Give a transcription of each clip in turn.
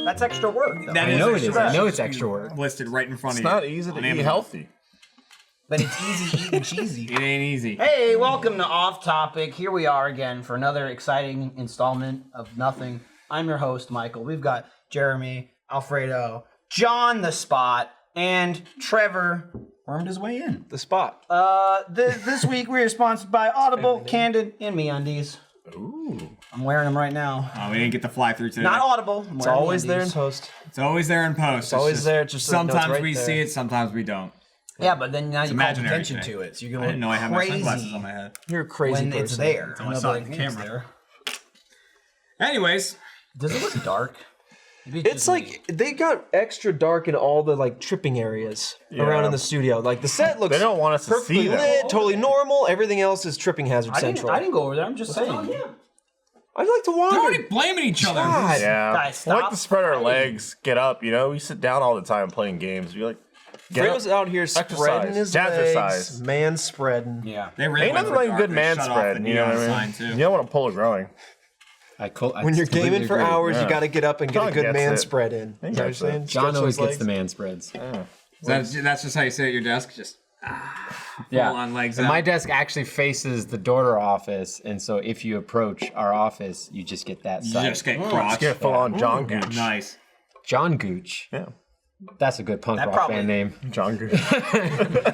That's extra work. Though. I know it is. I know it's extra work. Listed right in front of It's you. not easy to eat healthy. But it's easy eating cheesy. It ain't easy. Hey, welcome to Off Topic. Here we are again for another exciting installment of Nothing. I'm your host, Michael. We've got Jeremy, Alfredo, John the Spot, and Trevor wormed his way in. The Spot. This week we are sponsored by Audible, Candid, and MeUndies. Ooh. I'm wearing them right now. Oh, we didn't get the fly through today. Not Audible. It's always there in post. It's always there in post. It's always there. Just sometimes right we there. see it, sometimes we don't. Yeah, but then now you call imaginary attention today. to it, so you're I going didn't know I had my sunglasses crazy on my head. You're a crazy when person. it's there. Until I saw it on Nobody camera. there. Anyways, Does it look dark? Maybe It's just like they got extra dark in all the like tripping areas around Yeah. in the studio. Like the set looks They don't want us to perfectly see that. lit, totally normal. Everything else is tripping hazard I didn't central. go over there. I'm just saying. I'd like to they're wander. already blaming each other. God. Yeah. Guys, We like stop to spread our fighting. legs, get up, you know? We sit down all the time playing games. We like, get Fredo's up. out here spreading Exercise. his Jazzercise. legs, man spreading. Yeah. They really Ain't went nothing for like a good dark. man They shut off the spread, you know neon what I sign, mean? too. You don't want to pull it growing. When you're gaming for hours, Yeah. you got to get up and get John a good gets man it. spread in. You know what I'm gets it. saying? John Stretch always those gets the legs. man spreads. That's just how you sit at your desk, just Yeah. full on legs And out. my desk actually faces the daughter office, and so if you approach our office, you just get that you side. just get Let's crotch. get full on John Gooch. Nice. John Gooch. Yeah. That's a good punk That rock probably- band name. John Gooch.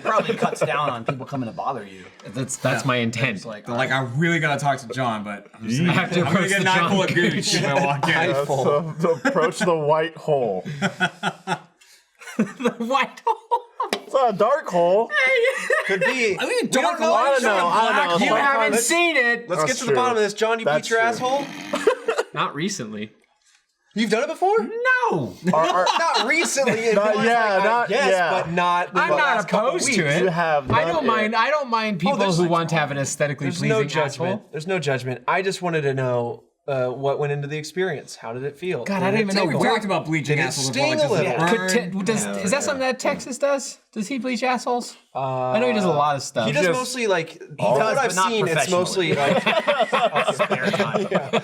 Probably cuts down on people coming to bother you. That's my intent. It's like, Like, I really gotta talk to John, but I'm just gonna, have to I'm gonna approach get the an eye John full of gooch if I walk in. That's to approach the white hole. the white hole. It's not a dark hole. Could be. I think We don't know. I don't know. I don't know. You haven't Let's- seen it. Let's That's get to the true. bottom of this. John, you That's beat your true. asshole? Not recently. You've done it before? No. Not recently. Not- yeah, not- yes, yeah. but not. I'm the not last couple opposed weeks. to it. You have I done don't it. mind. I don't mind people there's who like- want to have an aesthetically There's pleasing no judgment. asshole. There's no judgment. I just wanted to know what went into the experience. How did it feel? God, I don't even know. We talked about bleaching Did it assholes sting before. a Like, little? does it burn? Is that something that Texas does? Does he bleach assholes? I know he does a lot of stuff. He does Just- mostly like. does, what I've but not seen, it's professionally. mostly like spare time.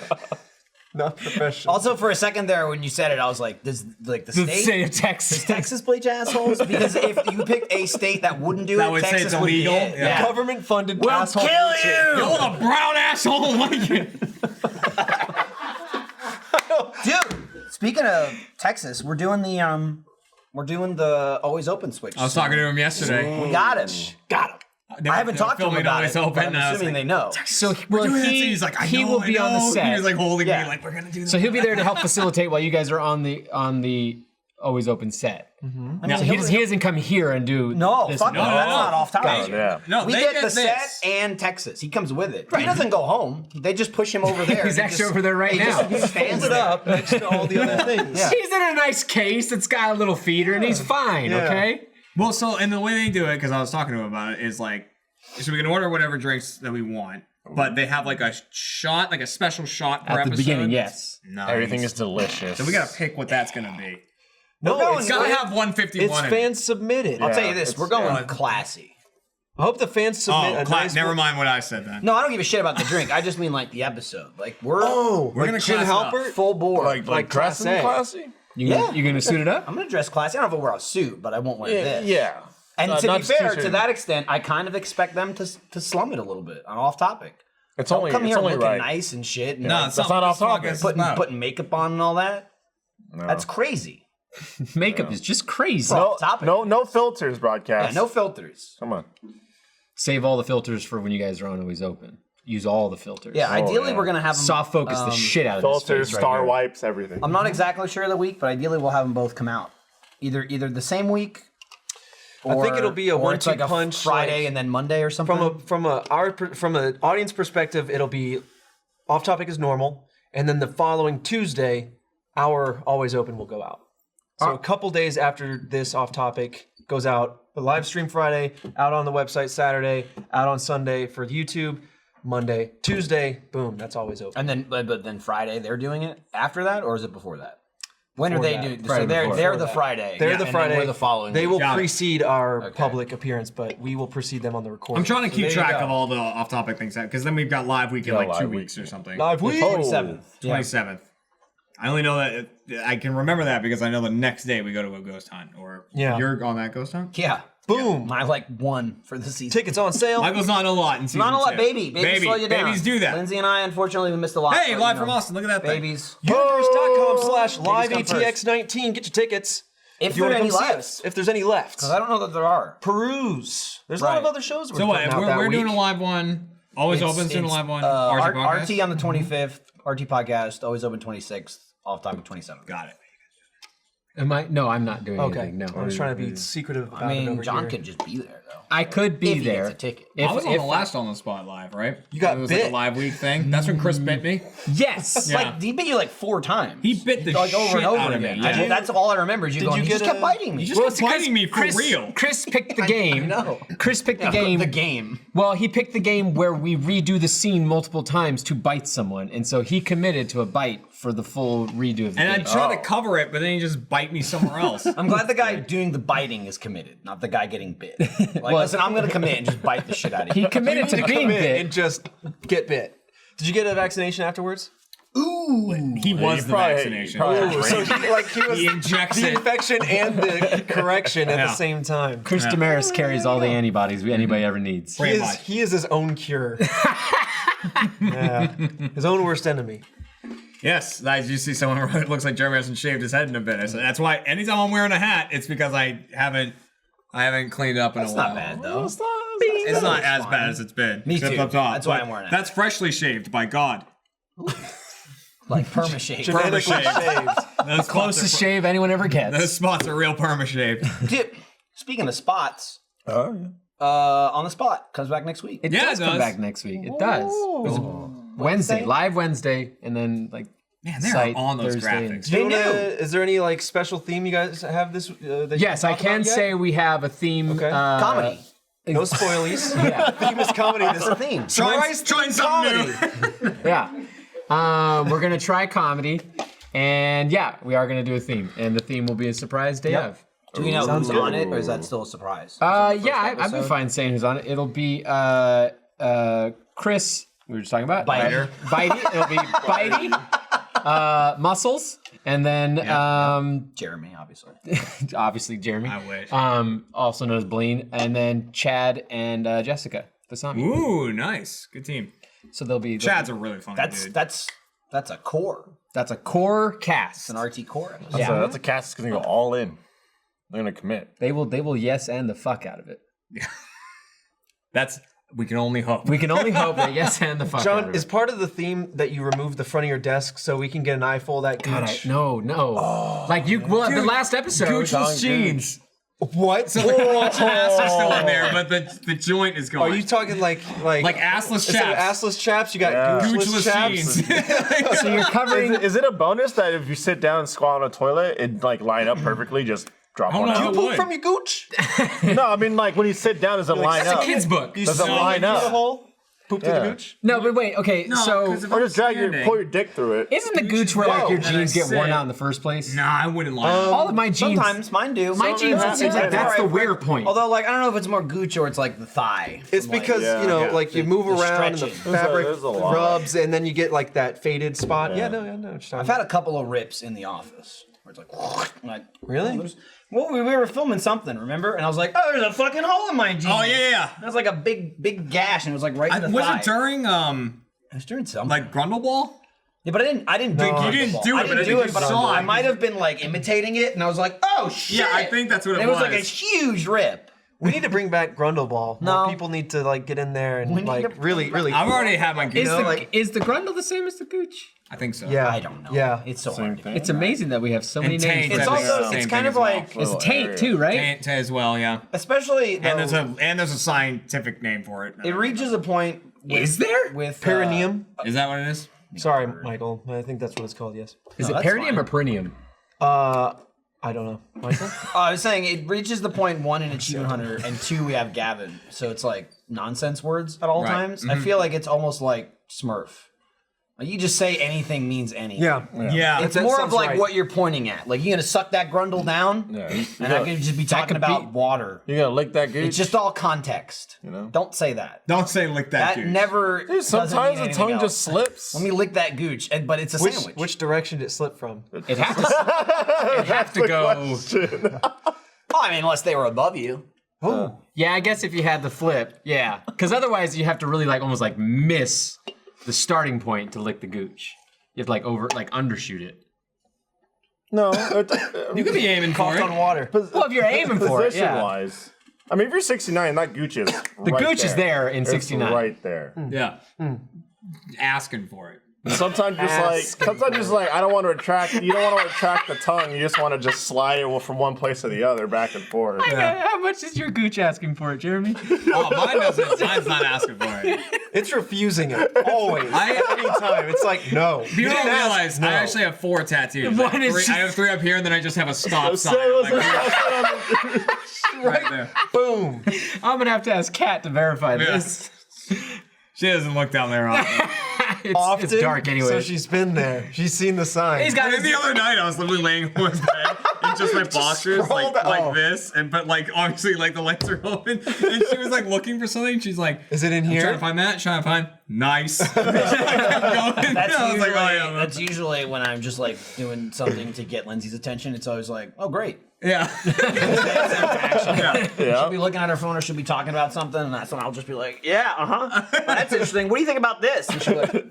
not professional. Also, for a second there, when you said it, I was like, "Does like the the state state of Texas. Texas bleach assholes?" Because if you pick a state that wouldn't do That it, would say Texas it's would be illegal? it. Yeah. government funded We'll asshole. kill bullshit. you, Oh, a brown asshole like it. dude. Speaking of Texas, we're doing the always open switch. I was talking to him yesterday. We got him. Got him. They I haven't were talked to him filming about Always it. Open, But and I'm I was assuming like, they know. So doing this. He's like, I he know, will be I on the know. set. He was like holding Yeah. me, like, we're gonna do this. So he'll be there to help facilitate while you guys are on the always open set. I mean, So he doesn't come here and do No, this fuck and no, that. that's not off topic. Yeah. No, We they get the this. set and Texas. He comes with it. He doesn't go home. They just push him over there. He's He actually just- over there right he now. Just stands It there. up next to all the other things. Yeah. He's in a nice case that's got a little feeder and he's fine, Yeah. okay? Well, so and the way they do it, because I was talking to him about it, is like, so we can order whatever drinks that we want, but they have like a shot, like a special shot per At the episode. beginning, yes. Nice. Everything is delicious. So we gotta pick what that's gonna be. No, It's gotta have 151. It's in it. fans submitted. I'll Yeah, tell you this: it's- we're going yeah. classy. I hope the fans submit Oh, a nice. never mind what I said then. No, I don't give a shit about the drink. I just mean like the episode. Like we're We're gonna Jim class it up. Halpert. full board. like Class dressing A. classy? You gonna suit it up? I'm gonna dress classy. I don't know if I'll wear a suit, but I won't wear Yeah. this. Yeah. And to be not fair, too to that extent, I kind of expect them to slum it a little bit on off topic. It's Don't only come it's here only looking right. nice and shit. And No, it's That's not off what topic. this is about. putting makeup on and all that. No. That's crazy. Makeup is just crazy. Off topic. No filters broadcast. Yeah, no filters. Come on. Save all the filters for when you guys are on always open. Use all the filters. Yeah, ideally yeah. we're gonna have them, Soft focus the shit out of Filters, this face right star here. wipes, everything. I'm not exactly sure of the week, but ideally we'll have them both come out either the same week. I think it'll be a or it's 1-2 like a punch, Friday like, and then Monday or something. from an audience perspective, it'll be off topic as normal, and then the following Tuesday, our always open will go out. So a couple days after this off topic goes out, the live stream Friday, out on the website Saturday, out on Sunday for YouTube, Monday, Tuesday, boom, that's always open. And then, but then Friday they're doing it after that, or is it before that? When are Before they that. doing? So Friday they're before the that. Friday. They're Yeah, the and Friday. then we're the following. They week. will Got it. precede our Okay. public appearance, but we will precede them on the recording. I'm trying to keep there you track go. of all the off-topic things, because then we've got live week in Yeah, like 2 live weeks week. or something. Live week. 27th. 27th. I only know that I can remember that because I know the next day we go to a ghost hunt, or you're on that ghost hunt. Yeah. Boom. I like one for the season. Tickets on sale. Michael's not a lot in season Not a lot, 2. baby. Babies slow you down. Babies do that. Lindsay and I, unfortunately, we missed a lot. Hey, but, live from Austin. Look at that thing. Babies. Universe.com/liveatx19. Get your tickets. If you there are wanna any come see left. us. If there's any left. I don't know that there are. Peruse. There's a lot of Right. other shows we're So what? putting If out that we're doing week. a live one. Always open soon. A live one. RT podcast. RT on the 25th. RT podcast. Always open 26th. Off topic 27th. Got it. Am I? No, I'm not doing Okay. anything. No. I was trying to be secretive about I it mean, over John here. could just be there, though. I could be If he there. gets a ticket. If, I was on if the last on the spot live, right? You got it was bit. Like a live week thing. That's when Chris bit me. Yes. Yeah. Like, he bit you like 4 times. He bit the like over shit and over out of me, again. yeah. That's all I remember. Is you going, you he get just kept a- biting me. You just kept biting me for Chris, real. Chris picked the game. know. Chris picked the game. The game. Well, he picked the game where we redo the scene multiple times to bite someone, and so he committed to a bite for the full redo of the And I game. tried to cover it, but then he just bite me somewhere else. I'm glad the guy doing the biting is committed, not the guy getting bit. Like, listen, I'm going to commit and just bite the shit out of He you. committed to Come being in bit. and just get bit. Did you get a vaccination afterwards? He was the vaccination. Ooh, so he was He injects the it. infection and the correction at Yeah. the same time. Chris Damaris carries all the antibodies anybody ever needs. Pretty much. He is his own cure. Yeah. His own worst enemy. Yes, as you see someone who looks like Jeremy hasn't shaved his head in a bit. I said, that's why anytime I'm wearing a hat, it's because I haven't cleaned up in That's a while. not bad, though. It's not as bad as it's been. Me except too. Up top. That's why But I'm wearing it. That's freshly shaved, by God. Like perma-shave. Genetically shaved. shaved. Those Closest shave anyone ever gets. Those spots are real perma shaved. Dude, speaking of spots, Oh, yeah. on the spot comes back next week. It Yeah, does it come does. back next week. It does. It's Wednesday, live Wednesday, and then like Man, they're site on those Thursday. graphics. Do you They wanna- do. Is there any like special theme you guys have this? That you Yes, I talk can about yet? say we have a theme. Okay. Comedy. No spoilies. Yeah. Theme is comedy. That's the theme. Trying something new. Yeah. We're gonna try comedy, and yeah, we are gonna do a theme, and the theme will be a surprise day of. Do we know Sounds who's good. on it, or is that still a surprise? Yeah, I've been fine saying who's on it. It'll be Chris. We were just talking about Biter. Bitey. It'll be Bitey. Muscles, and then Jeremy, obviously. obviously Jeremy. I wish. Also known as Blaine, and then Chad and Jessica Vasami. Ooh, nice. Good team. So they'll be Chad's a really funny dude. That's a core. that's a core cast. It's an RT core episode. Yeah. So that's a cast that's gonna go all in. They're gonna commit. They will yes and the fuck out of it. We can only hope. We can only hope that yes and the fuck out John, of it. is part of the theme that you remove the front of your desk so we can get an eyeful of that God, gooch? no. Like you, well, the last episode. Goochless jeans. What? So the clutch and ass are still in there, but the joint is gone. Are you talking like assless instead of chaps? assless chaps? You got Yeah. goochless chaps. jeans. So you're covering. Is it a bonus that if you sit down and squat on a toilet, it like line up perfectly? Just drop Oh, one no. out. You It poop would. from your gooch? No, I mean like when you sit down, does it line That's up? a kid's book. Does it line The up? hole? Poop to the Yeah. gooch? No, but wait. Okay, so Or just drag your pull your dick through it. isn't the gooch where like your Whoa. jeans get worn Sit. out in the first place? Nah, I wouldn't lie. All of my jeans. Sometimes mine do. my jeans. It seems like that's the Alright, weird point. Although, like, I don't know if it's more gooch or it's like the thigh. It's from, like- because, Yeah. you know, Yeah. like you move around and the stretching. fabric There's a lot. rubs and then you get like that faded spot. Yeah, no, what you're talking I've had a couple of rips in the office where it's like Really? Well, we were filming something, remember? And I was like, oh, there's a fucking hole in my jeans. Oh yeah. That was like a big gash, and it was like right in the Was thigh. it during It was during something. like Grundleball? Yeah, but I didn't do No. it. You didn't do it, I but didn't I do think it, you but saw I it. might have been like imitating it, and I was like, oh shit. Yeah, I think that's what And it it was was. like a huge rip. We need to bring back Grundleball. No. More people need to like get in there and We need like to- really. I've already had my goose. is the grundle the same as the gooch? I think so. Yeah. I don't know. Yeah. It's so Same hard. thing. It's amazing that we have so many And names. taint, for It's I this. think also the same it's thing kind of as well. like It's Little taint area. too, right? Taint as well, yeah. especially And though, there's a scientific name for it. it reaches a point. With, Is there? with Perineum. Is that what it is? Sorry, Michael. I think that's what it's called. Yes. Is No, it that's perineum fine. or perineum? I don't know, Michael. I was saying it reaches the point 1 in Achievement Hunter and 2 we have Gavin, so it's like nonsense words at all Right. times. I feel like it's almost like Smurf. You just say anything means anything. Yeah. It's That more of sounds like right. what you're pointing at. Like, you gonna suck that grundle down? Yeah. And I could just be talking about water. You gotta lick that gooch. It's just all context. know? Don't say that. Don't say lick that That dude. never. Dude, doesn't sometimes mean the anything tongue else. just slips. Let me lick that gooch, but it's a sandwich. Which direction did it slip from? It'd have to go. Oh, I mean, unless they were above you. Oh, Yeah, I guess if you had the flip, yeah. Because otherwise you have to really like almost like miss the starting point to lick the gooch. You have to like undershoot it. No. You could be aiming for coughed it. on water. Well, if you're aiming for it, yeah. Position-wise. I mean, if you're 69, that gooch is The gooch is there in It's 69. right there. Yeah. Asking for it. Sometimes just like I don't want to retract. You don't want to retract the tongue. You just want to just slide it from one place to the other, back and forth. How much is your gooch asking for it, Jeremy? Oh, mine doesn't. Mine's not asking for it. It's refusing it always. Anytime. It's like no. You don't realize I actually have 4 tattoos. One is I have 3 up here, and then I just have a stop sign. Right there. Boom. I'm gonna have to ask Kat to verify this. She doesn't look down there often. It's dark anyway. So she's been there. She's seen the sign. He's got And the other night, I was literally laying on his bed in just my boxers, scrolled like out. this, but like obviously like the lights are open, and she was like looking for something. She's like, Is it in I'm here? trying to find that. Trying to find nice. That's That's usually when I'm just like doing something to get Lindsay's attention. It's always like, oh, great. yeah. She'll be looking at her phone or she'll be talking about something, and that's when I'll just be like, yeah, that's interesting. What do you think about this? And she'll be like,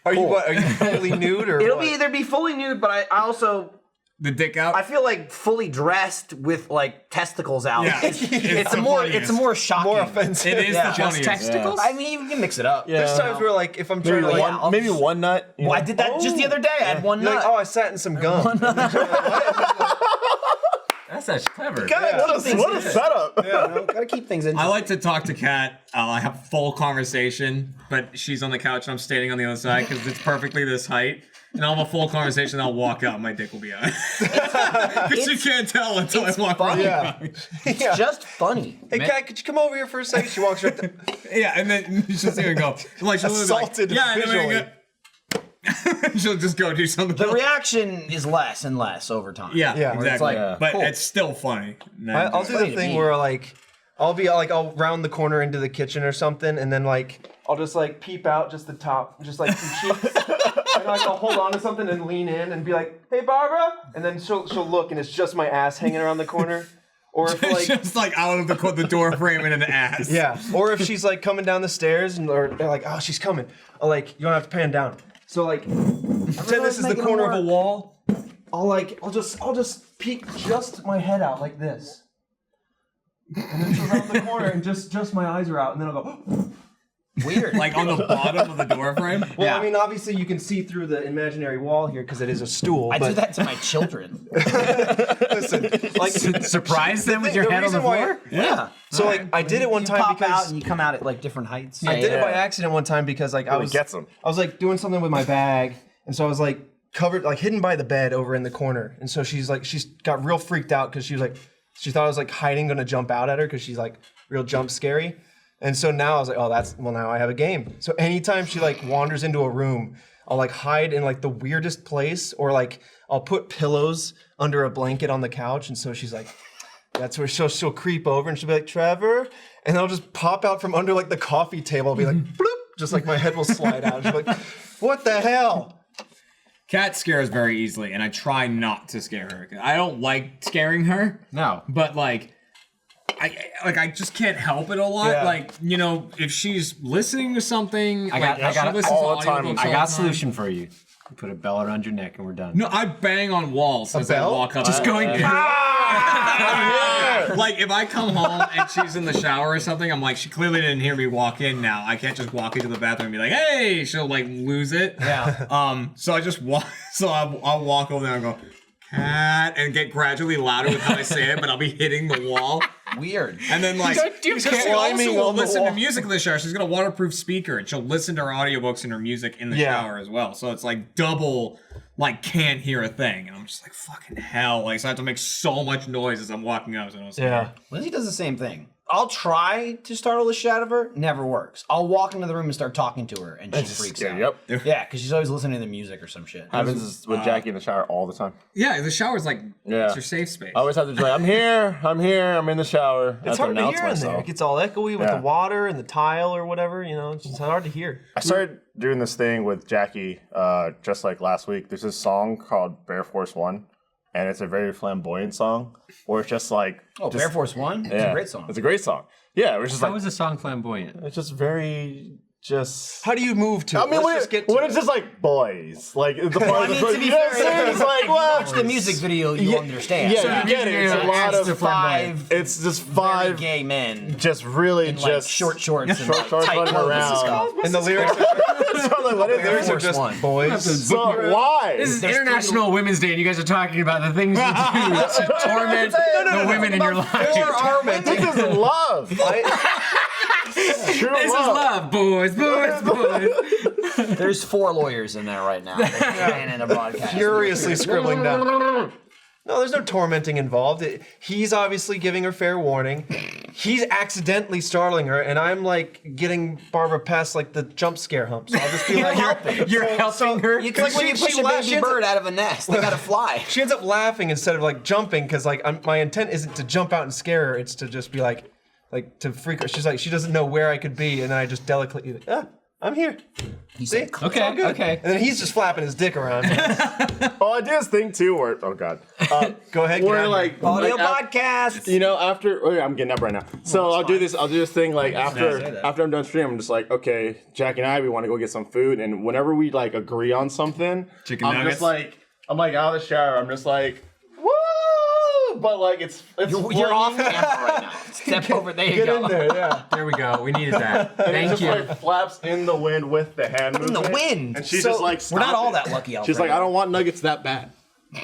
Are you fully nude or it'll what? be either be fully nude, but I also The dick out. I feel like fully dressed with like testicles out. Yeah. It's the more funniest. more shocking. more offensive? It is Yeah. the Just funniest. testicles? I mean, you can mix it up. There's times where like if I'm trying Maybe to one, like, I'll maybe just- one nut. you Well, I know? did that just the other day. I had one you're nut. like, oh, I sat in some gum. That's actually clever. What a setup. Gotta keep things in. I like to talk to Kat. I have full conversation, but she's on the couch and I'm standing on the other side because it's perfectly this height. And I'll have a full conversation. I'll walk out. And my dick will be out because she can't tell until I walk funny. around. It's just funny. Hey, Kat, could you come over here for a second? She walks right there. Yeah, and then she'll see her go. Like she'll literally Assaulted be like, yeah, and then visually. she'll just go do something. The reaction is less and less over time. Yeah, Yeah. exactly. It's like, but cool. it's still funny. I'll do funny the to thing me. where like I'll round the corner into the kitchen or something, and then like I'll just like peep out just the top, just like some cheeks, and like I'll hold on to something and lean in and be like, "Hey, Barbara," and then she'll look and it's just my ass hanging around the corner, or if It's like. just like out of the door frame and an ass. Yeah, or if she's like coming down the stairs and or they're like, "Oh, she's coming," I'll like you don't have to pan down. So like, pretend this is the making corner them of a wall. I'll just peek just my head out like this, and then she'll round the corner and just my eyes are out, and then I'll go. Weird. Like on the bottom of the door frame. Well, Yeah. I mean, obviously you can see through the imaginary wall here because it is a stool. I but do that to my children. Listen, like Surprise them with your the head on the reason why- floor? Yeah. so like I did it one You time pop out because and you come out at like different heights. I did it by Yeah. accident one time because like I Really was gets 'em. I was like doing something with my bag, and so I was like covered like hidden by the bed over in the corner, and so she's got real freaked out because she thought I was like hiding, gonna jump out at her because she's like real jump scary. And so now I was like, oh, now I have a game. So anytime she like wanders into a room, I'll like hide in like the weirdest place, or like I'll put pillows under a blanket on the couch, and so she's like, that's where she'll creep over and she'll be like, Trevor, and I'll just pop out from under like the coffee table. I'll be like, bloop, just like my head will slide out. She'll be like, what the hell? Kat scares very easily, and I try not to scare her. I don't like scaring her. No. But like I just can't help it a lot. Yeah. Like, you know, if she's listening to something, I got she listens all to the time. audiobooks I all got a the solution for you. You put a bell around your neck and we're done. No, I bang on walls as bell? I walk up. Just going. Like if I come home and she's in the shower or something, I'm like, she clearly didn't hear me walk in now. I can't just walk into the bathroom and be like, hey, she'll like lose it. Yeah. So I just walk, so I'll walk over there and go, Cat, and get gradually louder with how I say it, but I'll be hitting the wall. Weird. And then like, Do you because she climbing also will on the listen to wall. music in the shower. She's got a waterproof speaker and she'll listen to her audiobooks and her music in the Yeah. shower as well. So it's like double, like can't hear a thing. And I'm just like, fucking hell. Like, so I have to make so much noise as I'm walking up. So I was like, Yeah. Lindsay does the same thing. I'll try to startle the shit out of her. Never works. I'll walk into the room and start talking to her, and she Just freaks scare out. you. Yep. Yeah, because she's always listening to the music or some shit. Happens with Jackie in the shower all the time. Yeah, the shower's like Yeah. it's your safe space. I always have to be like, I'm here, I'm in the shower. I have It's hard to announce hear in there. myself. It gets all echoey with Yeah. the water and the tile or whatever. You know, it's just hard to hear. I started doing this thing with Jackie just like last week. There's this song called Bear Force One, and it's a very flamboyant song where it's just like Bear Force One? It's a great song. It's a great song. Yeah, it was just How like is the song flamboyant? it's just very just. How do you move to? I mean, Let's when, just get to when it. it's just like boys, like the part I mean, of to be you know what I'm fair, saying? It's like, well, watch the music video, you understand. yeah, So you get it. It's a lot it's of five It's just very five, gay men just really in like just short shorts and short like, shorts tight running clothes around. and stuff. And the lyrics, So, like, what is lyrics are Force just One. boys. So why? This is There's International Women's Day, and you guys are talking about the things you do to torment the women in your life. This is love. True This is love, boys, boys, boys. There's 4 lawyers in there right now. They're planning a broadcast. Furiously scribbling down. No, there's no tormenting involved. He's obviously giving her fair warning. He's accidentally startling her, and I'm like getting Barbara past like the jump scare hump. So I'll just be like, You're helping her. It's like when you push a baby bird out of a nest. They gotta fly. She ends up laughing instead of like jumping because like my intent isn't to jump out and scare her. It's to just be like to freak her. She's like she doesn't know where I could be, and then I just delicately I'm here. He's See? like, It's all good. okay. And then he's just flapping his dick around. Oh, I do this thing too where, oh God. Go ahead. Where get out like, audio like, podcast. you know, after, oh yeah, I'm getting up right now. So I'll do this thing like say after that. I'm done streaming, I'm just like, okay, Jackie and I, we want to go get some food. And whenever we like agree on something, Chicken I'm nuggets? just like, I'm like out of the shower, I'm just like, woo! But like it's You're off camera right now. Step over. There you Get go. in there, yeah. There we go. We needed that. it Thank just you. like flaps in the wind with the hand In the movement. wind. And she's So, just like, we're not stop all it. that lucky. She's like, I don't want nuggets that bad. You're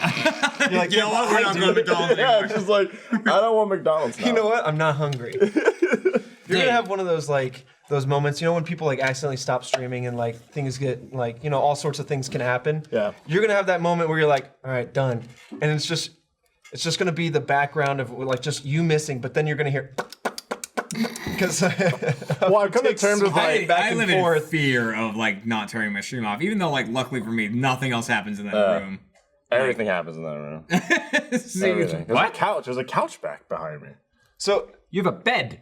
like, You know what? We're not going to McDonald's Yeah, anymore. she's like, I don't want McDonald's now. you know what? I'm not hungry. You're gonna have one of those like those moments, you know, when people like accidentally stop streaming and like things get like, you know, all sorts of things can happen. Yeah. You're gonna have that moment where you're like, all right, done, and it's just gonna be the background of like just you missing, but then you're gonna hear. Because Well, I've come to terms with like, back I and live in forth. fear of like not turning my stream off, even though like luckily for me, nothing else happens in that room. everything happens in that room. See, Everything. There's a couch. There's a couch back behind me. So You have a bed.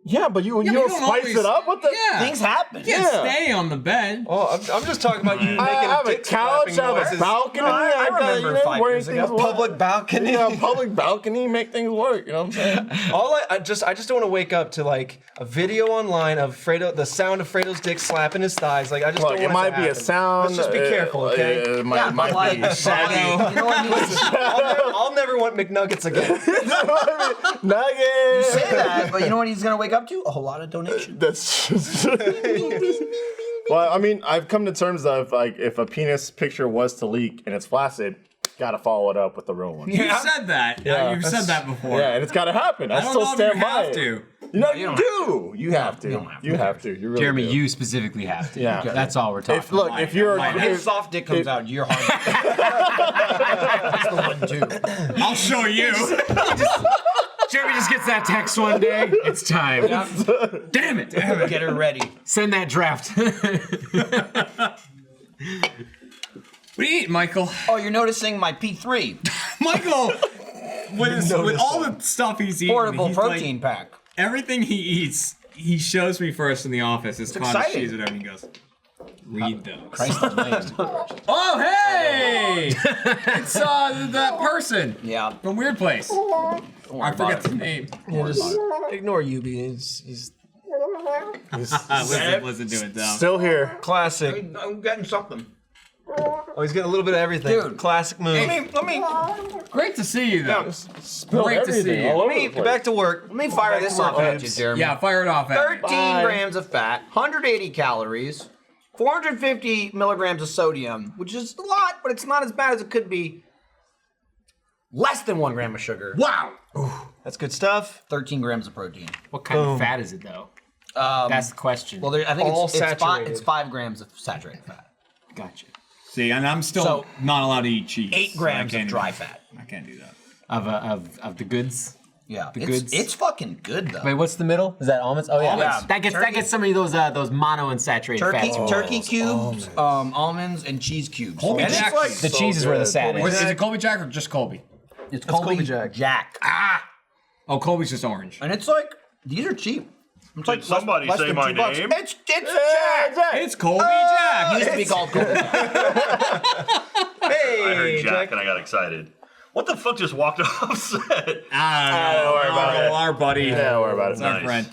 Yeah, but you but don't you don't spice always- it up. What the? Yeah. Things happen. You can't stay on the bed. oh, I'm just talking about you making I have a dick couch. slapping I have a noises. balcony. I got, remember 5 years things ago. work. Public balcony. Yeah, public balcony make things work. You know what I'm saying? All I just don't want to wake up to like a video online of Fredo, the sound of Fredo's dick slapping his thighs. Like I just Look, don't it want might to be a happen. sound. Let's just be careful, okay? It might, Yeah, might but like, be shaggy. you know what I mean? I'll never want McNuggets again. Nuggets. Say that, but you know what he's gonna wake up to? A whole lot of donations. That's just. Well, I mean, I've come to terms of like if a penis picture was to leak and it's flaccid, gotta follow it up with the real one. You've said that. Yeah. You've said that before. Yeah, and it's gotta happen. I, I don't still know if stand you by have it. to. You know, you do. You have to. don't have You have to. You really Jeremy, do. you specifically have to. Yeah. That's all we're talking If look, if you're Mine. If soft dick comes out, you're hard. That's the one too. I'll show you. Jeremy just gets that text one day. It's time. Damn it. Get her ready. Send that draft. What do you eat, Michael? Oh, you're noticing my P3 Michael, with all the stuff he's eating, portable he's protein pack. everything he eats, he shows me first in the office. It's cottage exciting. cheese, whatever. He goes, read those. Christ almighty. Oh, hey! It's that person Yeah. from Weird Place. I forget the name. Yeah, just ignore Yubi. He's Listen to it, though. still here. classic. I'm getting something. Oh, he's getting a little bit of everything. Dude. Classic move. Let me Great to see you, though. Spill Great to see everything you. all over the Get place. back to work. let me fire this off at you, Jeremy. Yeah, fire it off at me. 13 grams of fat, 180 calories, 450 milligrams of sodium, which is a lot, but it's not as bad as it could be. Less than 1 gram of sugar. Wow! That's good stuff. 13 grams of protein. What kind of fat is it, though? That's the question. Well, I think All it's saturated. 5 grams of saturated fat. Gotcha. See, and I'm still So, not allowed to eat cheese. 8 so I grams can't of do dry that. fat. I can't do that. Of the goods. Yeah, The it's, goods. it's fucking good though. Wait, what's the middle? Is that almonds? Oh yeah, Almonds. that gets some of those monounsaturated fats. Turkey cubes, almonds, and cheese cubes. Colby And it's Jack. like The cheese is where the sat Is is. it Colby Jack or just Colby? it's Colby Jack. Oh, Colby's just orange. And it's like these are cheap. It's like somebody less say than my $2. name? It's Jack. It's Colby Jack. He used to be called Colby. I heard Hey, Jack and I got excited. What the fuck just walked off set? I don't know. Don't worry about it. Our buddy. Yeah, don't worry about it. It's our friend.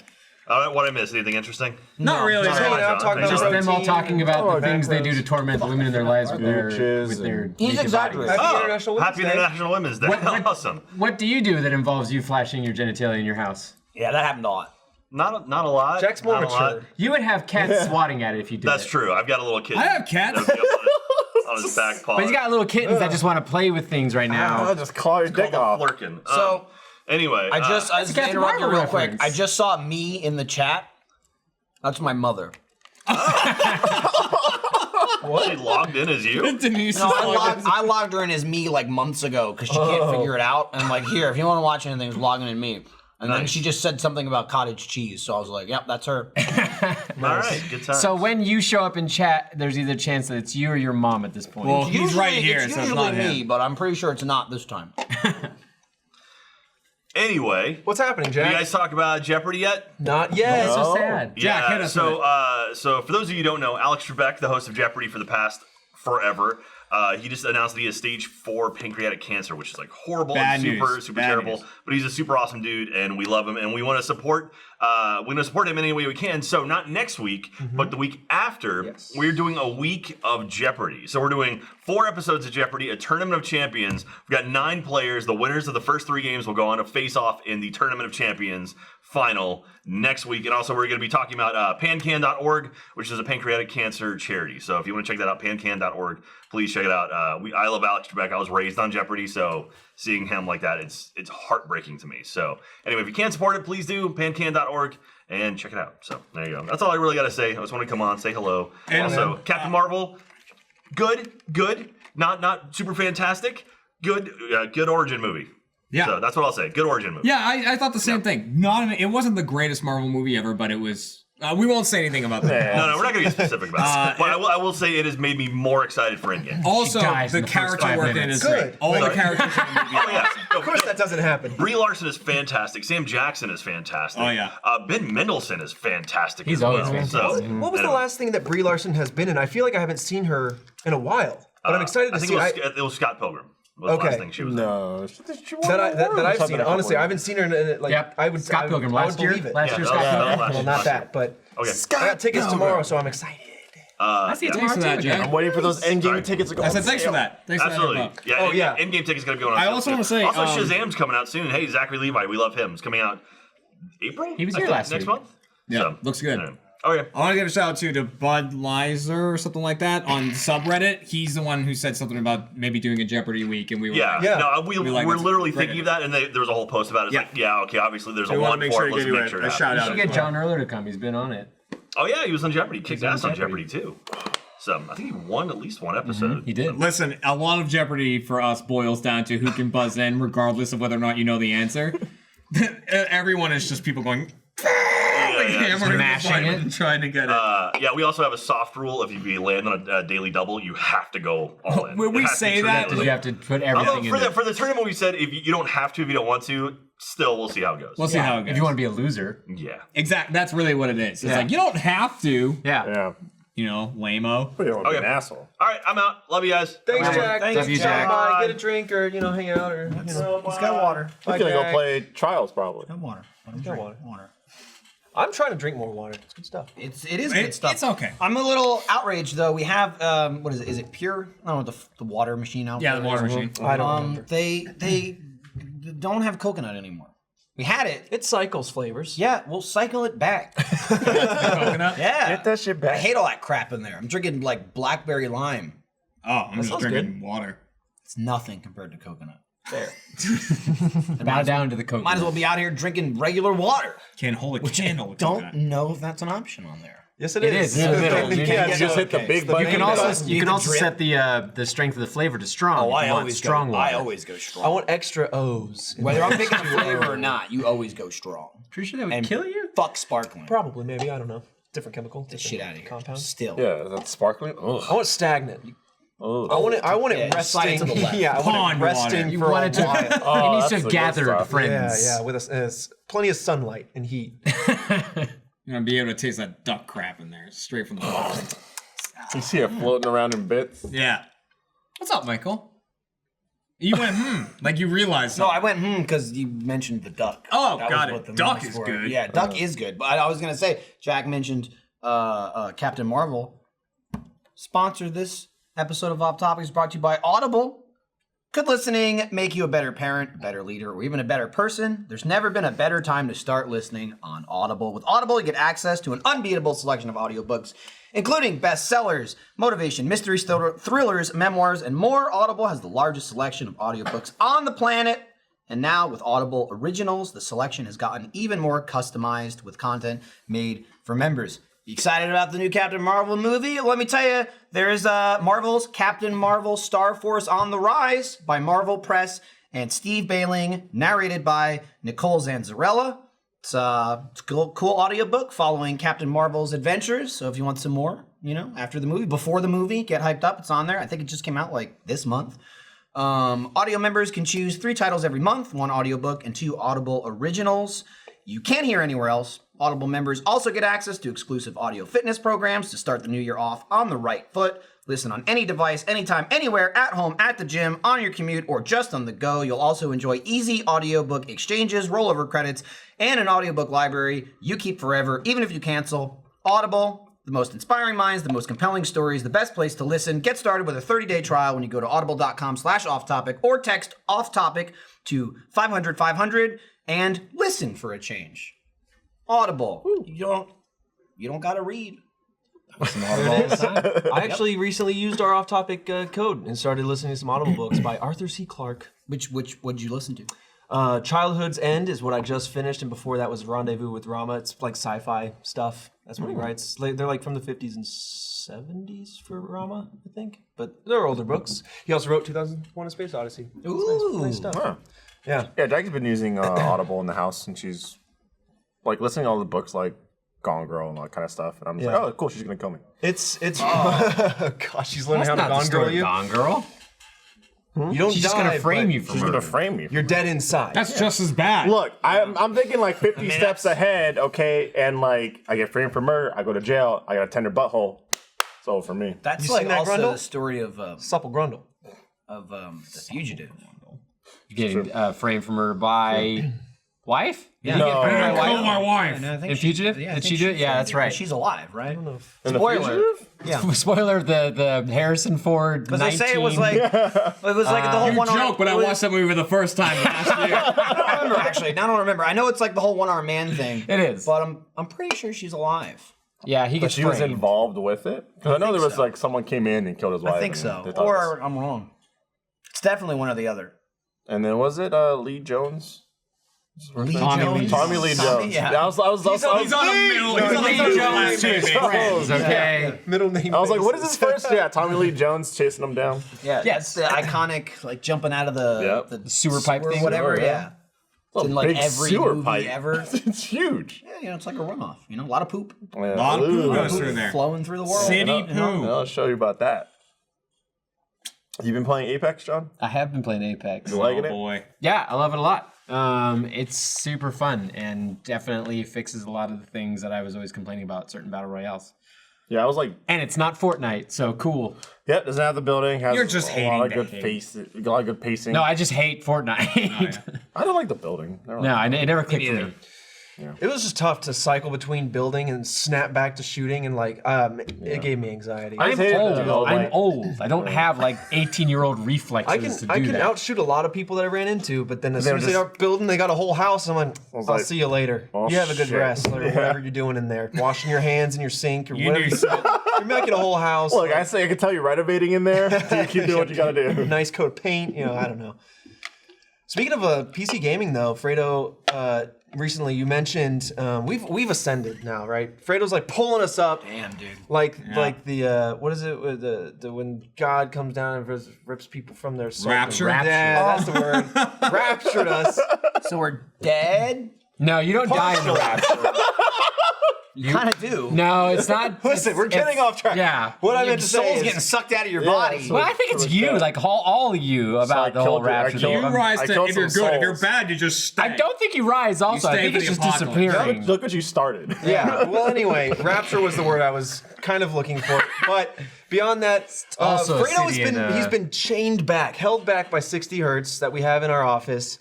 What I missed? Anything interesting? Not really. Just hanging out, talking about Just them all protein. talking about the things they do macros. to torment the women in their lives with their Gooches He's naked exaggerating. bodies. Happy International Women's Happy Day. International Women's Day. Awesome. What do you do that involves you flashing your genitalia in your house? Yeah, that happened a lot. Not a lot. Jack's more Not a lot. mature. You would have cats swatting at it if you did That's it. true. I've got a little kid. I have cats. on his back paw. But he's got little kittens that just want to play with things right now. I'll just claw your dick off. Flirkin. So Anyway, I just Captain interrupt you Marvel real quick. reference. I just saw me in the chat. That's my mother. she logged in as you. Denise No, is I logged her in as me like months ago because she can't figure it out. And I'm like, here, if you want to watch anything, just log in as me. And then Nice. she just said something about cottage cheese, so I was like, yep, that's her. All right, good time. So when you show up in chat, there's either a chance that it's you or your mom at this point. Well, he's right here, It's so it's usually not me, him. but I'm pretty sure it's not this time. Anyway, What's happening, you Jack? guys talk about Jeopardy yet? Not yet. That's so sad. Jack, hit us so for those of you who don't know, Alex Trebek, the host of Jeopardy for the past forever, he just announced that he has stage 4 pancreatic cancer, which is like horrible Bad and super news. super Bad terrible. news. But he's a super awesome dude, and we love him, and we want to support. Him any way we can. So not next week, but the week after, we're doing a week of Jeopardy. So we're doing 4 episodes of Jeopardy, a tournament of champions. We've got 9 players. The winners of the first 3 games will go on to face off in the tournament of champions final next week. And also we're going to be talking about pancan.org, which is a pancreatic cancer charity. So if you want to check that out, pancan.org, please check it out. I love Alex Trebek. I was raised on Jeopardy, so seeing him like that, it's heartbreaking to me. So anyway, if you can support it, please do, pancan.org, and check it out. So there you go. That's all I really got to say. I just want to come on, say hello. And also, Captain Marvel, good, not super fantastic, good origin movie. Yeah. So that's what I'll say. Good origin movie. Yeah, I thought the same thing. It wasn't the greatest Marvel movie ever, but it was. We won't say anything about that. No, we're not going to get specific about it. But I will say it has made me more excited for Endgame. Also, dies the in the first character 5 work in minutes. is great. All the characters in the movie. Oh, yeah. Of course that doesn't happen. Brie Larson is fantastic. Sam Jackson is fantastic. Oh, yeah. Ben Mendelsohn is fantastic. He's as always well. fantastic. So, What was the last thing that Brie Larson has been in? I feel like I haven't seen her in a while, but I'm excited to I think see. it was Scott Pilgrim. Was the Okay. last thing she was in. No. That I've seen. Honestly, I haven't seen her in like. Yep. I would. Scott Pilgrim I would last year. believe it. Last Yeah, year, that Scott was- Pilgrim. that was Well, last not that, but Okay. I got tickets tomorrow, so I'm excited. I see it Thanks tomorrow for that, too. Jack. I'm Waiting for those Endgame tickets to go. I said thanks for that. Thanks for Absolutely. that. Yeah, Oh, yeah. Endgame tickets going to be going on. I sale also soon. wanna say, Also, Shazam's coming out soon. Hey, Zachary Levi, we love him. It's coming out April? He was I here think, last next week. month? Yeah, So, looks good. yeah. Okay. I want to give a shout out to Bud Lizer or something like that on subreddit. He's the one who said something about maybe doing a Jeopardy week, and we were Yeah, like, Yeah. no, We like we're it. literally Great thinking of that, and there was a whole post about it. It's Yeah. like, yeah, okay, obviously there's a We want one to make for sure it. to Let's give you make sure a it shout You out. should get John Earler to come. He's been on it. Oh, yeah, he was on Jeopardy. Kicked on ass on Jeopardy. Jeopardy, too. So I think he won at least one episode. He did. Listen, a lot of Jeopardy for us boils down to who can buzz in, regardless of whether or not you know the answer. Everyone is just people going, hammering the Smashing button it. and trying to get it. Yeah, we also have a soft rule. If you land on a daily double, you have to go all in. Will It we has to be say treated that? as Did a- you have to put Although everything in for there? the tournament, we said if you don't have to, if you don't want to, still we'll see how it goes. We'll see how it goes. If you want to be a loser. Yeah. Exactly. That's really what it is. It's Yeah. like, you don't have to, Yeah. Yeah. you know, lame-o. But you don't want to be Okay. an asshole. All right, I'm out. Love you guys. Thanks, Alright, Jack. thanks, Love you, Stop Jack. by, get a drink, or hang out, or He's got water. He's gonna go play trials probably. Water. Water. I'm trying to drink more water. It's good stuff. It is good stuff. It's okay. I'm a little outraged though. We have what is it? Is it Pure? I don't know what the water machine out Yeah, there the water is. machine. I don't remember. They don't have coconut anymore. We had it. It cycles flavors. Yeah, we'll cycle it back. Coconut? Yeah. Get that shit I back. hate all that crap in there. I'm drinking like blackberry lime. Oh, I'm just sounds drinking water. It's nothing compared to coconut. There. Bow down to the coconut. Might as well be out here drinking regular water. Can't hold a candle with Don't coconut. know if that's an option on there. Yes, it It is. is. It's in the middle. Yeah, just hit the big button. You can also set the strength of the flavor to strong. Oh, if you want strong water. I always go strong. I want extra O's. Whether I'm picking a flavor or not, you always go strong. Pretty sure that would kill you. Fuck sparkling. Probably, maybe. I don't know. Different chemical. Get the shit out of here. Compound. Still. Yeah, that's sparkling. Ugh. I want stagnant. Ugh. I want it Yeah, slide it resting. to the left. Yeah, I want Pond it resting water. You for want a it to. while. It needs that's to the good gather stuff. friends. Yeah, with plenty of sunlight and heat. You're gonna be able to taste that duck crap in there, straight from the bottom. You see it floating around in bits. Yeah. What's up, Michael? You went like you realized. No, Something. I went because you mentioned the duck. Oh, That got was it. what the Duck meme was is for. good. Yeah, duck is good. But I was gonna say, Jack mentioned Captain Marvel. Sponsor this episode of Off Topic is brought to you by Audible. Could listening make you a better parent, a better leader, or even a better person? There's never been a better time to start listening on Audible. With Audible, you get access to an unbeatable selection of audiobooks, including bestsellers, motivation, mystery thrillers, memoirs, and more. Audible has the largest selection of audiobooks on the planet. And now with Audible Originals, the selection has gotten even more customized with content made for members. You excited about the new Captain Marvel movie? Let me tell you, there is Marvel's Captain Marvel Star Force on the Rise by Marvel Press and Steve Bailing, narrated by Nicole Zanzarella. It's a cool audiobook following Captain Marvel's adventures. So if you want some more, after the movie, before the movie, get hyped up. It's on there. I think it just came out like this month. Audio members can choose 3 titles every month, 1 audiobook and 2 Audible Originals. You can't hear anywhere else. Audible members also get access to exclusive audio fitness programs to start the new year off on the right foot. Listen on any device, anytime, anywhere, at home, at the gym, on your commute, or just on the go. You'll also enjoy easy audiobook exchanges, rollover credits, and an audiobook library you keep forever, even if you cancel. Audible, the most inspiring minds, the most compelling stories, the best place to listen. Get started with a 30-day trial when you go to audible.com/offtopic or text offtopic to 500-500 and listen for a change. Audible. You don't gotta read. I actually recently used our off-topic code and started listening to some Audible books by Arthur C. Clarke. Which what'd you listen to? Childhood's End is what I just finished, and before that was Rendezvous with Rama. It's like sci-fi stuff. That's what he writes. They're like from the 50s and 70s for Rama, I think. But they're older books. He also wrote 2001: A Space Odyssey. Ooh. Nice stuff. Huh. Yeah. Yeah, Jackie's been using Audible in the house, and she's like listening to all the books like Gone Girl and all that kind of stuff. And I'm just like, oh, cool, she's gonna kill me. It's gosh, she's learning how to Gone Girl you. Gone Girl. You don't She's just die, gonna frame but you for She's murder. gonna frame me. You're dead inside. That's just as bad. Look, I'm thinking like 50 steps ahead, okay? And like, I get framed for murder, I go to jail, I got a tender butthole. It's over for me. That's You like seen that, also Grundle? the story of Supple Grundle. The fugitive. You're getting framed for murder by wife? Yeah, No. you get framed by Kill my wife. And I think In Fugitive? I Did think she do it? she's Yeah, that's framed. right. She's alive, right? And the Spoiler. fugitive? Yeah. Spoiler: the Harrison Ford. Because they say it was like the whole You one-arm. joke, but I watched that movie for the first time last year. I don't remember actually. Now I don't remember. I know it's like the whole one-arm man thing. It is. But I'm pretty sure she's alive. Yeah, he But gets she was framed. involved with it? Because I know there was so. like someone came in and killed his wife. I think and so. they thought it was- Or I'm wrong. It's definitely one or the other. And then was it Lee Jones? Lee Tommy Lee Tommy Lee Jones. yeah. I was He's on a middle. He's on Lee the Jones to his friends, okay? Middle name. I was like, what is his first? Yeah, Tommy Lee Jones chasing him down. Yeah. Yes. That's the iconic like jumping out of Yep. the Sewer pipe or thing? whatever. Oh, yeah. yeah. It's in like Big every sewer movie pipe. ever. It's huge. Yeah, it's like a runoff. A lot of poop. Yeah. A lot of poo Ooh. goes through there. Flowing through the world. City poo. I'll show you about that. You been playing Apex, John? I have been playing Apex. You liking Oh it? boy. Yeah, I love it a lot. It's super fun and definitely fixes a lot of the things that I was always complaining about certain battle royales. Yeah, I was like, And it's not Fortnite, so cool. yeah, doesn't have the building. Has You're just a hating lot of the good hate. face, a lot of good pacing. No, I just hate Fortnite. I don't like the building. I don't No, like it never clicked for me. It was just tough to cycle between building and snap back to shooting, and like it gave me anxiety. I I'm just hated old. the old, I'm like- old. I don't have like 18-year-old reflexes I to can do that. outshoot a lot of people that I ran into, but then as They soon were as they just- start building, they got a whole house. I'm like, I'll like, see you later. oh, You have a good shit. rest or Yeah. whatever you're doing in there, washing your hands in your sink or You whatever. do You're making a whole house. Look, I say I can tell you renovating in there. So you keep doing what you gotta do. Nice coat of paint. I don't know. Speaking of PC gaming, though, Fredo, recently you mentioned we've ascended now, right? Fredo's like pulling us up. Damn, dude. Like the what is it? The when God comes down and rips people from their soul. Rapture? Yeah, that's the word. Raptured us. So we're dead? No, you don't die in the rapture. You kind of do. No, it's not. Listen, we're getting off track. Yeah. What I Your meant to say soul's is, getting sucked out of your body. so- Well, I think it's So you, it's like all of you, about the whole rapture. You thing. rise I to killed if you're some good. If you're souls. bad, you just stay. I don't think you rise. Also, I stay think for it's the just apocalypse. disappearing. Look what you started. yeah. Well, anyway, rapture was the word I was kind of looking for. But beyond that, also a Fredo has city in, he's been chained back, held back by 60 hertz that we have in our office,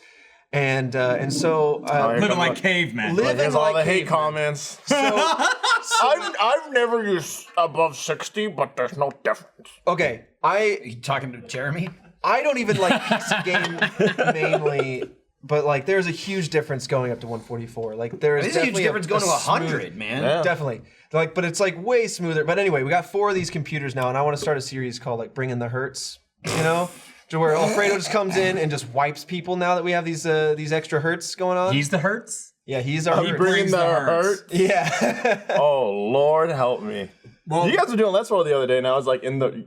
and so Living like cavemen. living There's all the like hate cavemen. comments. So, I've never used above 60, but there's no difference. okay, You talking to Jeremy? I don't even like PC game mainly, but like there's a huge difference going up to 144. Like there's There's a huge definitely difference going to smooth- 100, man. Yeah. Definitely. Like, but it's like way smoother. But anyway, we got 4 of these computers now, and I want to start a series called like Bring in the Hertz, you know? To where Alfredo just comes in and just wipes people now that we have these extra hertz going on. He's the Hertz. Yeah, he's our You hertz. bring brings the the hurts. hurt. Yeah. Oh Lord, help me. Well, You guys were doing Let's Roll the other day, and I was like in the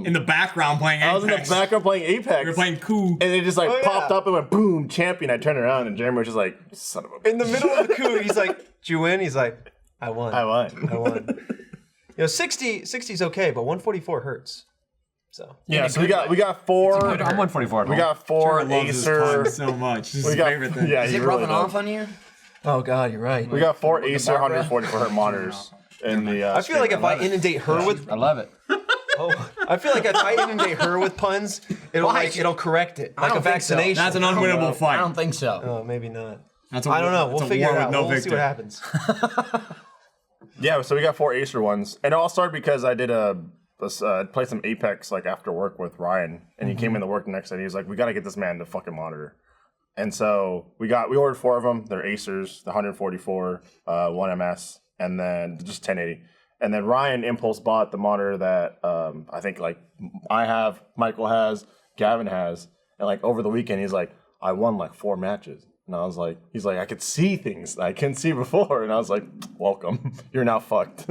in the background playing I was in the Apex. background playing Apex. We were playing Coup. and it just like Oh, yeah. popped up and went boom, champion. I turned around and Jeremy was just like, son of a bitch. In the middle of the coup, he's like, "Did you win?" He's like, "I won. I won. I won." You know, 60's okay, but 144 hurts. So Yeah, so we got 4. I'm 144. We got 4 Trevor loves this Acer. pun so much. This is We his got favorite thing. yeah, Is he it really rubbing does. off on you? oh god, you're right. We got 4 Acer Barbara? 144 hertz monitors in the. I feel like if I inundate her with I love it. I feel like if I inundate her with puns, it'll correct it. Like a don't think so. vaccination. That's an unwinnable I fight. don't think so. Oh, maybe not. That's a I don't know. that's We'll a figure war it with out. no We'll see victor. what happens. Yeah, so we got 4 Acer ones, and it all started because I did play some Apex like after work with Ryan, and he came into work the next day. And he was like, "We got to get this man the fucking monitor," and so we ordered 4 of them. They're Acers, the 144, 1MS, and then just 1080. And then Ryan impulse bought the monitor that I think like I have, Michael has, Gavin has, and like over the weekend he's like, "I won like 4 matches." And I was like, he's like, "I could see things I couldn't see before." And I was like, "Welcome. You're now fucked."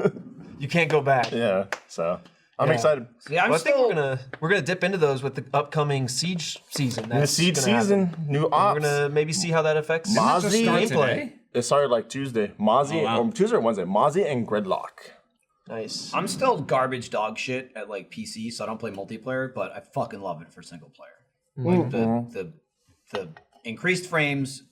You can't go back. Yeah, so I'm excited. Yeah, Well, I think we're gonna dip into those with the upcoming Siege season. The That's Siege gonna season, happen. new We're ops. gonna maybe see how that affects Mozzie gameplay. It started like Tuesday. Mozzie, wow. or Tuesday or Wednesday. Mozzie and Gridlock. Nice. I'm still garbage dog shit at like PC, so I don't play multiplayer, but I fucking love it for single player. Like the increased frames,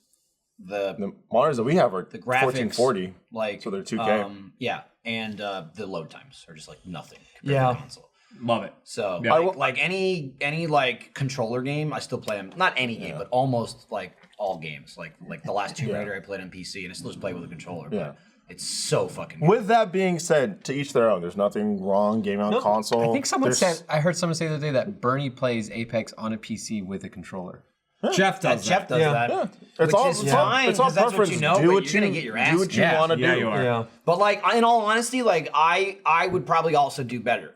The monitors that we have are the graphics, 1440. like So they're 2K. Yeah, and the load times are just like nothing compared Yeah. to the console. Love it. So Yeah. like any like controller game, I still play them. Not any game, but almost like all games. Like the last Tomb Raider I played on PC, and I still just play with a controller. Yeah. But it's so fucking good. With that being said, to each their own. There's nothing wrong gaming on console. I think someone There's- said. I heard someone say the other day that Bernie plays Apex on a PC with a controller. Jeff does Jeff that. does Yeah. that. Yeah. Which It's all, is it's all, fine, it's all 'cause that's what preference. you know, do but what you're gonna get your ass do what you kicked. want to Yeah, do. you are. Yeah. But like in all honesty, like I would probably also do better.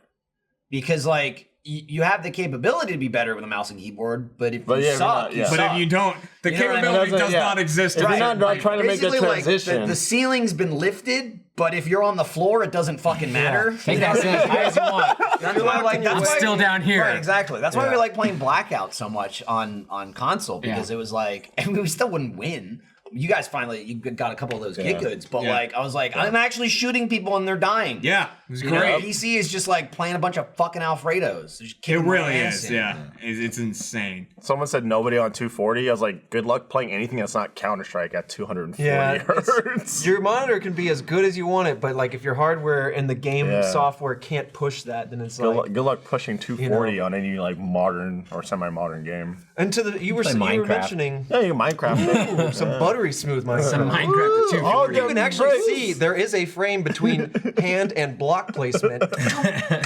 Because like you have the capability to be better with a mouse and keyboard, but if But you yeah, if you're suck, not- you yeah. But suck. if you don't, the You know what I mean? capability Doesn't- does yeah. not exist. If you're not Like, trying to make that basically, like, transition. the ceiling's been lifted, but if you're on the floor, it doesn't fucking matter. Take that as high as you want. That's why, like, that's I'm why still down here. Right, exactly. That's why Yeah. we like playing Blackout so much on console because it was like, and we still wouldn't win. You guys finally you got a couple of those get goods, but Yeah. like I was like, I'm actually shooting people and they're dying. Yeah, it was You know, great. PC is just like playing a bunch of fucking Alfredos. They're just It kicking my really ass is. in. Yeah, it's insane. Someone said nobody on 240. I was like, good luck playing anything that's not Counter-Strike at 240 Yeah, hertz. Your monitor can be as good as you want it, but like if your hardware and the game Yeah. software can't push that, then it's Good like. luck pushing 240 you know. on any like modern or semi-modern game. And to the you were play Minecraft. Minecraft. Mentioning Yeah, you can Minecraft. some buttery smooth Minecraft. Some Minecraft at 240. You can actually see there is a frame between hand and block placement.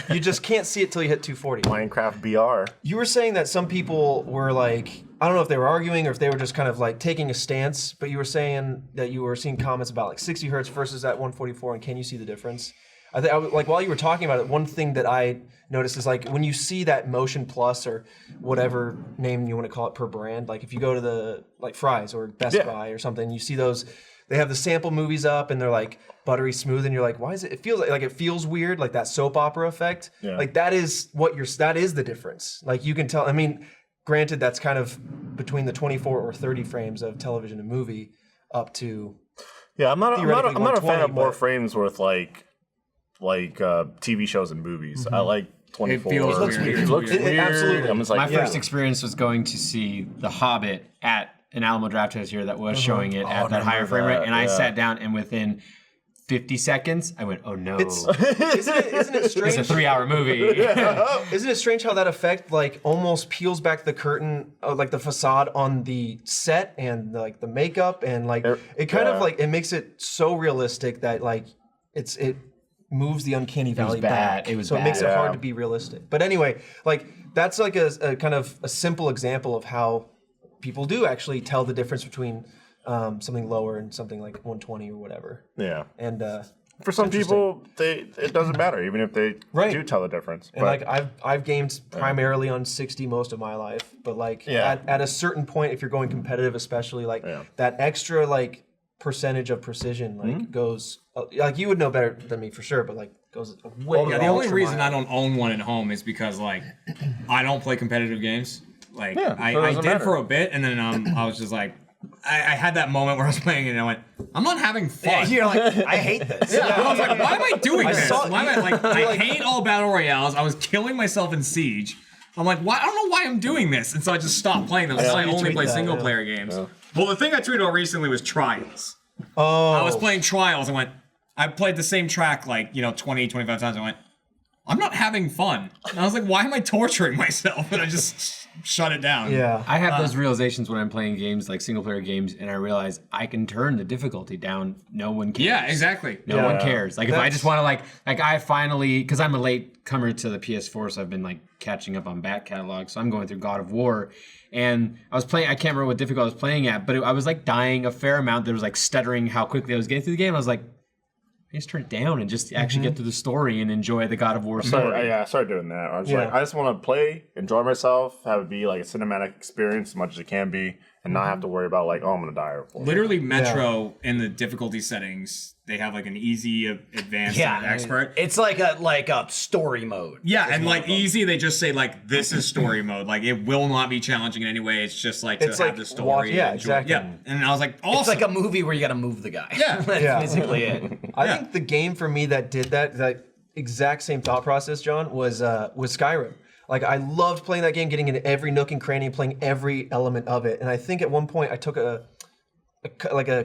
You just can't see it till you hit 240. Minecraft BR. You were saying that some people were like, I don't know if they were arguing or if they were just kind of like taking a stance, but you were saying that you were seeing comments about like 60 hertz versus that 144, and can you see the difference? like while you were talking about it, one thing that I noticed is like when you see that Motion Plus or whatever name you want to call it per brand, like if you go to the like Fry's or Best Buy or something, you see those. They have the sample movies up and they're like buttery smooth, and you're like, why is it? It feels like it feels weird, like that soap opera effect. Yeah. Like that is that is the difference. Like you can tell. I mean, granted, that's kind of between the 24 or 30 frames of television and movie up to. Yeah, I'm not a fan of more but- frames with like TV shows and movies. I like 24. It feels looks weird. It looks It- weird. absolutely. I'm just like, My first experience was going to see The Hobbit at an Alamo Draft House here that was showing it at that higher frame rate, and I sat down, and within 50 seconds, I went, "Oh no!" Isn't it strange? It's a 3-hour movie. Isn't it strange how that effect like almost peels back the curtain, like the facade on the set and like the makeup and like it kind of like it makes it so realistic that like it moves the uncanny valley bad. back. It was so bad. it makes it Yeah. hard to be realistic. But anyway, like that's like a kind of a simple example of how people do actually tell the difference between something lower and something like 120 or whatever. yeah. And For some people, it doesn't matter, even if they Right. do tell the difference. And like I've gamed primarily on 60 most of my life, but like Yeah. at a certain point, if you're going competitive, especially like that extra like percentage of precision like goes like you would know better than me for sure, but like goes way. Yeah, the only ultra reason mile. I don't own one at home is because like I don't play competitive games. Like Yeah, so it I doesn't did matter. for a bit, and then I was just like, I had that moment where I was playing it and I went, I'm not having fun. You're like, I hate this. I was like, why am I doing this? saw- Why am I like? I hate all battle royales. I was killing myself in Siege. I'm like, why? I don't know why I'm doing this, and so I just stopped playing them. So I only tweet play that, single player games. Well, the thing I tweeted out recently was Trials. I was playing Trials and went. I played the same track like 20, 25 times. I went, I'm not having fun. And I was like, why am I torturing myself? And I just shut it down. Yeah. I have those realizations when I'm playing games like single player games, and I realize I can turn the difficulty down. No one cares. Yeah, exactly. No one cares. Like if I just want to like I finally, because I'm a late comer to the PS4, so I've been like catching up on back catalog. So I'm going through God of War, and I was playing. I can't remember what difficulty I was playing at, but I was like dying a fair amount. There was like stuttering how quickly I was getting through the game. I was like, I just turn it down and just actually get through the story and enjoy the God of War story. I started doing that. I was like, I just want to play, enjoy myself, have it be like a cinematic experience as much as it can be, and not have to worry about like, oh, I'm gonna die. Literally, Metro in the difficulty settings, they have like an easy, advanced, and expert. It's like a story mode. Yeah, and like easy, they just say like this is story mode. Like it will not be challenging in any way. It's just like to It's have like the story. yeah, and enjoy- exactly. Yeah, and I was like, awesome. It's like a movie where you got to move the guy. Yeah. That's Yeah. basically it. I think the game for me that did that exact same thought process, John, was Skyrim. Like I loved playing that game, getting into every nook and cranny, playing every element of it. And I think at one point I took a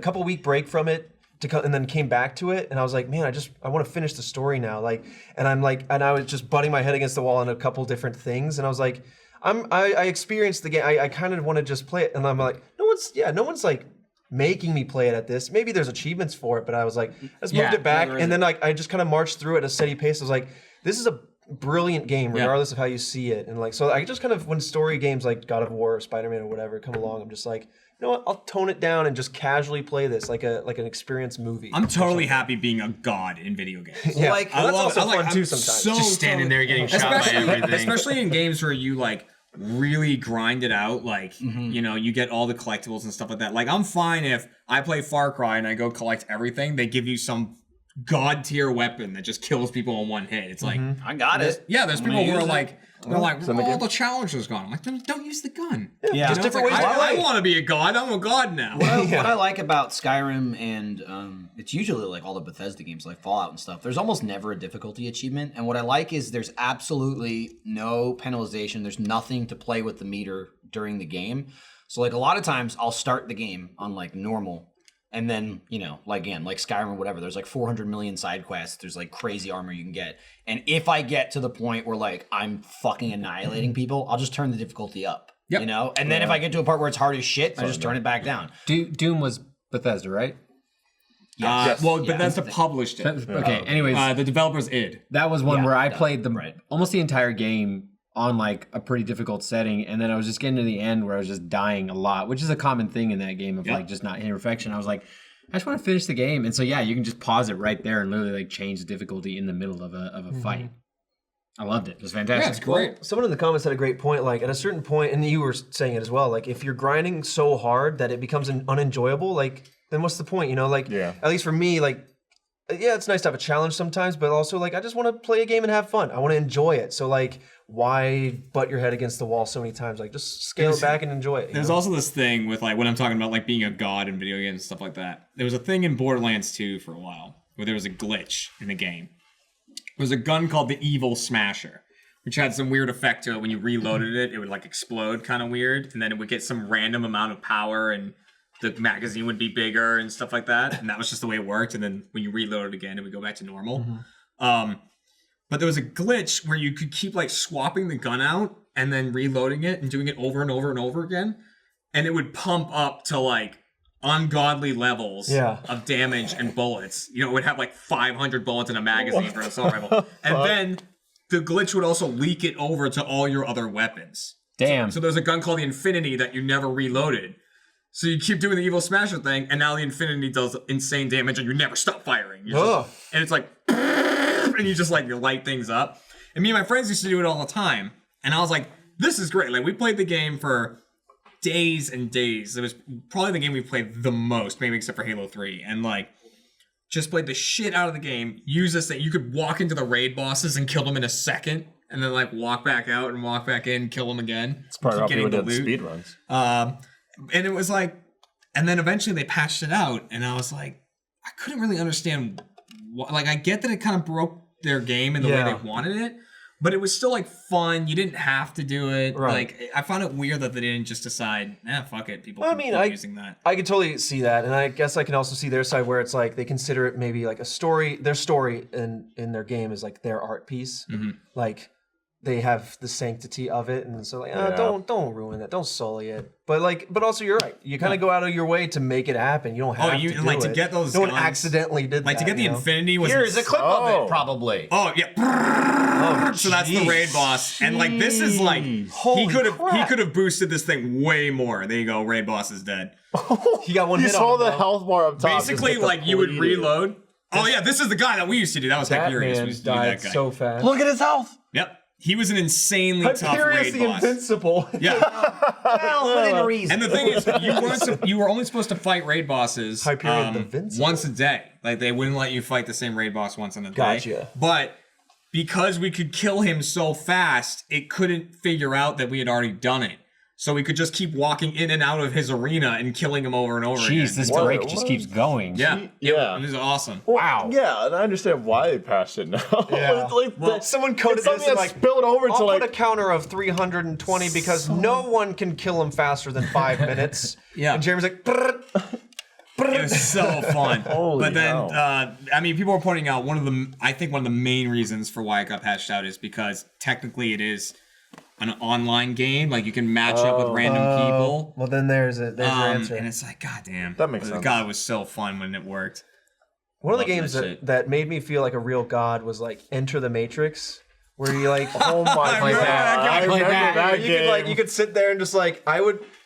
couple week break from it and then came back to it, and I was like, man, I want to finish the story now. Like, and I was just butting my head against the wall on a couple different things, and I was like, I experienced the game. I kind of want to just play it, and I'm like, no one's like making me play it at this. Maybe there's achievements for it, but I was like, let's moved it back, and then like I just kind of marched through it at a steady pace. I was like, this is a brilliant game, regardless of how you see it, and like so I just kind of when story games like God of War, or Spider-Man, or whatever come along, I'm just like, you know what? I'll tone it down and just casually play this like an experience movie. I'm totally happy being a god in video games. yeah. Like, Well, that's also fun I'm too sometimes. so Just standing there getting shot by everything. Especially in games where you like really grind it out, like you get all the collectibles and stuff like that. Like I'm fine if I play Far Cry and I go collect everything. They give you some god tier weapon that just kills people in one hit. It's like I got it. yeah, there's people who are like. They're like, in the all game. the challenges gone. I'm like, don't use the gun. Yeah. Just different ways to I play. want to be a god. I'm a god now. What I like about Skyrim and it's usually like all the Bethesda games like Fallout and stuff, there's almost never a difficulty achievement. And what I like is there's absolutely no penalization. There's nothing to play with the meter during the game. So like a lot of times I'll start the game on like normal. And then, like Skyrim or whatever, there's like 400 million side quests. There's like crazy armor you can get. And if I get to the point where like I'm fucking annihilating people, I'll just turn the difficulty up. Yep. And then if I get to a part where it's hard as shit, I just turn it back down. Doom was Bethesda, right? Well, Bethesda published it. Okay. Anyways, The developers id. that was one where I yeah, played right. almost the entire game on like a pretty difficult setting, and then I was just getting to the end where I was just dying a lot, which is a common thing in that game of like just not hitting perfection. I was like, I just want to finish the game. And so yeah, you can just pause it right there and literally like change the difficulty in the middle of a fight. I loved it. It was fantastic. Yeah, it's great. Someone in the comments had a great point. Like at a certain point, and you were saying it as well. Like if you're grinding so hard that it becomes unenjoyable, like then what's the point? You know, like at least for me, like yeah, it's nice to have a challenge sometimes, but also like I just want to play a game and have fun. I want to enjoy it. So like, why butt your head against the wall so many times? Like just scale it back and enjoy it. There's also this thing with like when I'm talking about like being a god in video games and stuff like that. There was a thing in Borderlands 2 for a while where there was a glitch in the game. There was a gun called the Evil Smasher, which had some weird effect to it. When you reloaded it, it would like explode kind of weird, and then it would get some random amount of power, and the magazine would be bigger and stuff like that. And that was just the way it worked. And then when you reload it again, it would go back to normal. But there was a glitch where you could keep like swapping the gun out and then reloading it and doing it over and over and over again, and it would pump up to like ungodly levels of damage and bullets. You know, it would have like 500 bullets in a magazine for an assault rifle. And then the glitch would also leak it over to all your other weapons. Damn. So there's a gun called the Infinity that you never reloaded. So you keep doing the Evil Smasher thing, and now the Infinity does insane damage, and you never stop firing. And it's like, and you just like light things up. And me and my friends used to do it all the time. And I was like, this is great. Like we played the game for days and days. It was probably the game we played the most, maybe except for Halo 3. And like, just played the shit out of the game. Use this thing. You could walk into the raid bosses and kill them in a second, and then like walk back out and walk back in, kill them again. It's part of how Keep people getting did the loot. speed runs. And it was like, and then eventually they patched it out, and I was like, I couldn't really understand. Like, I get that it kind of broke their game in the way they wanted it, but it was still like fun. You didn't have to do it. Right. Like, I found it weird that they didn't just decide, fuck it. People can keep using that. I could totally see that, and I guess I can also see their side where it's like they consider it maybe like a story. Their story in their game is like their art piece. Like they have the sanctity of it, and so like don't ruin it, don't sully it. But also you're right. You kind of go out of your way to make it happen. You don't have to do like it. to get those. No one guns, accidentally did like that. to get the Infinity was. Here's a clip of it, probably. Oh yeah. So that's the raid boss, and like this is like he could have boosted this thing way more. There you go, raid boss is dead. He got one You hit saw on the him, health bar up top. Basically, like you would reload. Oh yeah, this is the guy that we used to do. That was That Hyperius. We man used to do died that guy. so fast. Look at his health. Yep. He was an insanely tough Hyperius raid the boss. Invincible. Yeah. Well, within reason. And the thing is, you were only supposed to fight raid bosses Hyperion the Invincible. once a day. Like they wouldn't let you fight the same raid boss once in a day. Gotcha. But because we could kill him so fast, it couldn't figure out that we had already done it. So we could just keep walking in and out of his arena and killing him over and over again. Jeez, this break just keeps going. Yeah. Yeah. It was awesome. Wow. Yeah, and I understand why they patched it now. Yeah. Someone coded it's this something and that like spilled over to I'll like put a counter of 320 because no one can kill him faster than 5 minutes. Yeah. And Jeremy's like, It was so fun. Holy but then, hell. I mean, people are pointing out I think one of the main reasons for why it got patched out is because technically it is an online game. Like you can match up with random people. well, then there's your answer. And it's like, goddamn. That makes sense. God, it was so fun when it worked. One of the Love games that shit. that made me feel like a real god was like Enter the Matrix, where you like, oh my god, remember that I game. remember that you game. could like you could sit there and just like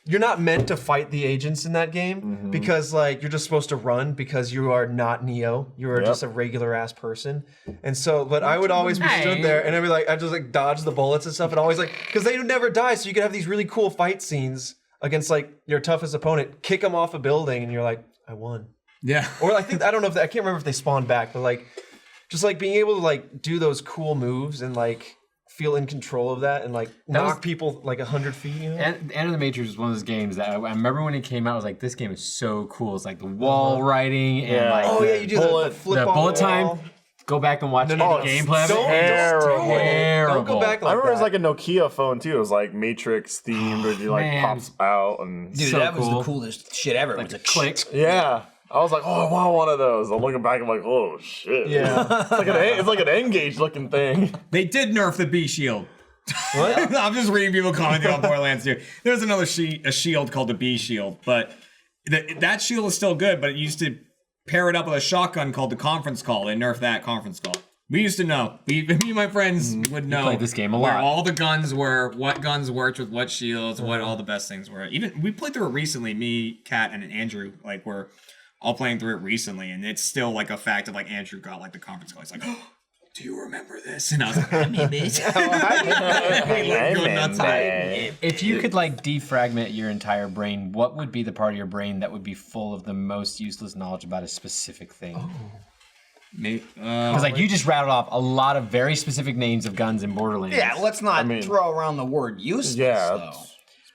you're not meant to fight the agents in that game because like you're just supposed to run because you are not Neo. You are just a regular ass person. And so, but I would always be stood there and I'd be like, I just like dodge the bullets and stuff and always like, because they would never die. So you could have these really cool fight scenes against like your toughest opponent, kick them off a building and you're like, I won. Yeah. Or I think, I don't know if I can't remember if they spawned back, but like, just like being able to like do those cool moves and like feel in control of that and like knock people like 100 feet, you know? And Enter the Matrix was one of those games that I remember when it came out. I was like, this game is so cool. It's like the wall riding and like Oh yeah, you do the flip the on bullet the time. wall. Go back and watch any no, gameplay. of it. Terrible. Don't go back like I remember it was that. like a Nokia phone too. It was like Matrix themed, where you like man. pops out and Dude, so that was cool. the coolest shit ever. It was a Click. yeah. I was like, oh, I want one of those. I'm looking back, I'm like, oh shit. Yeah. it's like an N-gauge looking thing. They did nerf the B shield. What? I'm just reading people commenting on Borderlands 2. There's another a shield called the B shield, but that shield is still good, but it used to pair it up with a shotgun called the conference call. They nerfed that conference call. We used to know. Me and my friends would know. played this game a where lot. all the guns were, what guns worked with what shields, what all the best things were. Even we played through it recently. Me, Kat, and Andrew were all playing through it recently, and it's still like a fact of like Andrew got like the conference call. He's like, oh, do you remember this? And I was like, I mean, mate. If you could like defragment your entire brain, what would be the part of your brain that would be full of the most useless knowledge about a specific thing? Because like you just rattled off a lot of very specific names of guns in Borderlands. Yeah, let's not throw around the word useless, though.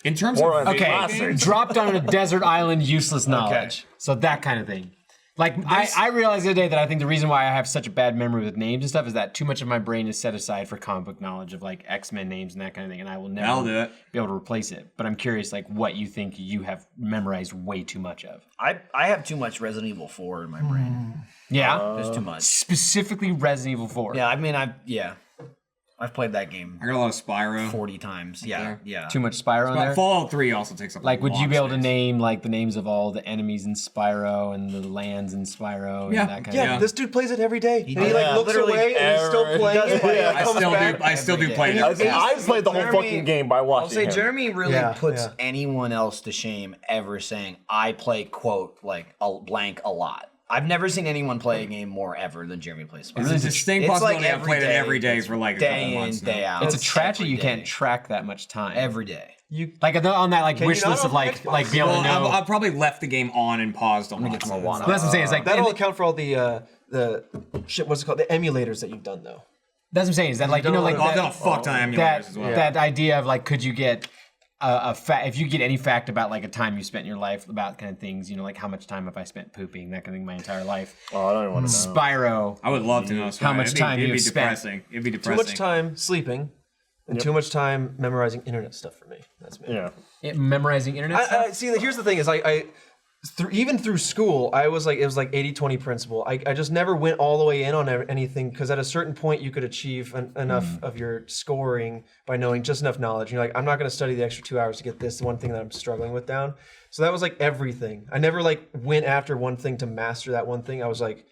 In terms of okay, dropped on a desert island, useless knowledge. So that kind of thing. Like I realized the other day that I think the reason why I have such a bad memory with names and stuff is that too much of my brain is set aside for comic book knowledge of like X-Men names and that kind of thing, and I will never be able to replace it. But I'm curious, like what you think you have memorized way too much of. I have too much Resident Evil 4 in my brain. Yeah, there's too much. Specifically Resident Evil 4. Yeah, I mean, I've played that game I got a lot of Spyro. 40 times. Yeah. Too much Spyro in there. Fallout 3 also takes up. Like, would you be able to space. name like the names of all the enemies in Spyro and the lands in Spyro and that kind of thing? This dude plays it every day. He And he like does. looks Literally away and he's still playing it. Yeah. I still do play day. it. I played the whole fucking game by watching I'll say him. Jeremy really puts yeah. anyone else to shame ever saying, I play, quote, like, a blank a lot. I've never seen anyone play a game more ever than Jeremy plays Spyro. It's a distinct It's possibility like I've played it every day It's for like a day couple months in, day now. out. It's a tragedy you every can't day. track that much time. Every day. Like on that like Can wish you not list of on like Xbox? being able to know. I've probably left the game on and paused on. get to Moana. Well, that's what I'm saying. It's like That'll account for all the shit. What's it called? The emulators that you've done though. that's what I'm saying. Is that like you know like I've done a that, fuck ton of emulators as well. that idea of like could you get a fact if you get any fact about like a time you spent in your life about kind of things, you know, like how much time have I spent pooping, that kind of thing my entire life. Oh, I don't even want to know. Spyro. I would love to know How much time it'd be you've spent. depressing. It'd be Too depressing. much time sleeping and too much time memorizing internet stuff for me. That's me. Yeah. Memorizing internet stuff. I see. Here's the thing: is even through school, I was like, it was like 80-20 principle. I just never went all the way in on anything because at a certain point you could achieve enough of your scoring by knowing just enough knowledge. You're like, I'm not going to study the extra 2 hours to get this one thing that I'm struggling with down. So that was like everything. I never like went after one thing to master that one thing. I was like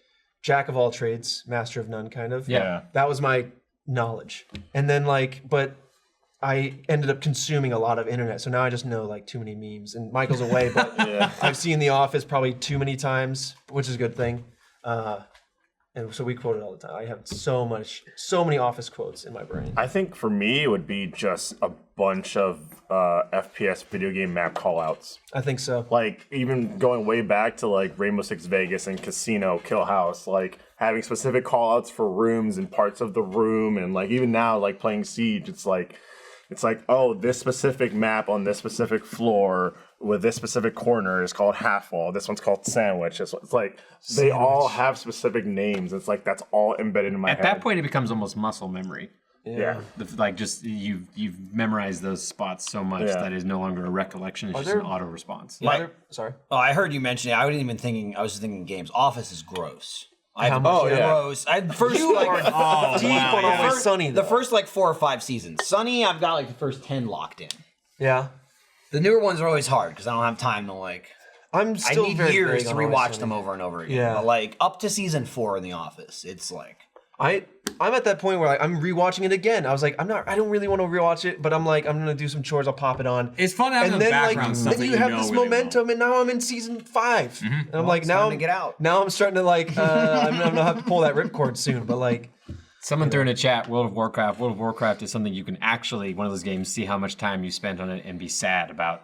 jack of all trades, master of none, kind of. Yeah. That was my knowledge. And then but I ended up consuming a lot of internet, so now I just know like too many memes. And Michael's away, but I've seen The Office probably too many times, which is a good thing. And so we quote it all the time. I have so many Office quotes in my brain. I think for me, it would be just a bunch of FPS video game map callouts. I think so. Like, even going way back to, like, Rainbow Six Vegas and Casino, Kill House, like, having specific callouts for rooms and parts of the room. And, like, even now, like, playing Siege, it's like, oh, this specific map on this specific floor with this specific corner is called half wall. This one's called sandwich. It's like they all have specific names. It's like that's all embedded in my head. At that point, it becomes almost muscle memory. Yeah. Like just you've memorized those spots so much that is no longer a recollection. It's just an auto response. Sorry. Oh, I heard you mention it. I wasn't even thinking. I was just thinking games. Office is gross. Gross. I first Deep on Always Sunny. the first like 4 or 5 seasons. Sunny, I've got like the first 10 locked in. Yeah. The newer ones are always hard because I don't have time to like. I'm still I need very years big to on Always rewatch Sunny. them over and over again. Yeah. But like up to season 4 in The Office, it's like. I'm at that point where like I'm rewatching it again. I was like, I don't really want to rewatch it, but I'm like, I'm gonna do some chores. I'll pop it on. It's fun having and the then background stuff then that you you have know this really momentum, and now I'm in season 5, and I'm like, now time to get out. Now I'm starting to like, I'm gonna have to pull that ripcord soon, but like, Someone threw in a chat, World of Warcraft. World of Warcraft is something you can actually, one of those games, see how much time you spent on it and be sad about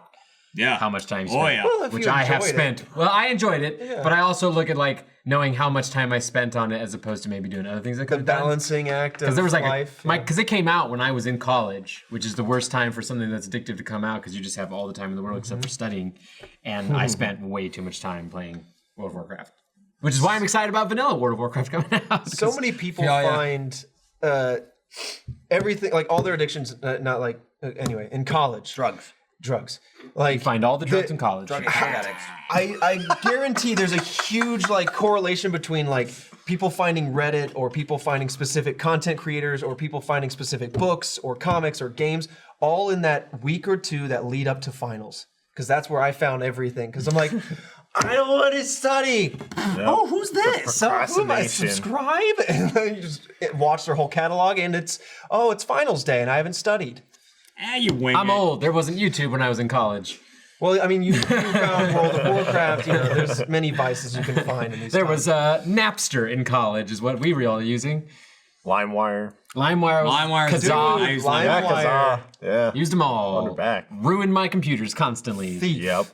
how much time you spent. Oh, yeah. Well, if Which you I have enjoyed spent. Well, I enjoyed it, but I also look at like knowing how much time I spent on it as opposed to maybe doing other things I could the have done. balancing act of Because there was like life. because it came out when I was in college, which is the worst time for something that's addictive to come out because you just have all the time in the world except for studying. And I spent way too much time playing World of Warcraft, which is why I'm excited about vanilla World of Warcraft coming out. So many people find everything, like all their addictions, not like anyway, in college. Drugs. Like You find all the drugs in college. I guarantee there's a huge like correlation between like people finding Reddit or people finding specific content creators or people finding specific books or comics or games all in that week or two that lead up to finals. Because that's where I found everything. Because I'm like, I don't want to study. Oh, who's this? So who am I? Subscribe? And then you just watch their whole catalog and it's finals day and I haven't studied. You wing I'm it. old. There wasn't YouTube when I was in college. Well, I mean, you found World of Warcraft. You know, there's many vices you can find in these. There was Napster in college, is what we were all using. LimeWire. LimeWire, Kazaa. Yeah, Kazaa. Yeah. Used them all. On her back. Ruined my computers constantly. Yep.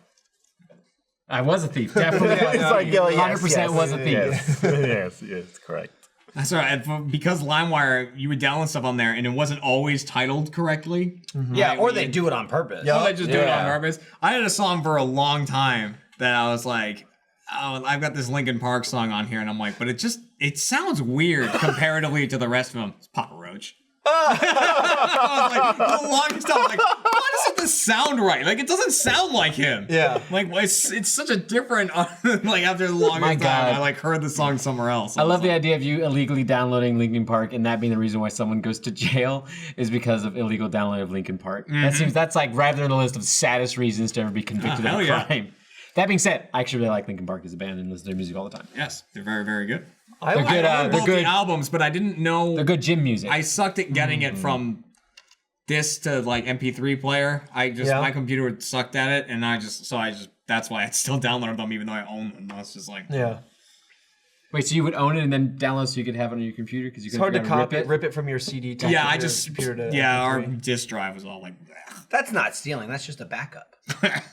I was a thief, definitely. It's like, yeah, yes, 100% yes, was a thief. yes, correct. That's right. Because LimeWire, you would download stuff on there, and it wasn't always titled correctly. Yeah, or they do it on purpose. Or they just do it on purpose. I had a song for a long time that I was like, oh, I've got this Linkin Park song on here, and I'm like, but it sounds weird comparatively to the rest of them. It's Papa Roach. I was like, for the longest time, I was like, why doesn't this sound right? Like, it doesn't sound like him. Yeah. Like, it's such a different, like, after the longest time, I, like, heard the song somewhere else. I love the idea of you illegally downloading Linkin Park and that being the reason why someone goes to jail is because of illegal download of Linkin Park. That's like right there on the list of saddest reasons to ever be convicted of a crime. That being said, I actually really like Linkin Park as a band and listen to their music all the time. Yes, they're very, very good. They're good. They're good The albums, but I didn't know. They're good gym music. I sucked at getting it from disc to like MP3 player. My computer sucked at it, and that's why I still downloaded them, even though I own them. I was just like, Wait, so you would own it and then download so you could have it on your computer because you It's hard to copy it, rip it from your CD. To yeah, computer our disk drive was all like. That's not stealing. That's just a backup.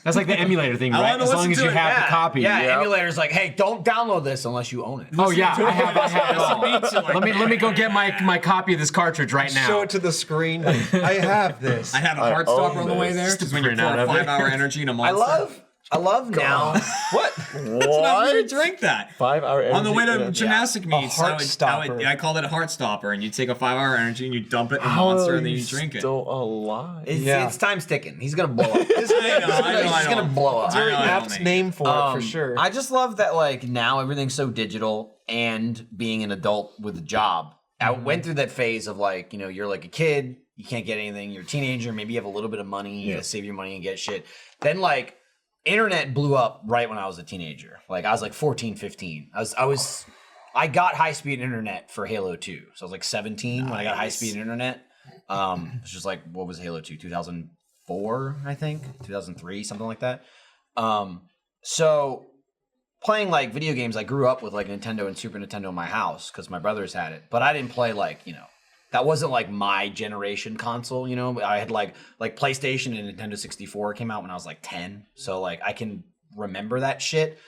That's like the emulator thing, right? As long as you have the copy. Yeah, emulator's like, hey, don't download this unless you own it. Oh yeah, I have it all. Let me go get my copy of this cartridge right now. Show it to the screen. I have this. I have a Heartstopper on the way there, because when you pour a 5-hour energy in a monster. I love now. What? What? You drink that. 5-hour energy. On the way to gymnastic meets, Heartstopper. I called it a Heartstopper, and you take a 5-hour energy and you dump it in a monster and then you drink it. Still alive. It's time's ticking. He's gonna blow up. He's I know. gonna blow up. It's a very apt name for it, for sure. I just love that like now everything's so digital and being an adult with a job. I went through that phase of like, you know, you're like a kid, you can't get anything, you're a teenager, maybe you have a little bit of money, you gotta save your money and get shit. Then like internet blew up right when I was a teenager. Like I was like 14, 15. I got high-speed internet for Halo 2. So I was like 17 when I got high-speed internet. It's just like, what was Halo 2? 2004, I think? 2003, something like that. So playing like video games, I grew up with like Nintendo and Super Nintendo in my house because my brothers had it. But I didn't play like, you know, that wasn't like my generation console, you know. I had like PlayStation and Nintendo 64 came out when I was like 10. So like I can remember that shit.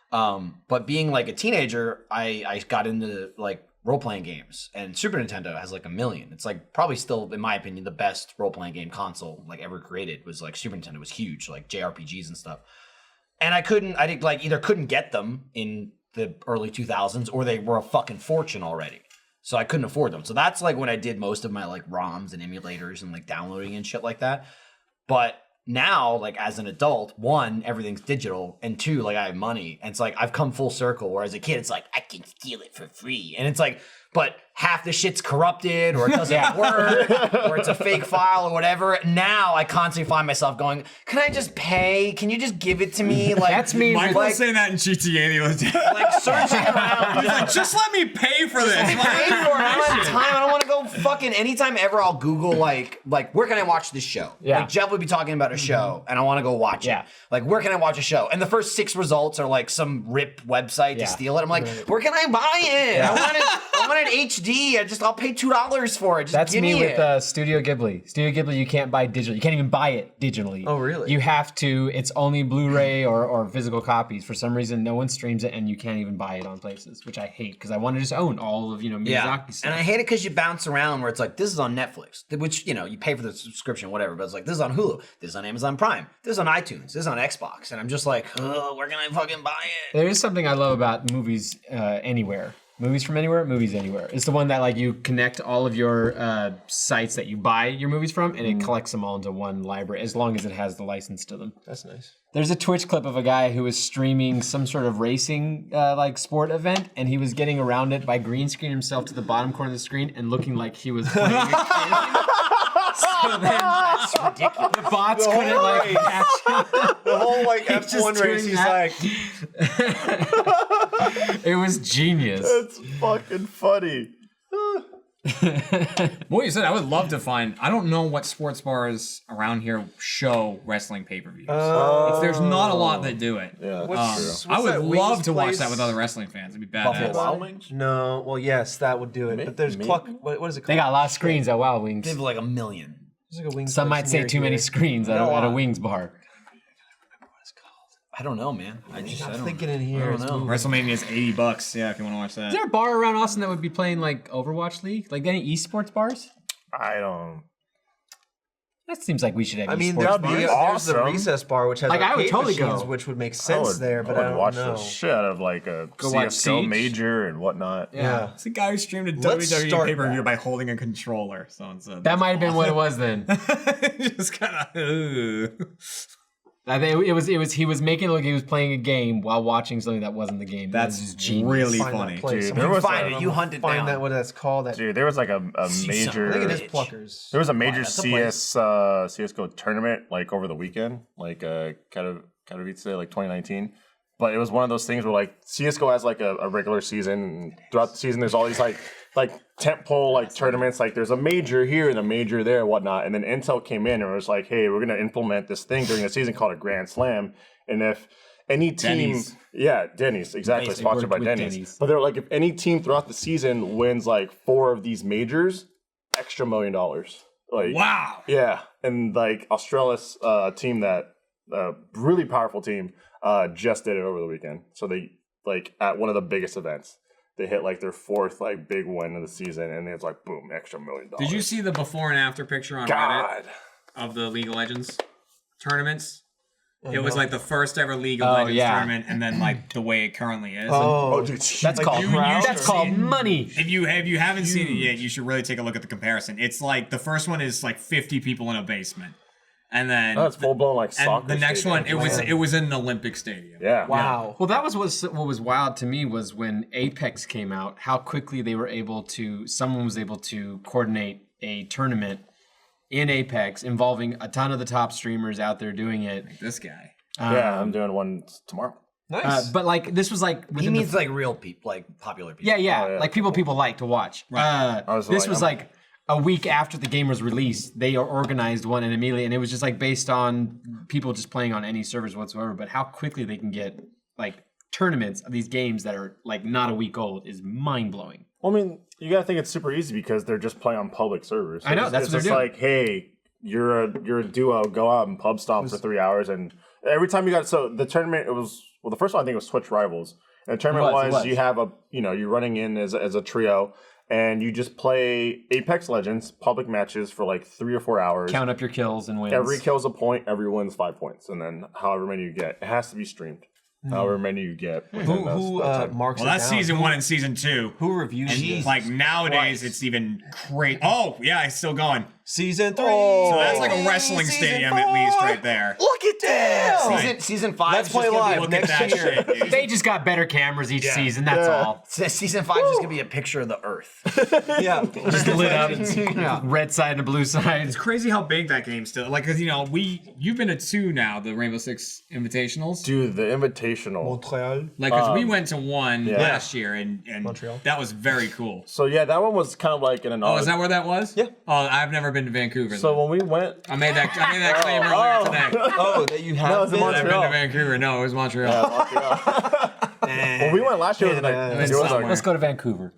But being like a teenager, I got into like role-playing games, and Super Nintendo has like 1 million. It's like probably still, in my opinion, the best role-playing game console like ever created. Was like Super Nintendo was huge, like JRPGs and stuff. And I either couldn't get them in the early 2000s or they were a fucking fortune already. So I couldn't afford them. So that's like when I did most of my like ROMs and emulators and like downloading and shit like that. But now, like as an adult, one, everything's digital, and two, like I have money. And it's like I've come full circle, where as a kid, it's like I can steal it for free. And it's like, but half the shit's corrupted or it doesn't work or it's a fake file or whatever. Now I constantly find myself going, can I just pay? Can you just give it to me? Like that's me. Michael was saying that in GTA the other day. Like searching around. He's like, just let me pay for this. Pay for it. I don't have time. I don't want to go fucking anytime ever. I'll Google like where can I watch this show? Yeah. Like Jeff would be talking about a show and I want to go watch it. Like where can I watch a show? And the first 6 results are like some rip website to steal it. I'm like, where can I buy it? I want it HD. I'll pay $2 for it. Just That's give me it. with Studio Ghibli. Studio Ghibli, you can't buy digital. You can't even buy it digitally. Oh, really? You have to. It's only Blu-ray or physical copies. For some reason, no one streams it, and you can't even buy it on places, which I hate because I want to just own all of Miyazaki stuff. And I hate it because you bounce around where it's like, this is on Netflix, which you pay for the subscription, whatever. But it's like, this is on Hulu, this is on Amazon Prime, this is on iTunes, this is on Xbox, and I'm just like, where can I fucking buy it? There is something I love about movies anywhere. Movies from anywhere, movies anywhere. It's the one that like you connect all of your sites that you buy your movies from, and it collects them all into one library as long as it has the license to them. That's nice. There's a Twitch clip of a guy who was streaming some sort of racing like sport event, and he was getting around it by green screening himself to the bottom corner of the screen and looking like he was playing a game. So then That's ridiculous. the bots couldn't like catch him. The whole like He's F1 just race, doing he's that. like, It was genius. That's fucking funny. What you said, I would love to find. I don't know what sports bars around here show wrestling pay-per-views. There's not a lot that do it. Yeah, What's I would that love Wings to watch place? that with other wrestling fans. It'd be Buffalo badass. Wild Wings? No, well, yes, that would do it. But there's Cluck. What is it They called? got a lot of screens at Wild Wings. They have like a million. There's like a wings Some place might say near too many here. screens at a Wings bar. I don't know, man. I I'm don't thinking in here. I It's don't know. moving. WrestleMania is $80. Yeah, if you want to watch that. Is there a bar around Austin that would be playing like Overwatch League? Like any esports bars? I don't. That seems like we should have I mean, esports there's bars. the recess bar, which has Like, I would arcade totally machines, go. which would make sense there, but I would don't watch know. the shit out of like a Go watch CS:GO Siege? major and whatnot. Yeah. It's a guy who streamed a Let's WWE start pay-per-view that. by holding a controller. Someone said That might have been what it was then. just kind of. I think he was making it look like he was playing a game while watching something that wasn't the game. That's just genius. really Find funny. that place. Dude, I'm there gonna was Find a- it. You hunt it find down. that what that's called. That Dude, there was like a major. I think it is Pluckers. There was a major that's a place. CS:GO tournament like over the weekend, like Katowice, like 2019. But it was one of those things where like CS:GO has like a regular season, and throughout the season there's all these like tentpole like tournaments. Like there's a major here and a major there, and whatnot. And then Intel came in and was like, "Hey, we're gonna implement this thing during the season called a Grand Slam, and if any team, Denny's. yeah, Denny's, exactly, Basically sponsored by worked with Denny's. Denny's. But they're like, if any team throughout the season wins like 4 of these majors, extra $1 million. Like, Wow. yeah, and like Australis, team that really powerful team, just did it over the weekend. So they like at one of the biggest events, they hit like their 4th like big win of the season, and it's like boom, extra $1 million. Did you see the before and after picture on Reddit God, of the League of Legends tournaments? It was like the first ever League of Oh, Legends yeah. tournament, and then like the way it currently is. oh dude, That's called crowd that's or called scene? money. If you haven't seen it yet, you should really take a look at the comparison. It's like the first one is like 50 people in a basement, and then that's full blown like and soccer. the next stadium. one it was in an Olympic stadium. Yeah, Wow. Well, that was what was wild to me was when Apex came out, how quickly they were able to, someone was able to coordinate a tournament in Apex involving a ton of the top streamers out there doing it. This guy. Yeah, I'm doing one tomorrow. Nice. But like this was like He within means the, like real people, like popular people. yeah, yeah, like people like to watch. was This like, was I'm- like a week after the game was released, they organized one and immediately, and it was just like based on people just playing on any servers whatsoever. But how quickly they can get like tournaments of these games that are like not a week old is mind blowing. Well, I mean, you gotta think it's super easy because they're just playing on public servers. So I know, it's, that's it's what just they're like, hey, you're a duo, go out and pub stomp for 3 hours, and every time you got the tournament, it was the first one I think was Twitch Rivals, and the tournament It was. you have you're running in as a trio, and you just play Apex Legends public matches for like 3 or 4 hours. Count up your kills and wins. Every kill's a point, every win's 5 points, and then however many you get, it has to be streamed. However many you get. within Who that time. marks Well, it that's down? season 1 and season 2. Who reviews And this? like nowadays, it's even great. Oh yeah, it's still going. Season 3. So that's like a wrestling Season stadium 4. at least right there. Look at that. Season 5. Let's is just play gonna be- live Look next at that year. shit, dude. They just got better cameras each season. That's all. Season 5 is just gonna be a picture of the Earth. Yeah. Just lit up. Red side and blue side. It's crazy how big that game's still. Like, cause you've been to 2 now, the Rainbow Six Invitationals. Dude, the Invitational. Montreal. Like, cause we went to one yeah. last year, and Montreal. that was very cool. So yeah, that one was kind of like in an. Oh, is that where that was? Yeah. Oh, I've never been to Vancouver. So when we went, I made that claim earlier today. Oh, that you No, have it's in been. I've been Montreal. to Vancouver. No, it was Montreal. when we went last year, it was like Yeah, it was somewhere. like Let's go to Vancouver.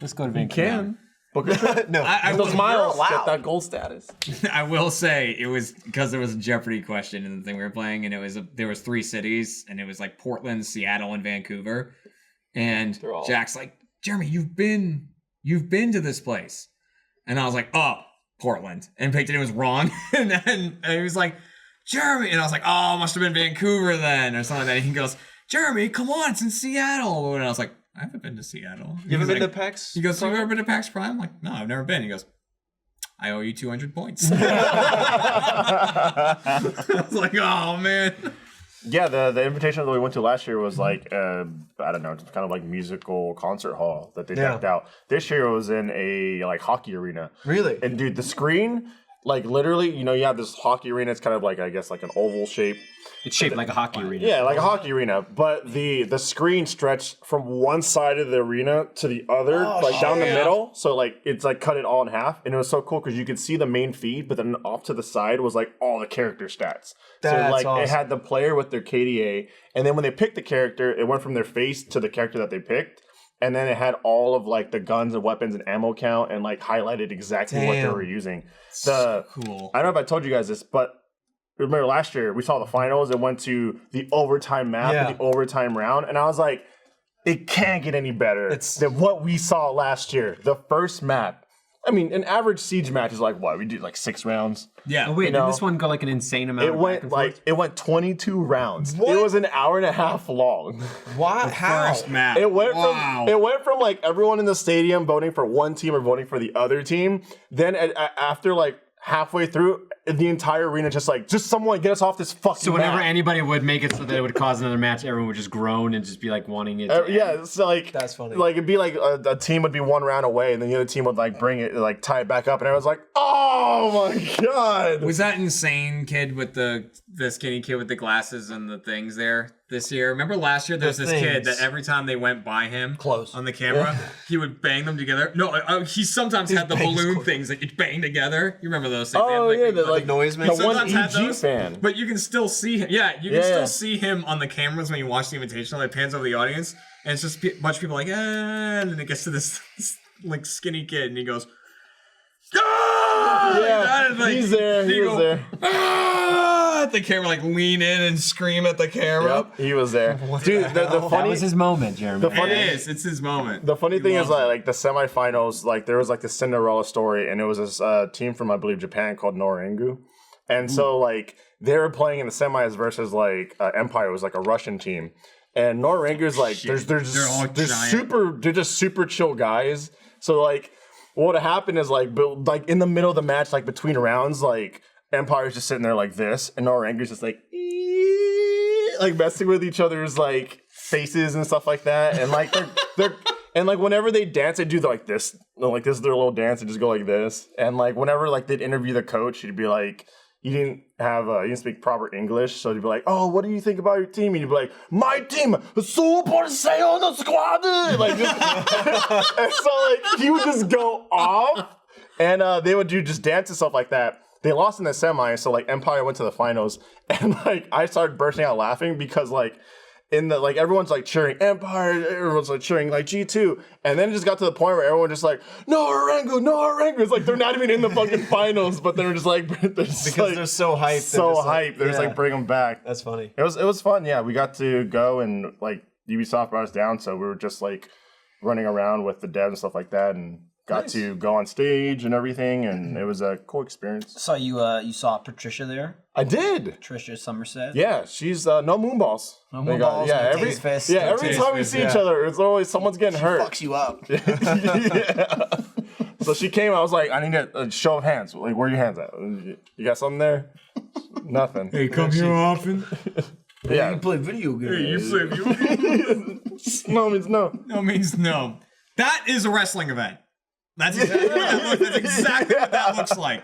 book a trip. No. I Those will, miles allowed. get that gold status. I will say it was because there was a Jeopardy question in the thing we were playing, and there was 3 cities, and it was like Portland, Seattle, and Vancouver. And all- Jack's like, Jeremy, you've been to this place, and I was like, oh, Portland, and picked it. It was wrong, and then he was like, Jeremy, and I was like, oh, it must have been Vancouver then, or something like that. And he goes, Jeremy, come on, it's in Seattle, and I was like, I haven't been to Seattle. You ever He's been to like- PAX? He goes, you ever been to PAX Prime? I'm like, no, I've never been. He goes, I owe you 200 points. I was like, oh, man. Yeah, the invitation that we went to last year was like I don't know, just kind of like musical concert hall that they decked out. This year it was in a like hockey arena. Really? And dude, the screen like literally, you know, you have this hockey arena. It's kind of like, I guess, like an oval shape. It's shaped like a hockey arena. Yeah, like a hockey arena, but the screen stretched from one side of the arena to the other, like down the middle. So like it's like cut it all in half, and it was so cool because you could see the main feed, but then off to the side was like all the character stats. That's so like awesome. it had the player with their KDA, and then when they picked the character, it went from their face to the character that they picked. And then it had all of like the guns and weapons and ammo count and like highlighted exactly what they were using. So cool. I don't know if I told you guys this, but remember last year we saw the finals and went to the overtime map and the overtime round, and I was like, it can't get any better than what we saw last year. The first map. I mean, an average siege match is like what? We did like 6 rounds. Yeah. Oh, wait, did this one go like an insane amount? It went like 22 rounds. What? It was an hour and a half long. Why? How? First map. It went from like everyone in the stadium voting for one team or voting for the other team. Then after like halfway through, the entire arena just someone get us off this fucking So whenever map. anybody would make it so that it would cause another match, everyone would just groan and just be like wanting it. Yeah, so like That's funny. Like it'd be like a team would be one round away, and then the other team would like bring it, like tie it back up, and I was like, "Oh my god!" Was that insane kid with the skinny kid with the glasses and the things there this year? Remember last year there was this kid that every time they went by him on the camera, he would bang them together. No, he sometimes had the balloon things that you'd bang together. You remember those things? Oh yeah, the like noise the maker. one Sometimes had EG those, fan. but you can still see him. Yeah, you can still see him on the cameras when you watch the Invitational. It pans over the audience, and it's just a bunch of people like, and then it gets to this like skinny kid, and he goes, Yeah, like, he's there. He was there. at the camera, like lean in and scream at the camera. Yep, he was there. Dude, the That funny was his moment, Jeremy. the funny It's his moment. The funny He thing is loves it. like the semifinals, like there was like the Cinderella story, and it was this team from I believe Japan called Norengu, and so like they were playing in the semis versus like Empire was like a Russian team, and Norengu's like they're just super chill guys. So like what would happen is like in the middle of the match, like between rounds, like Empire's just sitting there like this, and Norengu's just like messing with each other's like faces and stuff like that, and like they're and like whenever they dance, they do like this is their little dance and just go like this, and like whenever like they'd interview the coach, he'd be like, you didn't speak proper English, so he'd be like, oh, what do you think about your team? And you'd be like, my team, Super Saiyan Squad, like just, and so like he would just go off, and they would do just dance and stuff like that. They lost in the semi, so like Empire went to the finals, and like I started bursting out laughing because like in the like everyone's like cheering Empire, everyone's like cheering like G2, and then it just got to the point where everyone just like no Orangu. It's like they're not even in the fucking finals, but they're just like they're so hyped. They're just like bring them back. That's funny. It was fun. Yeah, we got to go and like Ubisoft brought us down, so we were just like running around with the devs and stuff like that, and got to go on stage and everything, and it was a cool experience. So you saw Patricia there, I did. Patricia Somerset. Yeah, she's no moonballs. No moonballs, no taste fist, no every taste time we see each other, it's always someone's getting hurt. Fucks you up. Yeah. So she came. I was like, I need a show of hands. Like, where are your hands at? You got something there? Nothing. Hey, come here often. Yeah. You play video games. You play video. No means no. No means no. That is a wrestling event. That's exactly what that looks. That's exactly what that looks like.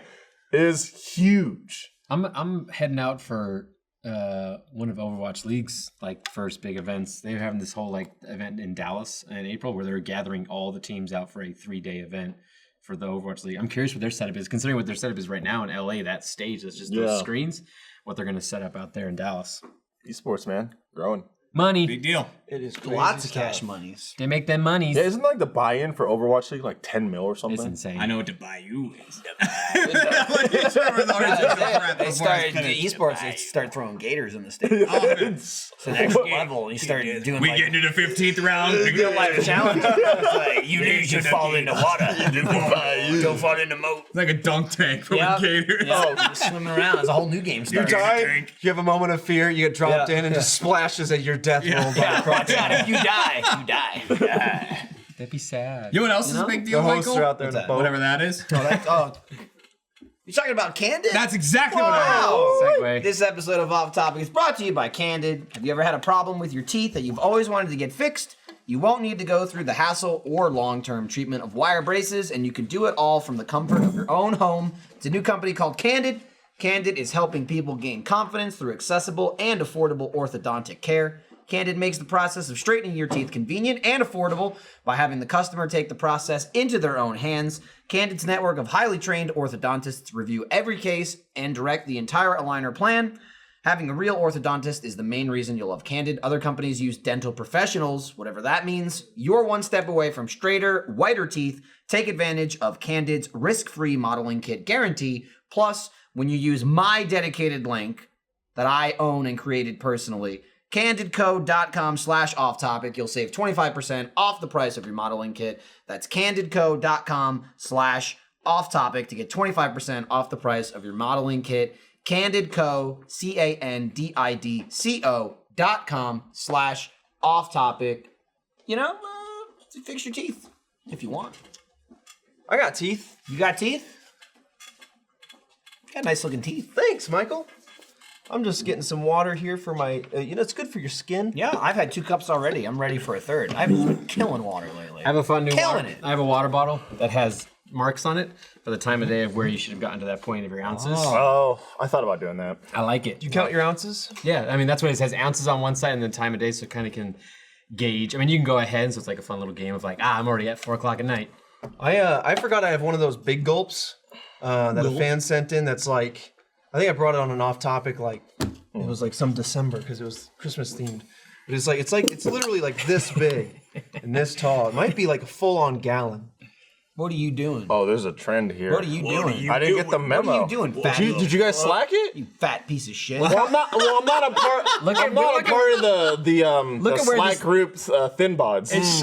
It is huge. I'm heading out for one of Overwatch League's like first big events. They're having this whole like event in Dallas in April where they're gathering all the teams out for a 3-day event for the Overwatch League. I'm curious what their setup is, considering what their setup is right now in LA, that stage that's just those screens, what they're gonna set up out there in Dallas. Esports, man. Growing. Money. Big deal. It is Lots of cash monies. They make them monies. Yeah, isn't like the buy-in for Overwatch League like 10 mil or something? It's insane. I know what to buy you is. They started esports. They start throwing gators in the stadium. It's the next level. You start doing We like get into the 15th round. real life challenge. It's like you knew you should fall into water. Don't fall into moat. It's like a dunk tank from Yep. a gator. Yeah, just swimming around. There's a whole new game You started. die, you have a moment of fear, you get dropped in, and just splashes at your death roll by Yeah, across. if you die, you die. Yeah. That'd be sad. You know what else is a big deal, The hosts Michael? are out there in the boat. Whatever that is. Yeah, You talking about Candid? That's exactly what I Wow. Segue. This episode of Off Topic is brought to you by Candid. Have you ever had a problem with your teeth that you've always wanted to get fixed? You won't need to go through the hassle or long-term treatment of wire braces, and you can do it all from the comfort of your own home. It's a new company called Candid. Candid is helping people gain confidence through accessible and affordable orthodontic care. Candid makes the process of straightening your teeth convenient and affordable by having the customer take the process into their own hands. Candid's network of highly trained orthodontists review every case and direct the entire aligner plan. Having a real orthodontist is the main reason you'll love Candid. Other companies use dental professionals, whatever that means. You're one step away from straighter, whiter teeth. Take advantage of Candid's risk-free modeling kit guarantee. Plus, when you use my dedicated link that I own and created personally, candidco.com/offtopic, you'll save 25% off the price of your modeling kit. That's candidco.com/offtopic to get 25% off the price of your modeling kit. Candidco, CANDIDCO.com/offtopic. You know, fix your teeth if you want. I got teeth. You got teeth? Got nice looking teeth. Thanks, Michael. I'm just getting some water here for my, it's good for your skin. Yeah, I've had 2 cups already. I'm ready for a third. I've been killing water lately. I have a fun new Killing water. it. I have a water bottle that has marks on it for the time of day of where you should have gotten to that point of your ounces. Oh, I thought about doing that. I like it. You count your ounces? Yeah, I mean that's what it says, ounces on one side and then time of day, so it kind of can gauge. I mean, you can go ahead, so it's like a fun little game of like, I'm already at 4 o'clock at night. I forgot I have one of those big gulps that a fan sent in. That's like, I think I brought it on an off topic. Like it was like some December because it was Christmas themed. But it's literally like this big and this tall. It might be like a full on gallon. What are you doing? Oh, there's a trend here. What are you doing? I didn't get the memo. What are you doing, fat? Did you guys slack it? You fat piece of shit. Well, I'm not a part. I'm not a part of the at where Slack this- group's thin bods. It's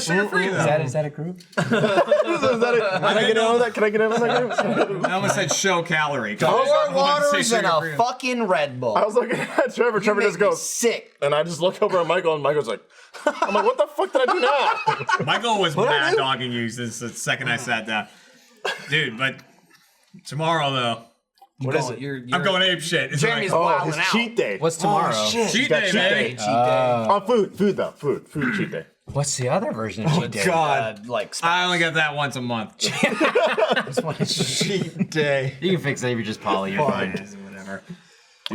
share free though. Is that a group? Can I get in on that? Can I get in on that group? I almost said show calorie. More waters and a fucking Red Bull. I was looking at Trevor. Trevor just goes, sick. and I just look over at Michael, and Michael's like, I'm like, what the fuck did I do now? Michael was mad dogging you since the second I sat down. Dude, but tomorrow though, What is it? I'm going ape shit. It's Jeremy's like, wilding His out. cheat day. What's tomorrow? cheat got day, cheat man. day. Cheat day. Oh, food though. Food cheat day. What's the other version of cheat day? God, Like I only get that once a month. cheat day. You can fix it if you're just Polly. You're fine. Whatever.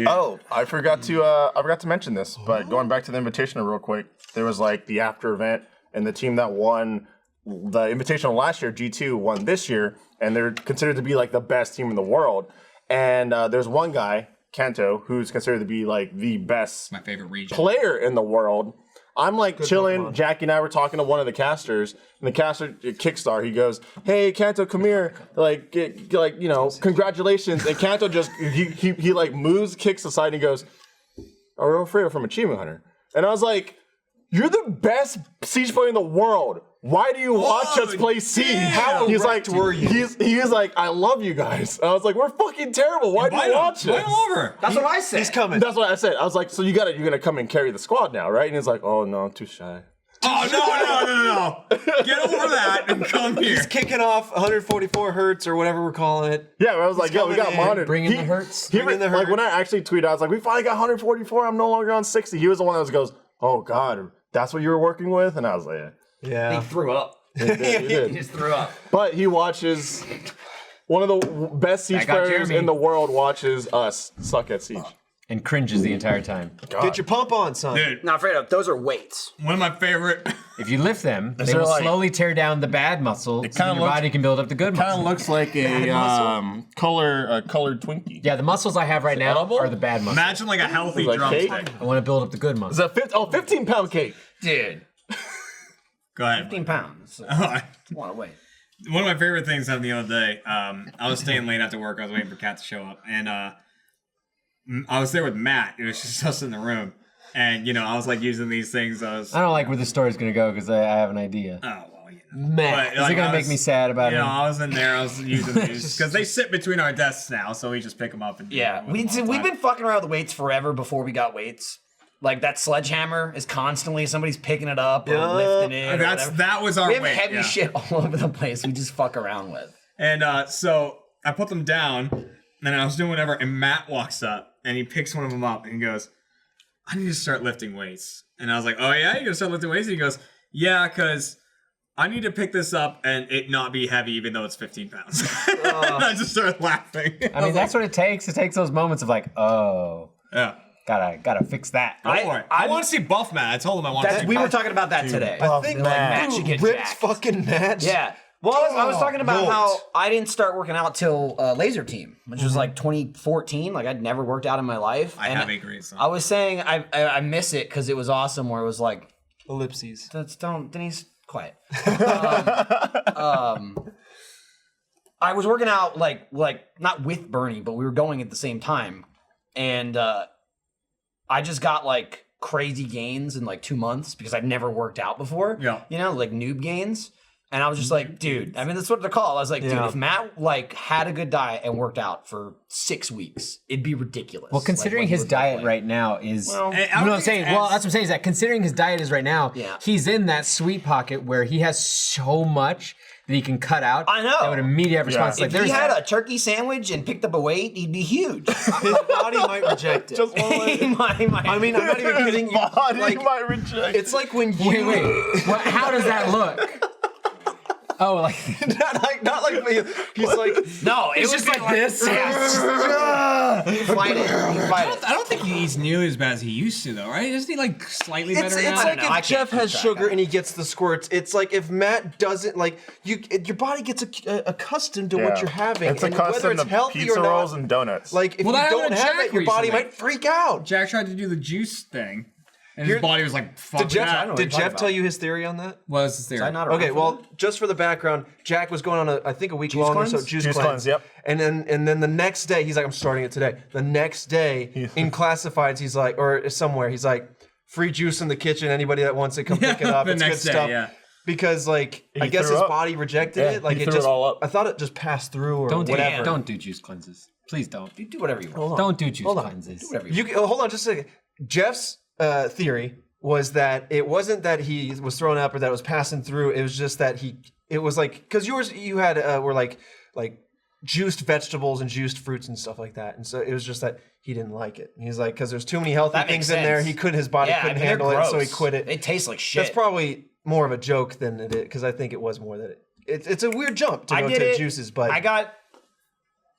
Oh, I forgot to mention this, but going back to the Invitational real quick, there was like the after event, and the team that won the Invitational last year, G2, won this year, and they're considered to be like the best team in the world. And there's one guy, Kanto, who's considered to be like the best My favorite region. player in the world. I'm like chilling. Jackie and I were talking to one of the casters, and the caster Kickstar. He goes, "Hey, Kanto, come here. Congratulations." And Kanto just he like moves, kicks aside, and he goes, "Oh, Alfredo from Achievement Hunter." And I was like, "You're the best Siege player in the world. Why do you watch us play Siege?" How He's like, wrecked were you? He was like, "I love you guys." And I was like, "We're fucking terrible. Why do you watch Invite us?" him over. That's what I said. He's coming. That's what I said. I was like, "So you're gonna come and carry the squad now, right?" And he's like, "Oh no, I'm too shy." Oh no! Get over that and come here. He's kicking off 144 hertz or whatever we're calling it. Yeah, I was like, "Yo, we got coming in. monitored." Bring in the hurts. He Bring in the like hurt. when I actually tweeted, I was like, "We finally got 144. I'm no longer on 60." He was the one that goes, "Oh God, that's what you were working with," and I was like, He Yeah. threw up. "Yeah, he He did." just threw up. But he watches one of the best Siege Back on players Jeremy. in the world. Watches us suck at Siege. And cringes the entire time. Get your pump on, son. Dude, Now, Fredo, those are weights. one of my favorite. If you lift them, they there will like- slowly tear down the bad muscle, so kinda your looks- body can build up the good muscle. looks like a colored Twinkie. Yeah, the muscles I have right now edible? are the bad muscles. Imagine like a healthy Like cake? drumstick. I want to build up the good Is muscle. that 15-pound cake? Dude, Go ahead. 15 pounds. That's a lot of weight. One of my favorite things happened the other day. I was staying late after work. I was waiting for Kat to show up, and I was there with Matt. It was just us in the room, and I was like using these things. I don't like where the story's going to go because I have an idea. Oh well, Matt, But, is it going to make me sad about You it? know, I was in there. I was using these because they sit between our desks now, so we just pick them up and Yeah, we've been fucking around with weights forever before we got weights. Like that sledgehammer is constantly somebody's picking it up or lifting it. And or whatever. that was our We have weight. heavy yeah. shit all over the place. We just fuck around with. And so I put them down, and then I was doing whatever, and Matt walks up, and he picks one of them up, and he goes, I need to start lifting weights. And I was like, oh yeah, you're gonna start lifting weights? And he goes, yeah, because I need to pick this up and it not be heavy, even though it's 15 pounds. And I just started laughing. I mean, that's what it takes. It takes those moments of like, oh, Yeah. gotta fix that. I want to see Buff Matt. I told him I want to see We Buff. were talking about that today. I think Matt should get Rip's jacked. fucking match. Yeah. Well, I was talking about Lord. how I didn't start working out till Laser Team, which was like 2014. Like I'd never worked out in my life. I And have a great son. I was saying I miss it because it was awesome. Where it was like, Ellipses. Denise, quiet. I was working out like not with Bernie, but we were going at the same time, and I just got like crazy gains in like 2 months because I'd never worked out before. Yeah. You know, like noob gains. And I was just like, dude, I mean, that's what they're called. I was like, dude, if Matt like had a good diet and worked out for 6 weeks, it'd be ridiculous. Well, considering like, what he his would look diet like. right now is, Well, you know what I'm saying? Well, that's what I'm saying is that considering his diet is right now, he's in that sweet pocket where he has so much that he can cut out. I know. That would immediately have response. If Like, he had a turkey sandwich and picked up a weight, he'd be huge. His body might reject it. He might. I mean, I'm not even kidding you. Body Like, might reject. it's like when you wait. How does that look? Oh, like not like he's like No, it's just like this. Fight it. I don't think he eats nearly as bad as he used to, though, right? Isn't he like slightly better it's now? like know. I if Jeff can't has keep track sugar of and he gets the squirts. It's like if Matt doesn't like your body gets accustomed to what you're having, It's and whether accustomed it's to healthy pizza or not. rolls and donuts. Like if Well, you that don't happened to have Jack it, your body recently. might freak out. Jack tried to do the juice thing, and his body was like, fuck Did Jeff, that. did Jeff tell you his theory on that? What is his theory? Okay, well, just for the background, Jack was going on I think a week long or so juice cleanse. Yep. And then the next day, he's like, I'm starting it today. The next day, in classifieds, he's like, or somewhere, he's like, free juice in the kitchen. Anybody that wants it, come pick it up. The It's next good day, stuff. yeah. Because like I guess threw his up. body rejected Yeah, it. Like he it threw just it all up. I thought it just passed through or don't whatever. don't do juice cleanses. Please don't. You do whatever you want. Don't do juice Hold on. cleanses. Do whatever you want. Hold on just a second. Jeff's theory was that it wasn't that he was thrown up or that it was passing through. It was just that it was like because you had were like juiced vegetables and juiced fruits and stuff like that, and so it was just that he didn't like it. He's like because there's too many healthy That things makes in there. sense. His body couldn't handle it, so he quit it. It tastes like shit. That's probably more of a joke than it is because I think it was more that it's a weird jump to I go did to it. juices, but I got.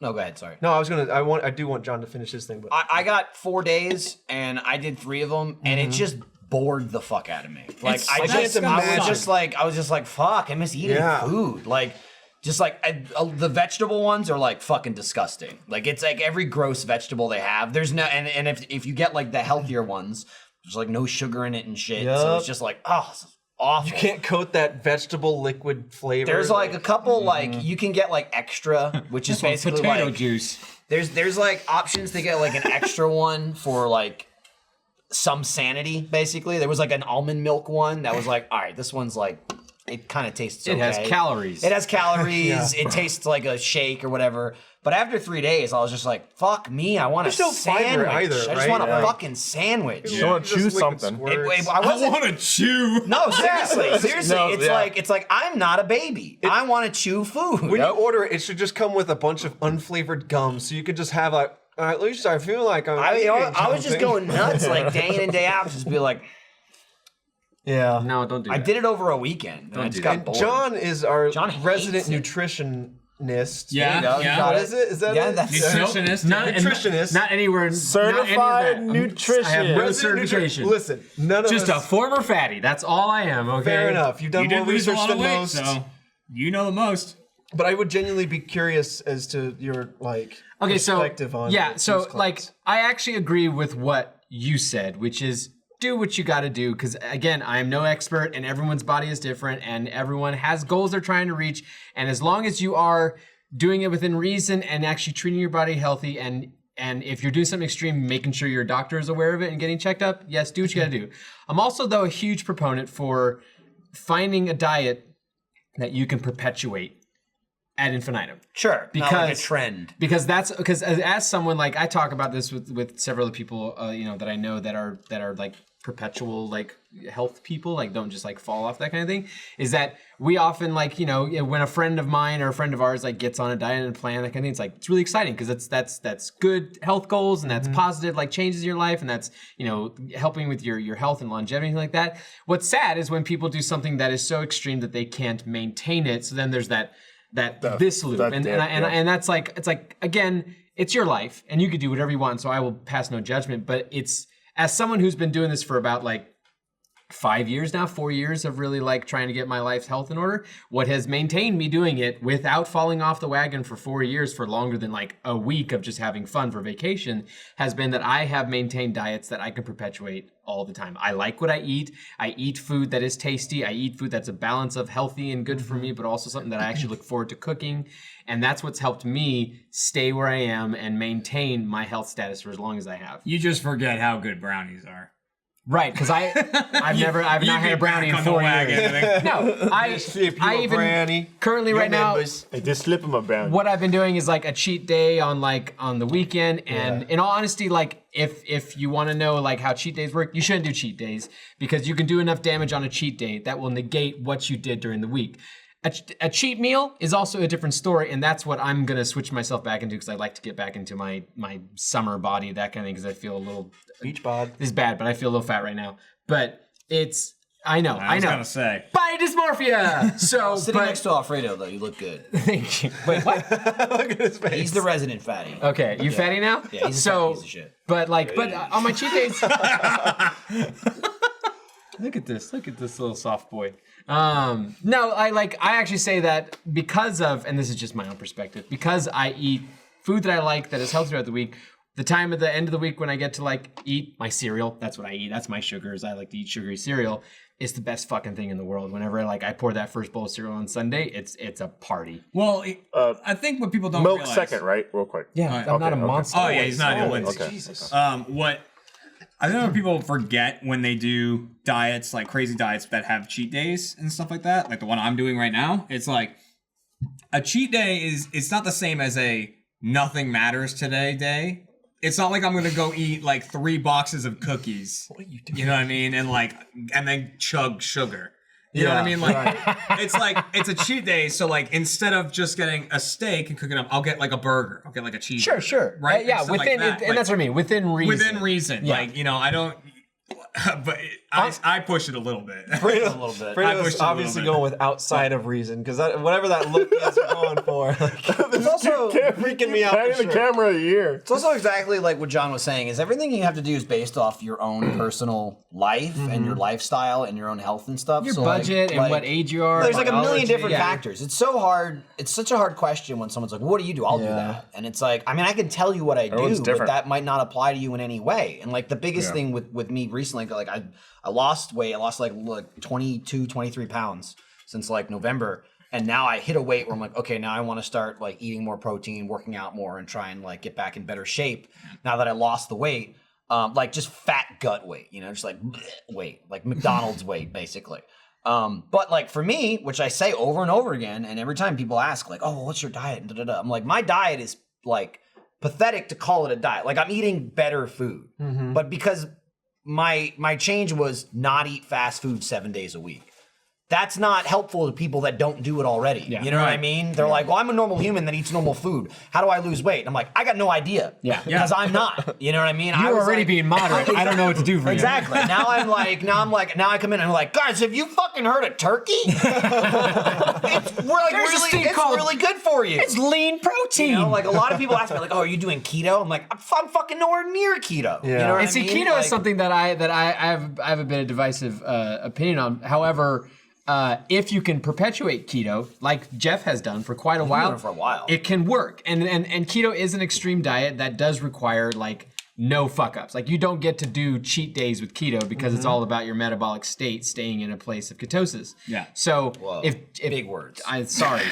No, go ahead. Sorry. no, I do want John to finish his thing, but I got 4 days and I did 3 of them, and it just bored the fuck out of me. Like It's I can't imagine. was just like fuck. I miss eating Yeah. food. Like just like the vegetable ones are like fucking disgusting. Like it's like every gross vegetable they have. There's no and if you get like the healthier ones, there's like no sugar in it and shit. So Yup. it's just like this is awful. you can't coat that vegetable liquid flavor. There's like a couple like you can get like extra, which is basically Potato like juice. there's like options to get like an extra one for like some sanity, basically. There was like an almond milk one that was like, all right, this one's like, it kind of tastes It has okay. calories. It has calories. It tastes like a shake or whatever. But after 3 days, I was just like, fuck me. I want There's a no fiber sandwich. either, I just right? want a Yeah. fucking sandwich. You want to Just choose liquid something. squirts. I wasn't. want to chew. No, seriously. No, it's yeah. like I'm not a baby. I want to chew food. when you order it, it should just come with a bunch of unflavored gum, so you could just have like, at least I feel like I'm. eating I was just something." going nuts like day in and day out, just be like, Yeah. No, don't do that. I did it over a weekend, and I just got And bored. John is our John hates resident it. nutritionist. Yeah, There you go. You yeah. got What it. is it? Is that Yeah, it? that's Nutritionist. Not, Nutritionist. Not anywhere. Certified not any of that. nutrition. I have no Resident certification. Listen, none of Just a us. former fatty. That's all I am. Okay. Fair enough. You've done You more did lose a research lot than of weight, most. so you know the most. But I would genuinely be curious as to your like Okay, so perspective on yeah, the so juice like cleanse. I actually agree with what you said, which is do what you got to do. Because again, I am no expert, and everyone's body is different, and everyone has goals they're trying to reach. And as long as you are doing it within reason and actually treating your body healthy, and if you're doing something extreme, making sure your doctor is aware of it and getting checked up, yes, do what you got to do. I'm also though a huge proponent for finding a diet that you can perpetuate. ad infinitum. Sure, not like a trend. Because as someone like I talk about this with several other people, that I know that are like perpetual like health people, like don't just like fall off that kind of thing. Is that we often like when a friend of mine or a friend of ours like gets on a diet and plan that kind of thing, it's like it's really exciting because that's good health goals and that's positive like changes your life and that's helping with your health and longevity and like that. What's sad is when people do something that is so extreme that they can't maintain it. So then there's this loop, and that's like it's like again, it's your life, and you could do whatever you want. So I will pass no judgment. But it's as someone who's been doing this for about like 4 years of really like trying to get my life's health in order. What has maintained me doing it without falling off the wagon for 4 years for longer than like a week of just having fun for vacation has been that I have maintained diets that I can perpetuate all the time. I like what I eat. I eat food that is tasty. I eat food that's a balance of healthy and good for me, but also something that I actually look forward to cooking. And that's what's helped me stay where I am and maintain my health status for as long as I have. You just forget how good brownies are. Right, because I've not had a brownie in 4 years. No, I even brownie. Currently right now, Hey, just slip him a brownie. what I've been doing is like a cheat day on the weekend. And in all honesty, like if you want to know like how cheat days work, you shouldn't do cheat days because you can do enough damage on a cheat day that will negate what you did during the week. A cheat meal is also a different story, and that's what I'm gonna switch myself back into because I like to get back into my summer body, that kind of thing, because I feel a little Beach bod. This is bad, but I feel a little fat right now. But I know. I was gonna say body dysmorphia. So Sitting next to Alfredo, though, you look good. Thank you. Wait, what? Look at his face. He's the resident fatty. Okay, you fatty now? Yeah, he's a fat piece of shit. But on my cheat days. Look at this little soft boy. No, I actually say that because of, and this is just my own perspective, because I eat food that I like that is healthy throughout the week. The time at the end of the week when I get to like eat my cereal, that's what I eat. That's my sugars. I like to eat sugary cereal. It's the best fucking thing in the world. Whenever I pour that first bowl of cereal on Sunday, it's a party. Well, I think what people don't Milk realize. second, right? Real quick. Yeah, I'm not a monster. Oh yeah, he's not a Lindsay. Okay. Jesus. What I think what people forget when they do diets, like crazy diets that have cheat days and stuff like that, like the one I'm doing right now, it's like a cheat day it's not the same as a nothing matters today day. It's not like I'm gonna go eat like 3 boxes of cookies. What are you doing? You know what I mean? And then chug sugar. You know what I mean? Like it's like it's a cheat day, so like instead of just getting a steak and cooking up, I'll get like a burger. I'll get like a cheese. Sure. Right? Yeah, Something within like that. and that's what I mean. Within reason. Within reason. Yeah. Like, I don't but I push it a a little bit. Fredo's I pushed it a obviously little bit. going with outside of reason because whatever that look is you're going for, it's also freaking me out. Patting the camera a year. It's also exactly like what John was saying, is everything you have to do is based off your own personal life and your lifestyle and your own health and stuff. Your So, budget and what age you are. There's like a million biology. different Yeah. factors. It's so hard. It's such a hard question when someone's like, "What do you do?" I'll do that. And it's like, I mean, I can tell you what I Everyone's do, but different. that might not apply to you in any way. And like the biggest thing with me recently, like I lost weight. I lost like 22, 23 pounds since like November. And now I hit a weight where I'm like, okay, now I want to start like eating more protein, working out more, and try and like get back in better shape. Now that I lost the weight, like just fat gut weight, just like weight, like McDonald's weight, basically. But like for me, which I say over and over again, and every time people ask like, oh, well, what's your diet? And da-da-da. I'm like, my diet is like pathetic to call it a diet. Like I'm eating better food, but because my change was not eat fast food 7 days a week. That's not helpful to people that don't do it already. You know what I mean? They're like, well, I'm a normal human that eats normal food. How do I lose weight? And I'm like, I got no idea. Because I'm not. You know what I mean? You're already being moderate. I don't know what to do for you. Exactly. Now I come in and I'm like, guys, have you fucking heard of turkey? It's really good for you. It's lean protein. Like a lot of people ask me, like, oh, are you doing keto? I'm like, I'm fucking nowhere near keto. Yeah. You know what And see, I mean? keto is something that I have a bit of divisive opinion on. However, if you can perpetuate keto, like Jeff has done for quite a while, it can work. And keto is an extreme diet that does require like no fuck ups. Like you don't get to do cheat days with keto because it's all about your metabolic state staying in a place of ketosis. Yeah. So if big words. Sorry.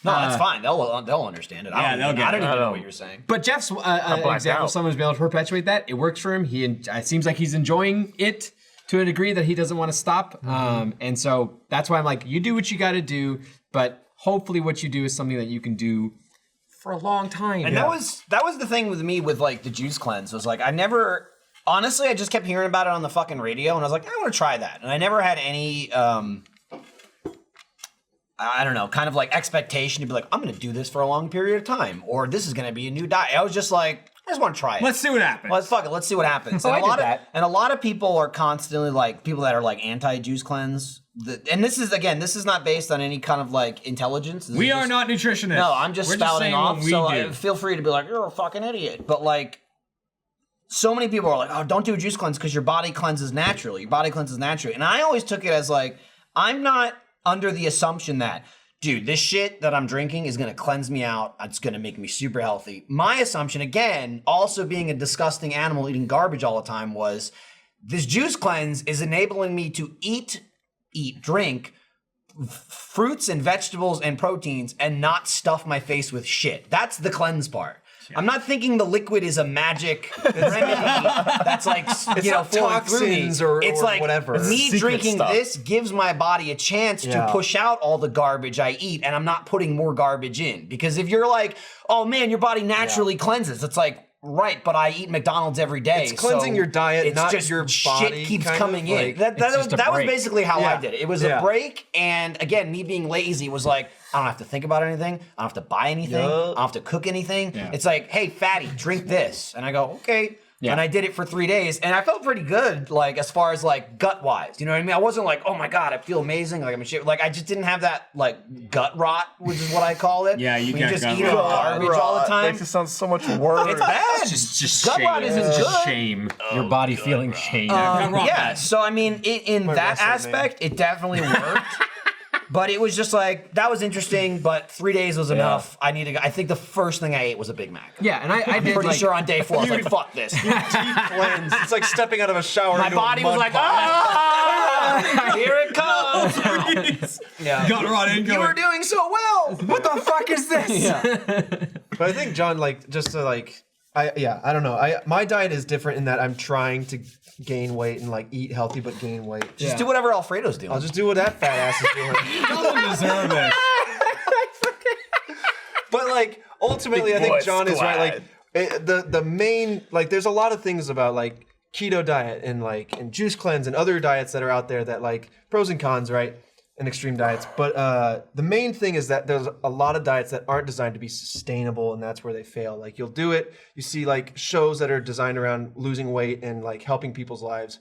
No, that's fine. They'll understand it. I don't even know what you're saying. But Jeff's example, someone who's been able to perpetuate that, it works for him. It seems like he's enjoying it to a degree that he doesn't want to stop. And so that's why I'm like, you do what you got to do, but hopefully what you do is something that you can do for a long time. And that was the thing with me with like the juice cleanse was like I never honestly I just kept hearing about it on the fucking radio and I was like I want to try that and I never had any I don't know kind of like expectation to be like I'm gonna do this for a long period of time or this is gonna be a new diet. I was just like I just want to try it. Let's see what happens. Let's see what happens. Oh, And I did that. a lot of people are constantly like people that are like anti-juice cleanse. And this is not based on any kind of like intelligence. This We is are just- not nutritionists. No, I'm just We're spouting saying off. what we So do. feel free to be like, you're a fucking idiot. But like, so many people are like, oh, don't do a juice cleanse because your body cleanses naturally. Your body cleanses naturally. And I always took it as like, I'm not under the assumption that, dude, this shit that I'm drinking is gonna cleanse me out. It's gonna make me super healthy. My assumption, again, also being a disgusting animal eating garbage all the time, was this juice cleanse is enabling me to drink fruits and vegetables and proteins and not stuff my face with shit. That's the cleanse part. I'm not thinking the liquid is a magic remedy that's like, you know, not flowing through me. toxins or It's like whatever. me Secret drinking stuff. this gives my body a chance to Yeah. push out all the garbage I eat, and I'm not putting more garbage in. Because if you're like, oh man, your body naturally cleanses, it's like, right, but I eat McDonald's every day. It's cleansing so your diet, it's not just your shit body, keeps kind of, coming in. like, That it's just a was break. basically how I Yeah. did it. It was Yeah. a break, and again, me being lazy was like, I don't have to think about anything. I don't have to buy anything. I don't have to cook anything. Yeah. It's like, hey, fatty, drink this. And I go, okay. Yeah. And I did it for 3 days, and I felt pretty good, like as far as like gut wise. You know what I mean? I wasn't like, oh my god, I feel amazing, like I'm a shit. Like I just didn't have that like gut rot, which is what I call it. Yeah, you when got just gut eat rot. garbage all the time. Makes it sound so much worse. It's bad. just Gut shame. rot isn't It's just good. shame. Your body feeling shame. Gut rot. Yeah, so I mean, in that wrestling aspect, it definitely worked. But it was just like that was interesting. But 3 days was enough. I think the first thing I ate was a Big Mac. Yeah, and I I'm did pretty like, sure on day 4 I was like, fuck this. Deep cleanse. It's like stepping out of a shower. My into a body was mud like, pot. ah, here it comes. Yeah. Gut rot You incoming. were doing so well. what the fuck is this? But I think John, like, just to like, I don't know. My diet is different in that I'm trying to gain weight and like eat healthy but gain weight. Just do whatever Alfredo's doing. I'll just do what that fat ass is doing. Doesn't deserve this. But like ultimately, I Big think boy John is right. squad. Like the main like there's a lot of things about like keto diet and juice cleanse and other diets that are out there that like pros and cons, right? And extreme diets. But the main thing is that there's a lot of diets that aren't designed to be sustainable, and that's where they fail. Like you'll do it, you see like shows that are designed around losing weight and like helping people's lives.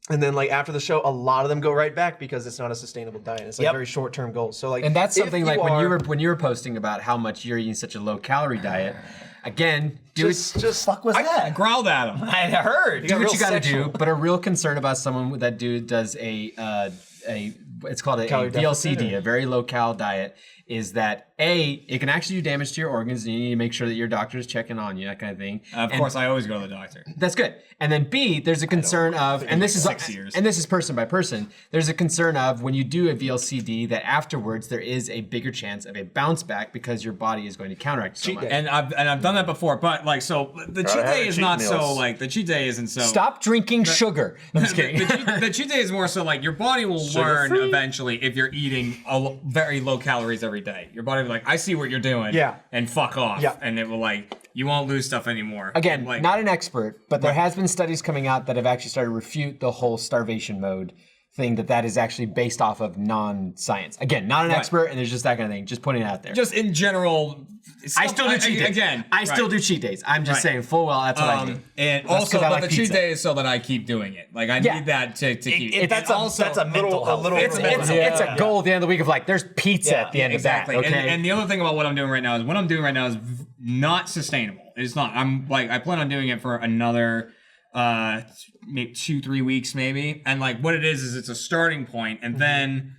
And then like after the show, a lot of them go right back because it's not a sustainable diet. It's like Yep. very short-term goals. So like And that's if something like when you were posting about how much you're eating such a low calorie diet. Again, just fuck was I that? growled at him. I heard. do what real you got to sexual. do. But a real concern about someone that does a it's called a Calorie deficit, VLCD, or- a very low cal diet, is that it can actually do damage to your organs, and you need to make sure that your doctor is checking on you, that kind of thing. Of course, I always go to the doctor. That's good. And then B, there's a concern of, and this is 6 years. and this is person by person. There's a concern of when you do a VLCD that afterwards there is a bigger chance of a bounce back because your body is going to counteract so much. And I've done that before, but like so the cheat have day a is cheat not so meals. like the cheat day isn't so. Stop drinking sugar. I'm just kidding. The cheat day is more so like your body will learn eventually if you're eating very low calories every day. Your body will be like, I see what you're doing, Yeah. and fuck off, Yeah. and it will like you won't lose stuff anymore. Again, like, not an expert, but there has been studies coming out that have actually started to refute the whole starvation mode thing, that is actually based off of non-science. Again, not an expert, and there's just that kind of thing. Just putting it out there. just in general. I still do cheat days. Again, I still do cheat days. I'm just saying full well that's what I do. And That's also, 'cause I but like the cheat pizza. day is so that I keep doing it. Like I Yeah. need that to keep. That's also a mental health. little- It's a goal at the end of the week of like, there's pizza at the end exactly. of that. Okay. And the other thing about what I'm doing right now is not sustainable. It's not. I'm like I plan on doing it for another maybe 2-3 weeks maybe. And like what it is it's a starting point, and then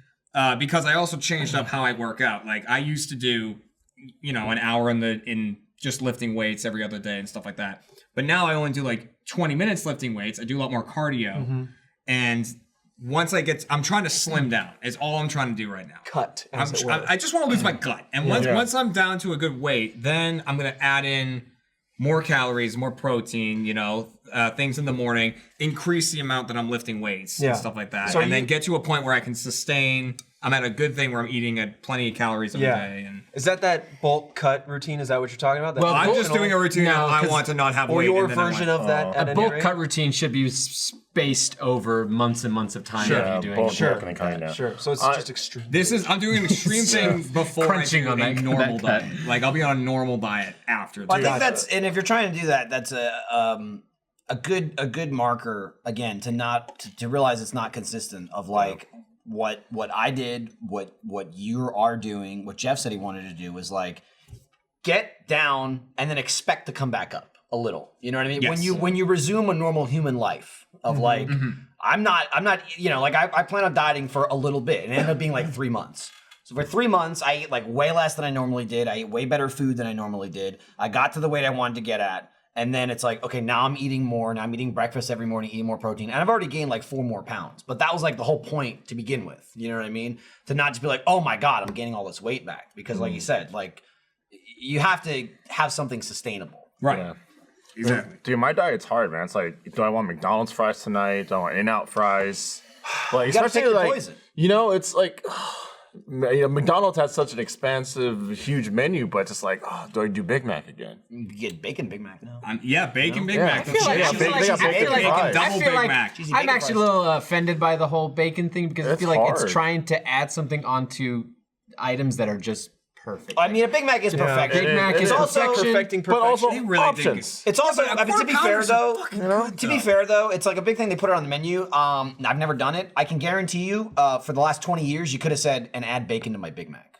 because I also changed up how I work out. Like I used to do, an hour in just lifting weights every other day and stuff like that. But now I only do like 20 minutes lifting weights. I do a lot more cardio, and once I'm trying to slim down. Is all I'm trying to do right now. cut. As it were. I just want to lose my gut, and once I'm down to a good weight, then I'm gonna add in more calories, more protein, things in the morning, increase the amount that I'm lifting weights Yeah. and stuff like that, So and then get to a point where I can sustain I'm at a good thing where I'm eating plenty of calories a day. And Is that bulk cut routine? Is that what you're talking about? That Well, I'm just doing a routine. No, I 'cause- want to not have or weight. your and then I version want- of that. At A any bulk rate? cut routine should be spaced over months and months of time. Sure. If you're doing bulk it. Sure. and kind of. Sure. So it's just extreme. I'm doing an extreme thing before Crunching I do on a that normal cut. diet. Like I'll be on a normal diet after. Well, I think too. that's, and if you're trying to do that, that's a good marker again to realize it's not consistent of like what I did, what you are doing, what Jeff said he wanted to do was like get down and then expect to come back up a little. You know what I mean? Yes. When you resume a normal human life of like I'm not like I plan on dieting for a little bit and it ended up being like 3 months. So for 3 months, I ate like way less than I normally did. I ate way better food than I normally did. I got to the weight I wanted to get at. And then it's like, okay, now I'm eating more. Now I'm eating breakfast every morning, eating more protein. And I've already gained like 4 more pounds. But that was like the whole point to begin with. You know what I mean? To not just be like, oh my God, I'm gaining all this weight back. Because like you said, like you have to have something sustainable. right. Yeah. Exactly. Dude, my diet's hard, man. It's like, do I want McDonald's fries tonight? Do I want In-N-Out fries? Like, You gotta especially pick your like, poison. you know, it's like, McDonald's has such an expansive, huge menu, but it's like, do I do Big Mac again? You can get bacon Big Mac now. Bacon Big Yeah. Mac. I feel like- That's I feel like- bacon, I feel like- bacon, I double feel Big like- Mac. Cheesy I'm bacon actually fries. a little offended by the whole bacon thing because I It's feel like hard. it's trying to add something onto items that are just perfect. I mean, a Big Mac is perfection. Big Mac it is is. also perfection. But also They really think options. It's also, Yeah, but I mean, to be fair quarter-pounders are though, fucking good, to be fair though, it's like a big thing they put it on the menu. I've never done it. I can guarantee you, for the last 20 years, you could have said and add bacon to my Big Mac.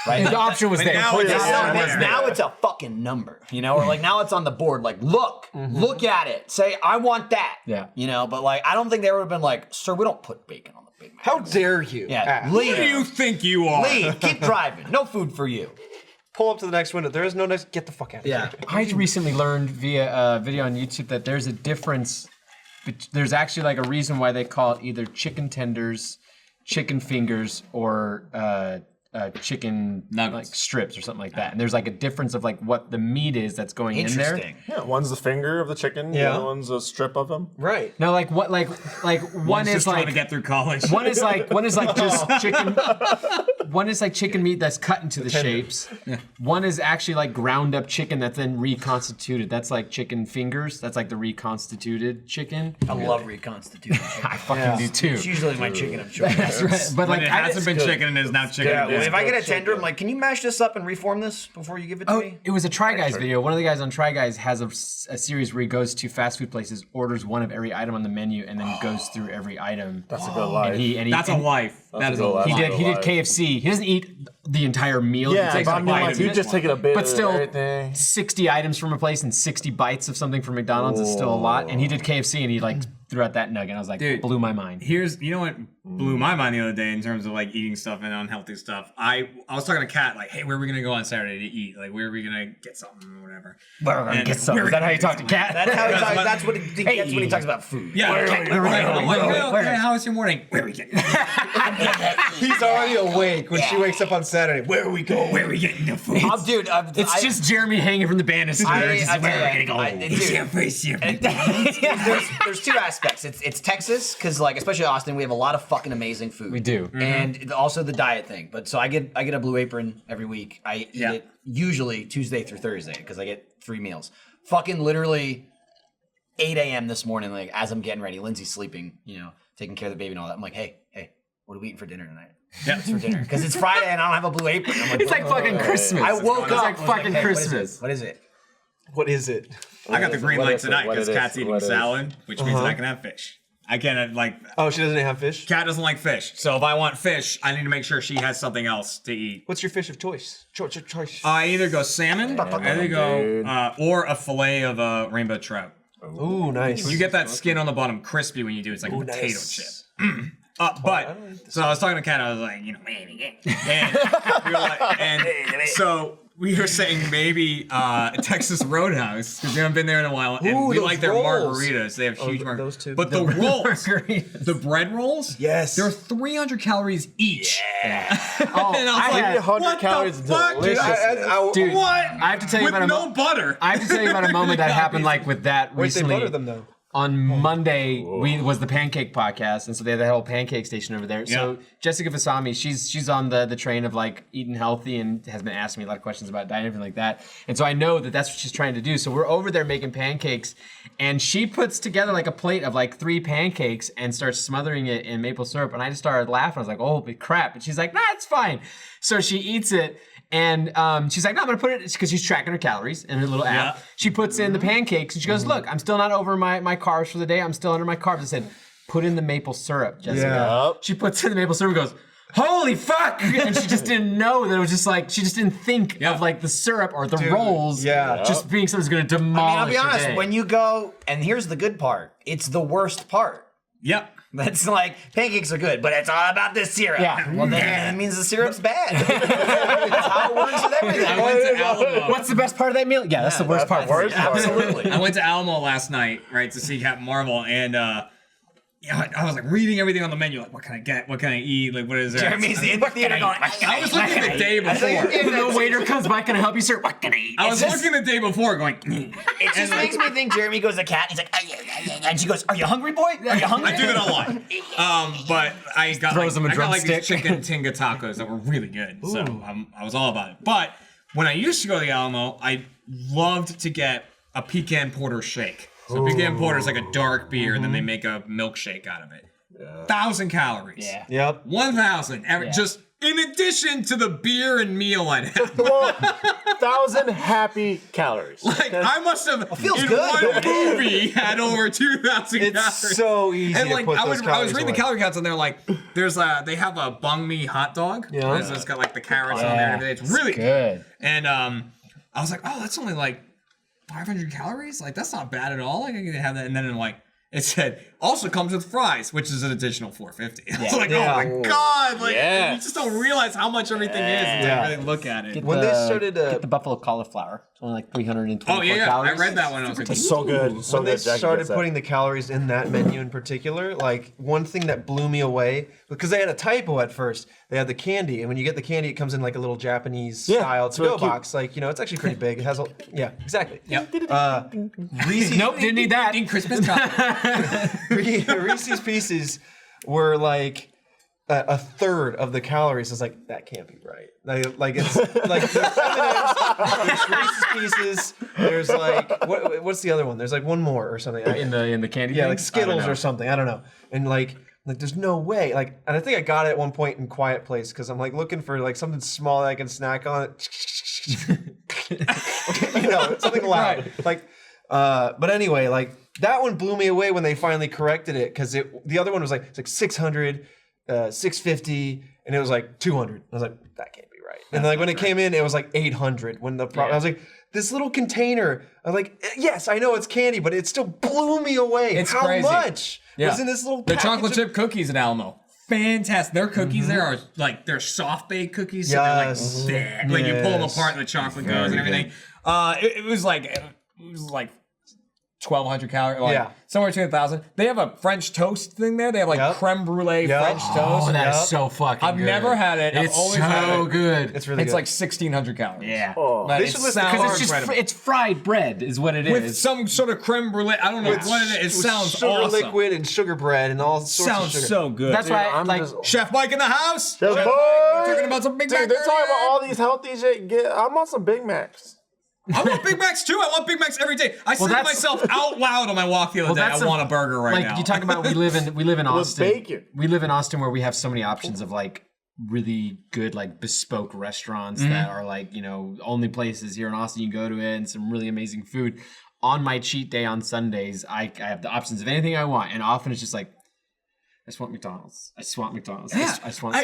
Right? The option was But there. now it's Now it's a fucking number, you know, or like now it's on the board. Like, look at it. Say, I want that. Yeah. You know, but like, I don't think they would have been like, sir, we don't put bacon on the Big Mac. How dare you? Yeah, Who do you leave. think you are? Leave. Keep driving. No food for you. Pull up to the next window. There is no next. Get the fuck out of here. I recently learned via a video on YouTube that there's a difference. There's actually like a reason why they call it either chicken tenders, chicken fingers, or chicken Nuggets. like strips or something like that. And there's like a difference of like what the meat is that's going in there. Interesting. Yeah, one's the finger of the chicken, the Yeah. other one's a strip of them. Right. No, like what like one One's is just trying like to get through college. one is like just chicken. One is like chicken meat that's cut into the shapes. One is actually like ground up chicken that's then reconstituted. That's like chicken fingers. That's like the reconstituted chicken. I love reconstituted. I fucking do too. It's usually my chicken of choice. That's right. But When like it hasn't been chicken and is now chicken. Yeah, again. well, if I get a tender, I'm like, can you mash this up and reform this before you give it to me? it was a Try Guys video. One of the guys on Try Guys has a series where he goes to fast food places, orders one of every item on the menu, and then goes through every item. That's a good life. And he That's a life. That is a a life. good He life. did KFC. He doesn't eat the entire meal. yeah, he takes but I a mean, bite like, of you it. just taking a bit But of still, everything. 60 items from a place and 60 bites of something from McDonald's is still a lot. And he did KFC and he like threw out that nugget. I was like, Dude. blew my mind. You know what blew my mind the other day in terms of like eating stuff and unhealthy stuff. I was talking to Kat like, hey, where are we gonna go on Saturday to eat? Like, where are we gonna get something or whatever? And Get some. where Is that how you talk to Kat? That's how he talks. That's what he gets when he talks about food. Yeah. Where? How was your morning? Where are we getting? He's already awake when she wakes up on Saturday. Where are we going? Where are we getting the food? Dude, It's just Jeremy hanging from the banister. There's two aspects. It's Texas because like especially Austin, we have a lot of fucking amazing food. We do. And also the diet thing. But so I get a Blue Apron every week. I eat it usually Tuesday through Thursday because I get 3 meals. Fucking literally 8 a.m. this morning, like as I'm getting ready, Lindsay's sleeping, you know, taking care of the baby and all that. I'm like, hey, what are we eating for dinner tonight? Yeah. It's for dinner because it's Friday and I don't have a Blue Apron. I'm like, It's like fucking Christmas. I woke It's up. like fucking Hey, Christmas. What is it? What is it? I got the green What light is it? tonight What because it is? Kat's eating What is it? salad, which means that I can have fish. I can't like. Oh, she doesn't have fish? Kat doesn't like fish, so if I want fish, I need to make sure she has something else to eat. What's your fish of choice? Choice. I either go salmon, I either go or a fillet of rainbow trout. Ooh, nice. You get that skin on the bottom crispy when you do. It's like a potato nice. chip. So I was talking to Kat. I was like, you know, and we were like, and so we were saying maybe Texas Roadhouse because we haven't been there in a while, and Ooh, we those like their rolls. margaritas. They have huge margaritas. those two. But the rolls, the bread rolls, Yes. they're 300 calories each. Oh, And I was like, 300 what calories the fuck, dude? delicious. Dude, What? I have to tell you With about no butter. I have to tell you about a moment that happened like with that Wait, they recently. butter them though. on Monday was the pancake podcast, and so they had that whole pancake station over there. So Jessica Vasami, she's on the train of like eating healthy and has been asking me a lot of questions about diet and everything like that. And so I know that that's what she's trying to do. So we're over there making pancakes, and she puts together like a plate of like 3 pancakes and starts smothering it in maple syrup. And I just started laughing. I was like, holy crap! And she's like, nah, it's fine. So she eats it. And she's like, no, I'm gonna put it, because she's tracking her calories in her little app. Yeah. She puts in the pancakes and she goes, look, I'm still not over my carbs for the day. I'm still under my carbs. I said, put in the maple syrup, Jessica. Yeah. She puts in the maple syrup and goes, holy fuck! And she just didn't know that it was just like, she just didn't think of like the syrup or the rolls just being something that's gonna demolish I'll be honest, your day. when you go, and here's the good part, it's the worst part. Yep. That's like, pancakes are good, but it's all about this syrup. Yeah. Well, then that means the syrup's bad. That's how it works with everything. I went to Alamo. What's the best part of that meal? Yeah, that's the worst part. Absolutely. I went to Alamo last night, right, to see Captain Marvel, and I was like reading everything on the menu, like what can I get, what can I eat, like what is there? Jeremy's in the theater going, I was looking the day before. The waiter comes by, can I help you, sir? What can I eat? I was looking the day before, going. It just makes me think Jeremy goes to cat. He's like, and she goes, "Are you hungry, boy? Are you hungry?" I do that a lot. But I got Throws them a I got like these drumstick. chicken tinga tacos that were really good. So I was all about it. But when I used to go to the Alamo, I loved to get a pecan porter shake. So pecan porter is like a dark beer, and then they make a milkshake out of it. 1,000 calories. Yeah. Yep. 1,000. Just in addition to the beer and meal I'd have. Well, 1,000 happy calories. Like I must have feels in good. one movie had over 2,000 calories. It's so easy And to like put I those was reading the away. calorie counts and they're like, there's they have a banh mi hot dog. Yeah. So it's got like the carrots on there and everything. It's really Good. And I was like, oh, that's only like 500 calories. Like that's not bad at all. Like I can have that. And then I'm like, it said also comes with fries, which is an additional $4.50. I was like, Yeah. oh my god! Like Yeah. you just don't realize how much everything is until you really look at it. When they started get the buffalo cauliflower. It's only like 324 Oh yeah, calories. I read that one. I was like, It's so good. So when they good. Jackie started gets that. putting the calories in that menu in particular, like one thing that blew me away, because they had a typo at first. They had the candy, and when you get the candy, it comes in like a little Japanese style it's really to-go box. Like, you know, it's actually pretty big. It has a exactly. Yep. Reese's Nope, didn't need that. Eating Christmas chocolate. Reese's Pieces were like a third of the calories. It's like, that can't be right. Like it's like there's M&Ms, there's Reese's Pieces. There's like what's the other one? There's like one more or something. In the candy Yeah, thing? like Skittles or something. I don't know. And like there's no way. Like, and I think I got it at one point in Quiet Place because I'm like looking for like something small that I can snack on. You know, something loud. Like, but anyway, like that one blew me away when they finally corrected it because the other one was like it's like 600, 650, and it was like 200. I was like, that can't be right. And like when it came in, it was like 800. When I was like, this little container. I'm like, yes, I know it's candy, but it still blew me away. It's How crazy. much was in this little The package chocolate of- chip cookies at Alamo. Fantastic. Their cookies there are like they're soft baked cookies. So Yes. they're like bleh. Like you pull them Yes. apart and the chocolate goes and everything. It was like 1,200 calories. Like, Yeah. Somewhere between 1,000. They have a French toast thing there. They have like Yep. creme brulee Yep. French toast. Oh, that's Yep. so fucking I've good. never had it. I've It's always had so it. good. It's really It's good. like 1,600 calories. Yeah. But They it should listen- sounds Because it's just incredible. it's fried bread is what it is. with some sort of creme brulee. I don't know what it is. It with sounds sugar awesome. liquid and sugar bread and all sorts Sounds of sugar. so good. That's why I I'm like just- Chef Mike in the house. Chef Mike, Boy! we're talking about some Big Dude, Mac. they're talking about earlier. all these healthy shit. I'm on some Big Macs. I want Big Macs too. I want Big Macs every day. I said to that's- myself out loud on my walk the other day, I want a burger right like now. you talk about we live in Austin. bacon. We live in Austin where we have so many options of like really good like bespoke restaurants that are like, you know, only places here in Austin you can go to it and some really amazing food. On my cheat day on Sundays, I have the options of anything I want, and often it's just like I just want McDonald's. I just want McDonald's. Yeah. I just want I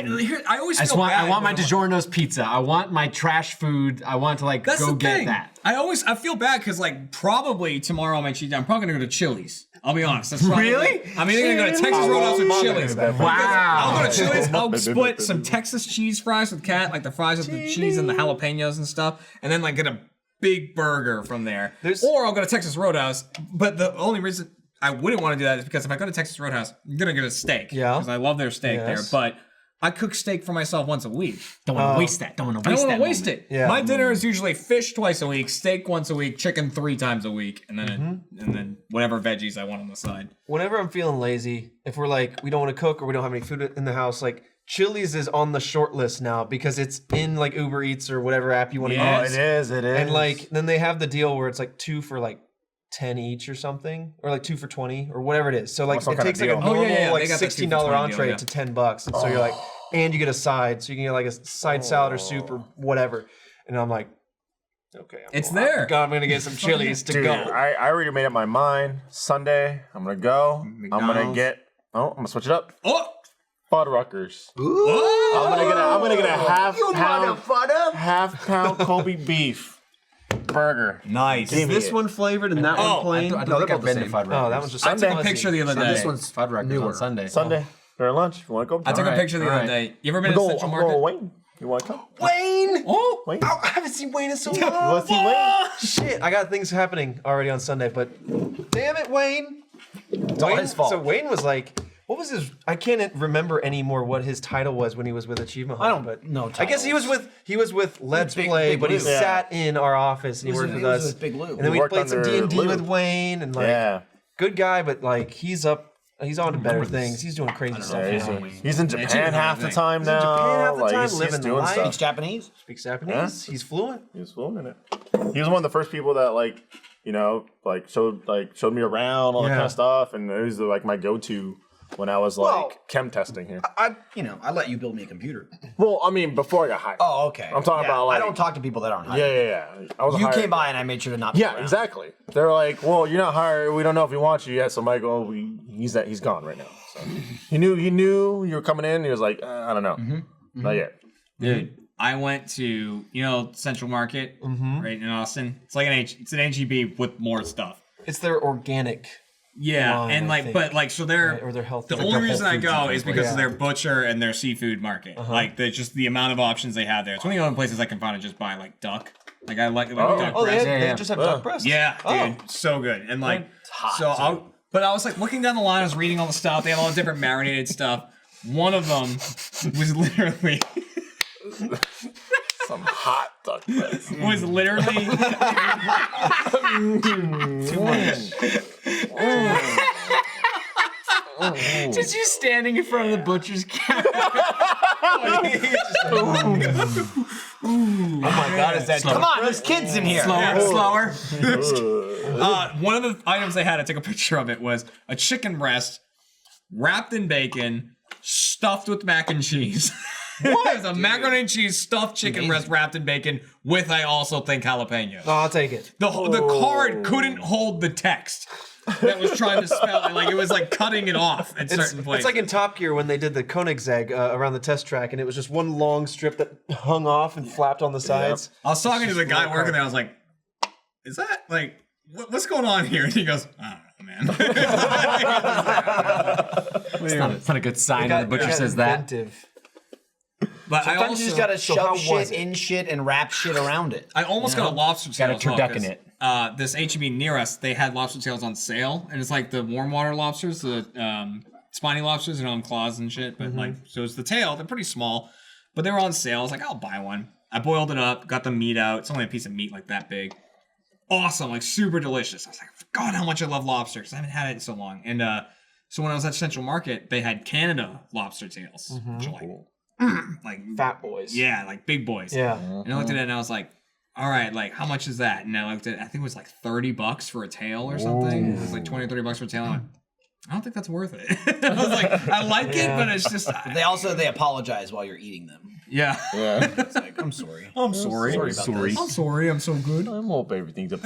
always I feel want bad my when I'm- DiGiorno's pizza. I want my trash food. I want to like That's go the get thing. that. I feel bad because like probably tomorrow on my cheat day, I'm probably gonna go to Chili's. I'll be honest. That's probably, Really? I'm either gonna go to Texas Roadhouse or Chili's. Wow. I'll go to Chili's. I'll split some Texas cheese fries with like the fries with the cheese and the jalapenos and stuff, and then like get a big burger from there. Or I'll go to Texas Roadhouse. But the only reason I wouldn't want to do that is because if I go to Texas Roadhouse, I'm gonna get a steak. Yeah. Because I love their steak Yes. there. But I cook steak for myself once a week. Don't want to waste that. Don't want to I waste don't that. want to waste moment. it. Yeah. My dinner is usually fish twice a week, steak once a week, chicken 3 times a week, and then whatever veggies I want on the side. Whenever I'm feeling lazy, if we're like we don't want to cook or we don't have any food in the house, like Chili's is on the short list now because it's in like Uber Eats or whatever app you want to Yeah. Oh, use. it is. It is. And like then they have the deal where it's like 2 for like 10 each or something, or like 2 for 20 or whatever it is. So like some it kind takes of like a deal. normal They like got the 2 for $16 $20 entree deal, yeah. to $10, and so you're like, and you get a side, so you can get like a side salad or soup or whatever. And I'm like, okay, It's there. I'm gonna get some Chili's to Dude, go. I already made up my mind. Sunday, I'm gonna go. I'm gonna McDonald's. get. Oh, I'm gonna switch it up. Oh! Fuddruckers. Oh! I'm gonna get a half pound Kobe beef burger. Nice. Give me This it. one flavored and that Oh, one plain. I don't think I've been to Fuddruckers. Oh, that was just I took Sunday. a picture the other day. This one's Fuddruckers newer. on Sunday. Sunday during lunch. If you want to go? I took a Alright, picture the other alright. day. You ever been to Go, Central go, Market? Wayne. You want to come? Wayne. Oh! Wayne. I haven't seen Wayne in so long. You want to see Wayne? Shit, I got things happening already on Sunday, but damn it, Wayne. It's all his fault. So Wayne was like, what was his? I can't remember anymore what his title was when he was with Achievement Hunter. I don't know I guess he was with Let's Big- Play, Big but he Lou. sat in our office and he worked with us. with Big Lou. And then we worked played some under D&D Lou. with Wayne, and like, Yeah. good guy, but like he's on to better things. He's doing crazy stuff. Yeah, now. he's in Japan half the time now. He's in Japan half the like, time, he's living the doing life. stuff. Speaks Japanese. Speaks Japanese. He's fluent. He was fluent in it. He was one of the first people that like, you know, like showed me around all that Yeah. kind of stuff, and it was like my go-to when I was like Well- chem testing here. I let you build me a computer. Well, I mean, before I got hired. Oh, okay. I'm talking about, like- I don't talk to people that aren't hired. Yeah. I was You hired. came by and I made sure to not. be Yeah, around. exactly. They're like, well, you're not hired. We don't know if he wants you yet. So Michael, he's gone right now. So he knew you were coming in. He was like, I don't know, not yet. Dude, I went to, Central Market, right in Austin. It's like it's an HEB with more stuff. It's their organic. Yeah, line, and I think. but so they're Right, or their health. the Like only their reason Whole I Foods go and is things because like of their butcher and their seafood market. Like just the amount of options they have there. It's one of the only places I can find to just buy like duck. Like I like duck Oh, breast. they just have duck breast. Yeah, Oh. dude, so good. And like, hot, but I was like looking down the line, I was reading all the stuff. They have all the different marinated stuff. One of them was literally Some hot duck breast. Too much. Just you standing in front of the butcher's counter. Oh my God, is that Come on, there's kids in here. slower. One of the items they had, I took a picture of it, was a chicken breast wrapped in bacon, stuffed with mac and cheese. What? It was a macaroni and cheese stuffed chicken breast wrapped in bacon with, I also think, jalapenos. Oh, I'll take it. The card couldn't hold the text that was trying to spell it. Like, it was like cutting it off at certain It's places. like in Top Gear when they did the Koenigsegg around the test track, and it was just one long strip that hung off and flapped on the sides. I was talking to the guy little working card. there. I was like, is that like, what's going on here? And he goes, I don't know, man. It's not a good sign when the butcher says that. Inventive. But I Sometimes you just gotta So how shove was shit it? in shit and wrap shit around it. I almost got a lobster tail. Got a turducken in it. This HEB near us, they had lobster tails on sale, and it's like the warm water lobsters, the spiny lobsters, on claws and shit. But like, so it's the tail. They're pretty small, but they were on sale. I was like, I'll buy one. I boiled it up, got the meat out. It's only a piece of meat like that big. Awesome, like super delicious. I was like, God, how much I love lobster because I haven't had it in so long. And so when I was at Central Market, they had Canada lobster tails, which are like Fat boys. yeah, like big boys. Yeah. And I looked at it and I was like, all right, like how much is that? And I looked at I think it was like $30 for a tail or something. It was like $20 or $30 for a tail. I went, I don't think that's worth it. I was like, I like it, but it's just They apologize while you're eating them. yeah. It's like, I'm sorry. I'm sorry. Sorry about this. I'm sorry. I'm so good. I hope everything's up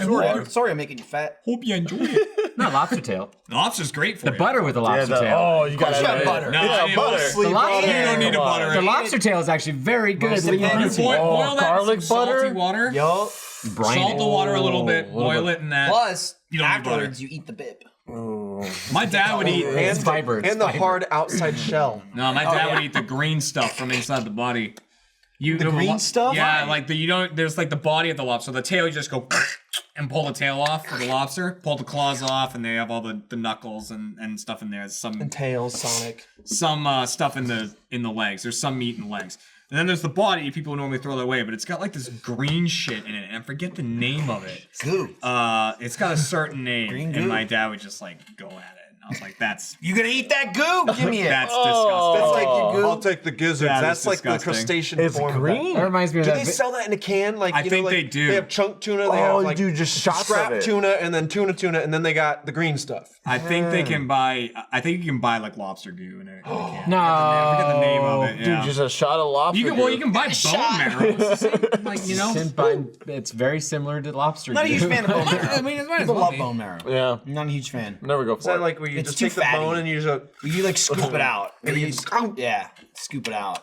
Sorry I'm making you fat. Hope you enjoy it. Not lobster tail. The lobster's great for The you. butter with the lobster tail. Oh, you got you have butter. No, Yeah, I butter. butter. The lobster, You don't need to butter the it. lobster tail is actually very good. Most Lean important. juicy. Boil that garlic in some salty butter? water. Yo. Brine Salt it. the water a little bit. Boil it in that. Plus, You don't need afterwards you eat the bib. My dad would eat. It's fiber. It's And the fiber. hard outside shell. No, my dad would eat the green stuff from inside the body. The green stuff? Yeah, like you don't. There's like the body of the lobster. The tail, you just go. and pull the tail off of the lobster, pull the claws off, and they have all the knuckles and stuff in there. Some Tails, Sonic. some stuff in the legs. There's some meat in the legs. And then there's the body. People normally throw that away, but it's got like this green shit in it, and I forget the name of it. Goo. It's got a certain name, Green goo. and my dad would just like go at it. And I was like, "That's You gonna eat that goo? Give me it. that's disgusting." That's like your goo. I'll take the gizzards. That is That's like the disgusting. crustacean It's form. green. That reminds me of Do that. they sell that in a can? Like I think like, they do. They have chunk tuna. They have like dude, just shots scrap of it. tuna and then tuna, and then they got the green stuff. I think they can buy. I think you can buy like lobster goo in a can. No. I forget the name of it. Yeah. Dude, just a shot of lobster. you can goo. well, you can buy bone marrow. It's the same, like It's very similar to lobster. Not a huge goo. fan of bone marrow. I mean, it's People love bone marrow. Yeah, Not a huge fan. never go Is for that it. like where you It's just too take the fatty. bone and you just? You like scoop it out. Yeah, scoop it out.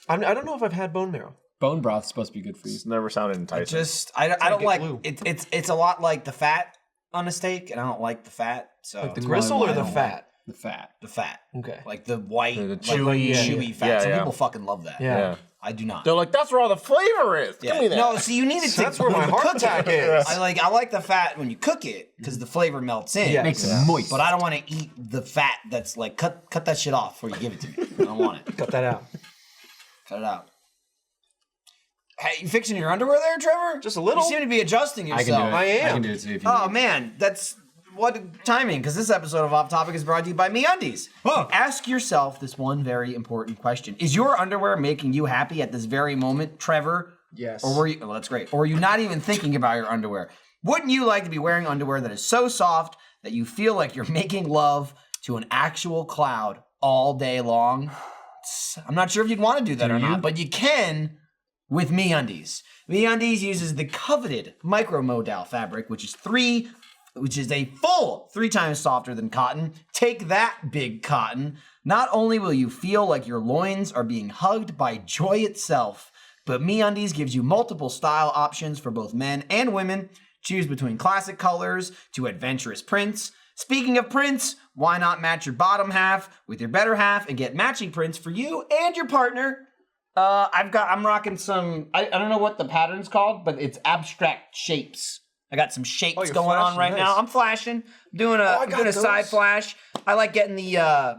I don't know if I've had bone marrow. Bone broth's supposed to be good for you. It's never sounded enticing. I don't get like glue. it's a lot like the fat on a steak, and I don't like the fat. So Like the gristle or I the don't fat? The fat. The fat. Okay. Like the white, The like chewy- chewy fat. yeah, Some yeah. people fucking love that. Yeah. I do not. They're like, that's where all the flavor is. Yeah. Give me that. No, see, you need to take That's where my heart attack is. I like the fat when you cook it because the flavor melts in. Yeah. Makes it moist. But I don't want to eat the fat that's like cut that shit off before you give it to me. I don't want it. Cut that out. Cut it out. Hey, you fixing your underwear there, Trevor? Just a little. You seem to be adjusting I yourself. can do it. I am. I can do it too if you Oh need. man, that's what timing, because this episode of Off Topic is brought to you by MeUndies. Oh. Ask yourself this one very important question. Is your underwear making you happy at this very moment, Trevor? Yes. Or were you, well, that's great. Or were you not even thinking about your underwear? Wouldn't you like to be wearing underwear that is so soft that you feel like you're making love to an actual cloud all day long? I'm not sure if you'd want to do that or not, but you can with MeUndies. MeUndies uses the coveted micromodal fabric, which is a full 3 times softer than cotton. Take that, big cotton. Not only will you feel like your loins are being hugged by joy itself, but MeUndies gives you multiple style options for both men and women. Choose between classic colors to adventurous prints. Speaking of prints, why not match your bottom half with your better half and get matching prints for you and your partner? I'm rocking some, I don't know what the pattern's called, but it's abstract shapes. I got some shapes you're going on flashing, right nice. now. I'm flashing. I'm doing I a got side those. flash. I like getting the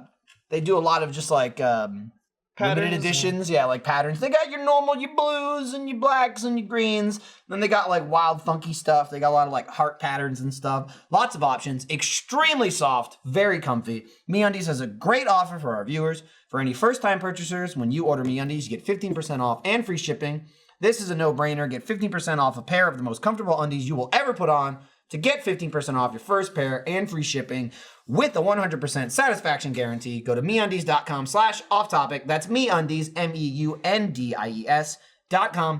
they do a lot of just like limited Patterns editions. Yeah, like patterns. They got your normal, your blues and your blacks and your greens. Then they got like wild funky stuff. They got a lot of like heart patterns and stuff. Lots of options. Extremely soft, very comfy. MeUndies has a great offer for our viewers. For any first-time purchasers, when you order MeUndies, you get 15% off and free shipping. This is a no-brainer. Get 15% off a pair of the most comfortable undies you will ever put on. To get 15% off your first pair and free shipping with a 100% satisfaction guarantee, go to MeUndies.com/offtopic. That's MeUndies,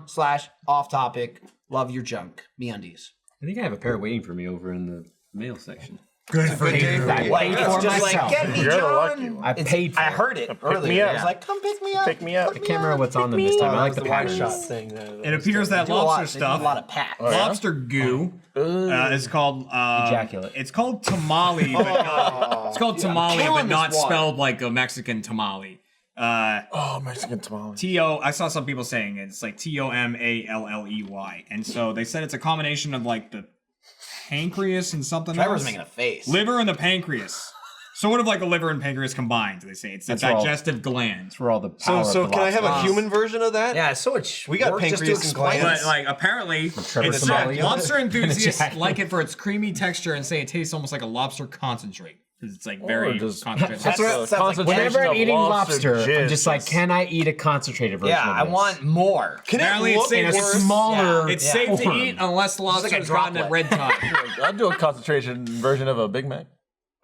MEUNDIES.com/offtopic. Love your junk. MeUndies. I think I have a pair waiting for me over in the mail section. Good for you. I paid It's for just like, myself. get me, You're the John. lucky one. I paid for I it. heard it earlier. me up. I was like, come pick me up. Pick me up. I can't remember what's on them this time. I like the one patterns. shot thing. It appears that They do a lot- lobster they do stuff. a lot of packs. yeah? Lobster goo is called Ejaculate. It's called tamale, but it's called tamale, killing but not this water. spelled like a Mexican tamale. Oh, Mexican tamale. I saw some people saying it's like TOMALLEY, and so they said it's a combination of like the pancreas and something Trevor's else. making a face. Liver and the pancreas. Sort of like a liver and pancreas combined, they say. It's the That's all. digestive gland. For all the power So of the can I have a lobster. human version of that? Yeah, so much. We got work just to pancreas and explain glands. it. But like apparently, Trevor it's Somali. lobster enthusiasts Ejaculate. like it for its creamy texture and say it tastes almost like a lobster concentrate because it's like very just- concentrated. That's what it sounds like. concentration Whenever I'm of eating lobster, I'm jizz. just like, can I eat a concentrated version Yeah, of I this? want more. Can Apparently it it's look safe in a worse? smaller. It's Yeah. safe to form. eat unless the lobster like a is gotten at droplet. red tide. I'd do a concentration version of a Big Mac.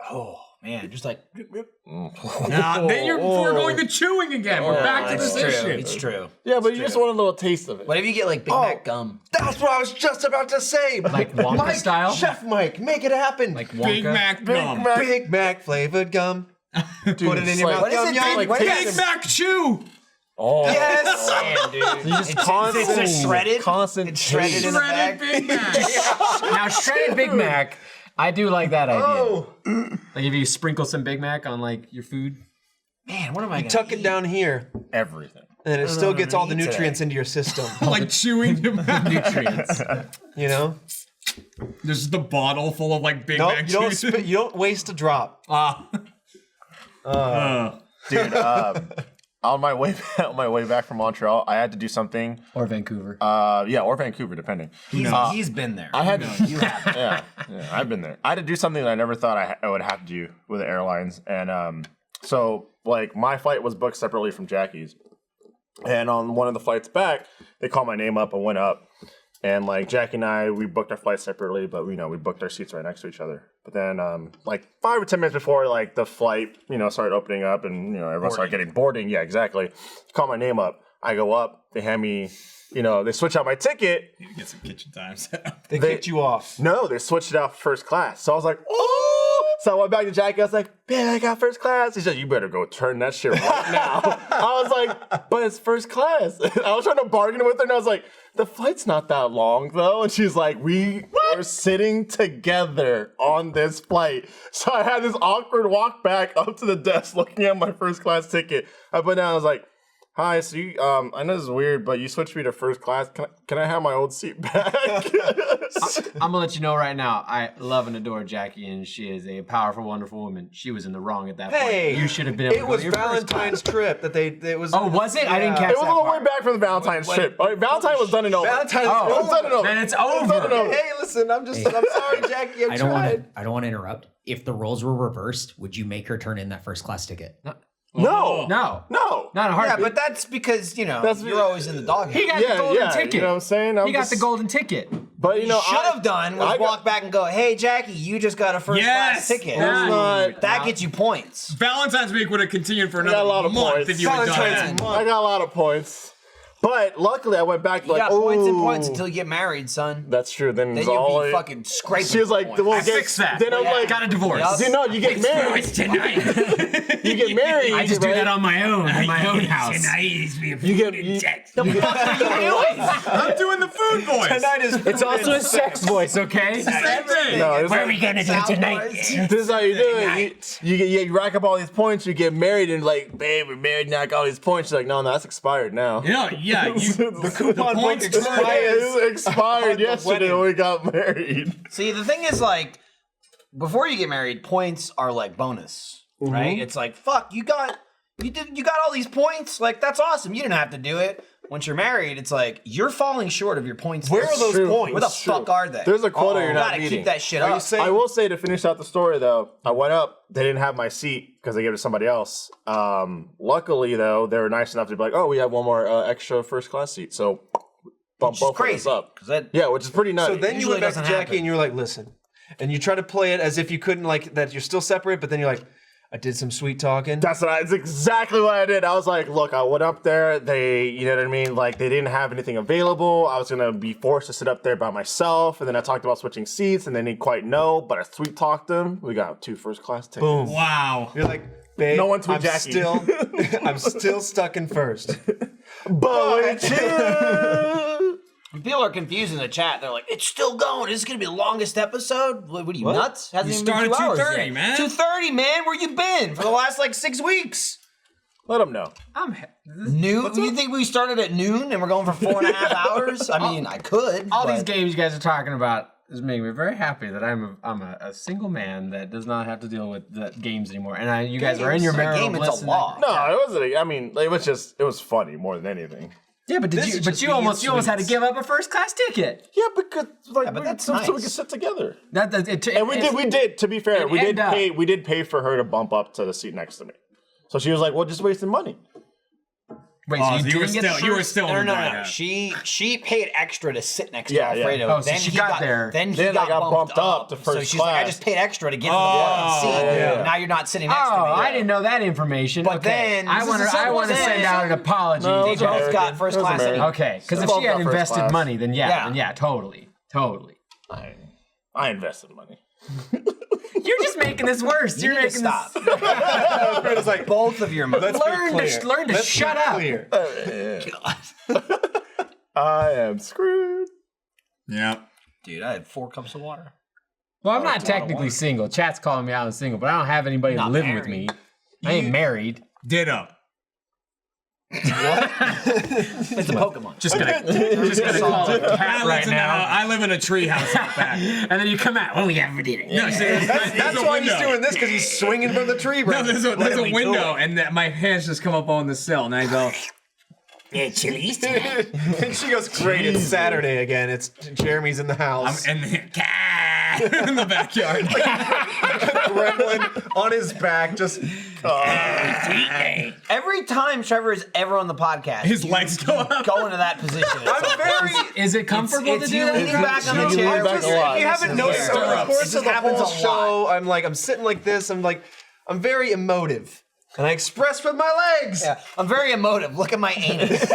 Oh man, just like Then you're foregoing the chewing again. We're back to it's this true. issue. It's true. Yeah, but you just want a little taste of it. What if you get like Big Mac gum? That's what I was just about to say. Like Wonka Mike, style? Chef Mike, make it happen. Like Wonka. Big Mac gum. Big Mac flavored gum. Put it in your mouth. What is Yum, it, yum. Big- Like what is taste Big it? Mac chew. Oh, Yes. Man, dude. you just It's constant, just shredded. constant It's shredded taste. in a Shredded bag. Big Mac. Now, shredded Big Mac, I do like that idea. Oh, Like if you sprinkle some Big Mac on like your food. Man, what am I gonna tuck it down here, Everything. and then it still gets all the eat nutrients into your system. Like chewing the Mac. Nutrients. You know, There's just a bottle full of like Big Nope, Mac you don't juice. you don't waste a drop. Dude, on my way back from Montreal, I had to do something. Or Vancouver. Or Vancouver, depending. He's been there. I had You have. yeah, I've been there. I had to do something that I never thought I would have to do with the airlines, and so like my flight was booked separately from Jackie's, and on one of the flights back, they called my name up and went up, and like Jackie and I, we booked our flights separately, but we booked our seats right next to each other. But then like 5 or 10 minutes before like the flight started opening up and everyone started getting boarding, yeah, exactly. They call my name up. I go up. They hand me, they switch out my ticket. You get some kitchen time. They kicked you off. No, they switched it out for first class. So I was like, oh! So I went back to Jackie. I was like, man, I got first class. He said, you better go turn that shit right now. I was like, but it's first class. I was trying to bargain with her, and I was like, the flight's not that long, though. And she's like, we are sitting together on this flight. So I had this awkward walk back up to the desk looking at my first class ticket. I put down, I was like, hi, so you, I know this is weird, but you switched me to first class. Can I have my old seat back? I'm gonna let you know right now. I love and adore Jackie, and she is a powerful, wonderful woman. She was in the wrong at that Hey, point. You should have been able to It go was to your first Valentine's trip that it was. Oh, was it? I didn't catch It was a that little part. way back from the Valentine's trip. All right, Valentine was done and over. Valentine's It was done and over. Then it's It was done and over. over. Hey, listen, I'm sorry, Jackie. I I don't want to interrupt. If the roles were reversed, would you make her turn in that first class ticket? No. No. No. Not a Yeah, heartbeat. but that's because you're always in the dog. He got Yeah, the golden yeah, ticket. you know what I'm saying? He got the golden ticket. But Should have done was walk back and go, "Hey, Jackie, you just got a first class ticket. That gets you points." Valentine's week would have continued for I got a another lot of month points. if you had done Valentine's that. I got a lot of points. But luckily I went back You like, got points and ooh. points until you get married, son. That's true. Then Then it's you'll all be fucking scraping. She was like, points. well, Fix that. Then I'm like, Got a divorce. Yup. you know, you get married. tonight. You get married. I just do right? that on my own in my own house. You get. I'm doing the food voice. Tonight is. It's also a sex voice, okay? Same thing. No, it's What are like, we gonna do tonight? this is how you do it. You rack up all these points. You get married and like, babe, we're married now. I got all these points. She's like, no, that's expired now. Yeah. The coupon points book expired. It expired yesterday when we got married. See, the thing is, like, before you get married, points are like bonus, right? It's like, fuck, you got all these points. Like, that's awesome. You didn't have to do it. Once you're married, it's like you're falling short of your points. Where are those True. points? Where the It's true. fuck are they? There's a quota you're You not gotta meeting. keep that shit Are you up. saying? I will say to finish out the story though, I went up. They didn't have my seat because they gave it to somebody else. Luckily though, they were nice enough to be like, "Oh, we have one more extra first class seat." So bump Which is both of us crazy. up. 'Cause that- Yeah, which is pretty nice. So then you Usually went back to doesn't Jackie happen. and you were like, listen. And you try to play it as if you couldn't, like, that you're still separate, but then you're like, I did some sweet talking. That's exactly what I did. I was like, look, I went up there. They, you know what I mean? Like, they didn't have anything available. I was going to be forced to sit up there by myself. And then I talked about switching seats, and they didn't quite know, but I sweet talked them. We got 2 first class tickets. Boom. Wow. You're like, babe, No one tweet I'm Jackie. I'm still stuck in first. But People are confused in the chat. They're like, "It's still going. This is gonna be the longest episode." What are you nuts? Hasn't You even been started 2 hours 2:30, yet. man. 2:30, man. Where you been for the last like 6 weeks? let them know. Noon? You think we started at noon and we're going for 4.5 hours? I mean, I could. All but- these games you guys are talking about is making me very happy that I'm a single man that does not have to deal with the games anymore. And you guys are in your It's a marital game, it's a bliss. and- law. No, it wasn't. I mean, it was funny more than anything. Yeah, but This is you just almost being had to sweets. give up a first class ticket. Yeah, because like, but that's so we nice. could sit together. And We did. To be fair, It we did ended up- pay. We did pay for her to bump up to the seat next to me. So she was like, "Well, just wasting money." Wait, Oh, so so you didn't get the you were first- still No, on no, the no, ride no. out. She paid extra to sit next to Yeah, yeah. Alfredo. Oh, so then she he got there. Then he Then I got bumped up to So first she's like, I class. just paid extra to get to the fucking seat. yeah. Now you're not sitting next to Oh, me. I didn't know that information. But okay. then- I want to Then- send out an apology. No, They it's both American. got first It was class. American. Okay, because if Both she had got first invested class. money, then yeah, totally. I invested money. You're just making this worse. You're You need to making stop. this. It's like, Both of your moves. Learn to shut up. clear. I am screwed. Yeah. Dude, I had 4 cups of water. Well, I'm not technically single. Chat's calling me out as single, but I don't have anybody Not living with married. me. I ain't married. Ditto. It's a Pokemon. Just gonna call it a cat right now. I live in a treehouse out back. And then you come out. Oh, we never did it. No, see, That's why he's doing this, because he's swinging from the tree. No, there's a window, and my hands just come up on the sill, and I go, Yeah, chilies. And she goes, great, it's Saturday again. It's Jeremy's in the house. and in the backyard. Gremlin on his back, just Every time Trevor is ever on the podcast, His legs go up. go into that position. I'm very. Is it comfortable It's to do you that? leaning back on the You chair. lean back a lot. If you haven't noticed over the Stirrups. course It of the happens whole a lot. show, I'm sitting like this. I'm very emotive, and I express with my legs. Yeah, I'm very emotive. Look at my anus.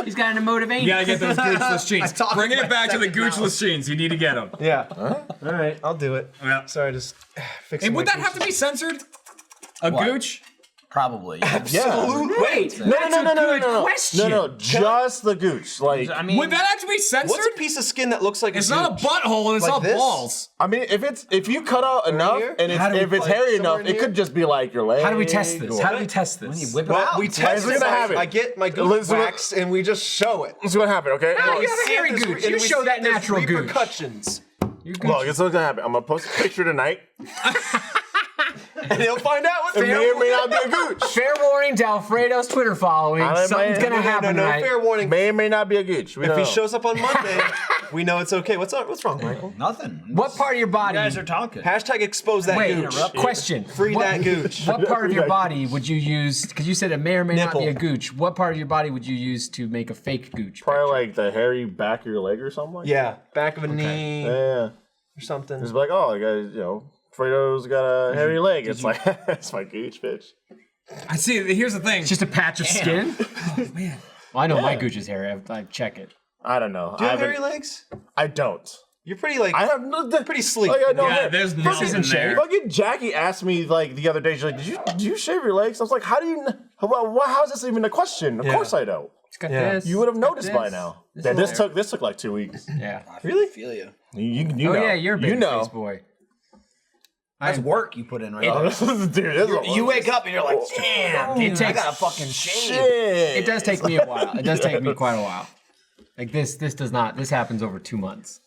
He's got an emotive anus. You gotta get those goochless jeans. talked Bringing my it back to the second mouth. goochless jeans. You need to get them. Yeah. All right, I'll do it. Yeah. Sorry, just fixing. And would my that have to be censored? A What? gooch? Probably. Yeah. Wait, No, question. no, just the gooch. Like, I mean, Would that have to be censored? What's a piece of skin that looks like It's a not a gooch? butthole and it's Like not this? balls. I mean, if you cut out enough here? and How do we if it's like hairy somewhere enough, in it here? could just be like your leg. How do we test this? or- How do we test this? whip it Well, out. we test We're it. gonna have it. I get my gooch Listen, waxed, and we just show it. This is what happened, okay? No, Look, you have a hairy There's- gooch. and You we show see that there's natural gooch. repercussions. look, this is what's gonna happen. I'm gonna post a picture tonight. And he'll find out what It may or may not be a gooch. Fair warning to Alfredo's Twitter following. I Something's might- gonna happen No, tonight. fair warning. May or may not be a gooch. We If don't he know. shows up on Monday, we know it's okay. What's wrong, Michael? Nothing. What part of your body? You guys are talking. Hashtag expose that Wait, gooch. question. Free that gooch. What part of your body would you use? Because you said it may or may not be a Nipple. gooch. What part of your body would you use to make a fake gooch? Probably like the hairy back of your leg or something like Yeah, back of a knee that. Yeah. or something. It's like, oh, Fredo's got a hairy leg. It's like, that's my gooch, bitch. I see. Here's the thing. It's just a patch of skin. Oh, man. Well, I know my gooch is hairy. I check it. I don't know. Do you have haven't- hairy legs? I don't. You're pretty like. I have no. pretty sleek. Like, I don't Yeah, have- there's Fucking- nothing there. Fucking Jackie asked me like the other day. She's like, "Did you shave your legs?" I was like, "How do you? How is this even a question? Of Yeah. course I don't. It's got Yeah. this. You would have noticed this. by now. This took like 2 weeks. Yeah. Really? Feel you. You Oh know. yeah, you're a you big know. face boy. That's work you put in right Oh, now. this is- dude, this is a You lot. wake up and you're like, damn, It dude, I takes- gotta fucking shave. Shit. It does take me a while. It does take me quite a while. Like this does not. This happens over 2 months.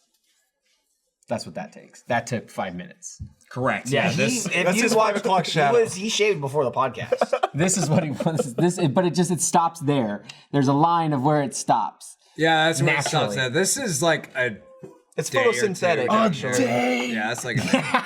That's what that takes. That took 5 minutes. Correct. Yeah, This. If That's you his watch- 5 o'clock shadow. He shaved before the podcast. This is what he wants. But it stops there. There's a line of where it stops. Yeah, that's where it Naturally. stops at. This is like a It's day or photosynthetic. two. Actually. Yeah, that's like a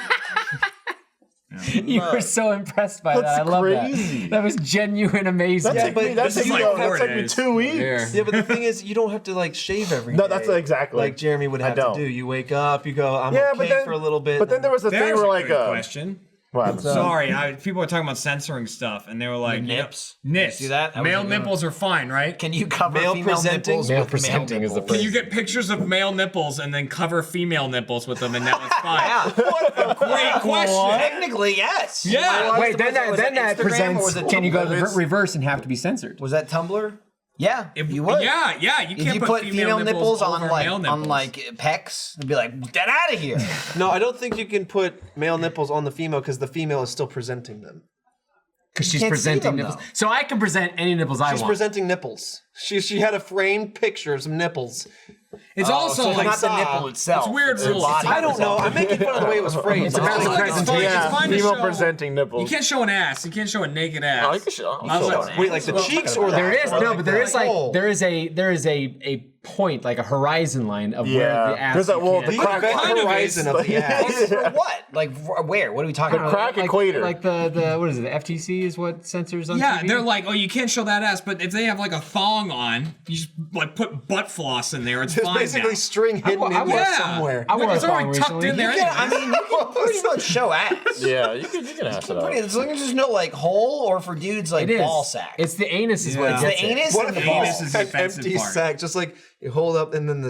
You were so impressed by That's that. I love crazy. that. That was genuine, amazing. That took but me, that this took is me, like that 4 took me days. 2 weeks. Yeah. Yeah, but the thing is, you don't have to like shave every day. No, that's exactly. like Jeremy would I have to don't. do. You wake up, you go, I'm Yeah, okay but then for a little bit. But then there was a thing There's where a like good question. What? Sorry, people were talking about censoring stuff, and they were like, nips. Nips. You see that? That was Male a good one. nipples are fine, right? Can you cover Male female presenting? nipples Male with presenting male is the nipples? Can you get pictures of male nipples and then cover female nipples with them, and now it's fine? Yeah. Great question. Technically, yes. Yeah. Wait, then Was that it Instagram or presents. was it Can you go Tumblr? the reverse and have to be censored? Was that Tumblr? Yeah, you would. Yeah, you If can't you put female nipples on over like male nipples. pecs, it'd be like, get out of here. no, I don't think you can put male nipples on the female because the female is still presenting them. Because she's can't see presenting them, nipples. though. So I can present any nipples I She's want. presenting nipples. She had a framed picture of some nipples. It's also so like Not the saw- nipple itself. it's weird the rules. body I don't know. itself. I'm making fun of the way it was phrased. It's about I the was like, presentation. It's fine to female show- presenting nipples. You can't show an ass. You can't show a naked ass. Oh, you can show. I was show like, an wait, like the cheeks or There the is no, but there is hole? there is a point, like a horizon line of where Yeah. the ass. There's a you well, can't- the crack. kind of horizon is. of the ass. For what? Like, where? What are we talking about? crack like, equator. Like the what is it? The FTC is what censors on yeah, TV? they're like, oh, you can't show that ass, but if they have like a thong on, you just like put butt floss in there. It's There's fine basically now. string hidden in there Yeah. somewhere. I wore It's a thong already tucked recently. in there. Yeah, I anyway. mean, you can pretty much show ass. Yeah, you can ask it up. As long as there's no like hole or for dudes like It is. ball sack. It's the anus is what Yeah. it the gets it. anus What and if the balls. anus is the an offensive empty part. sack? Just like you hold up and then the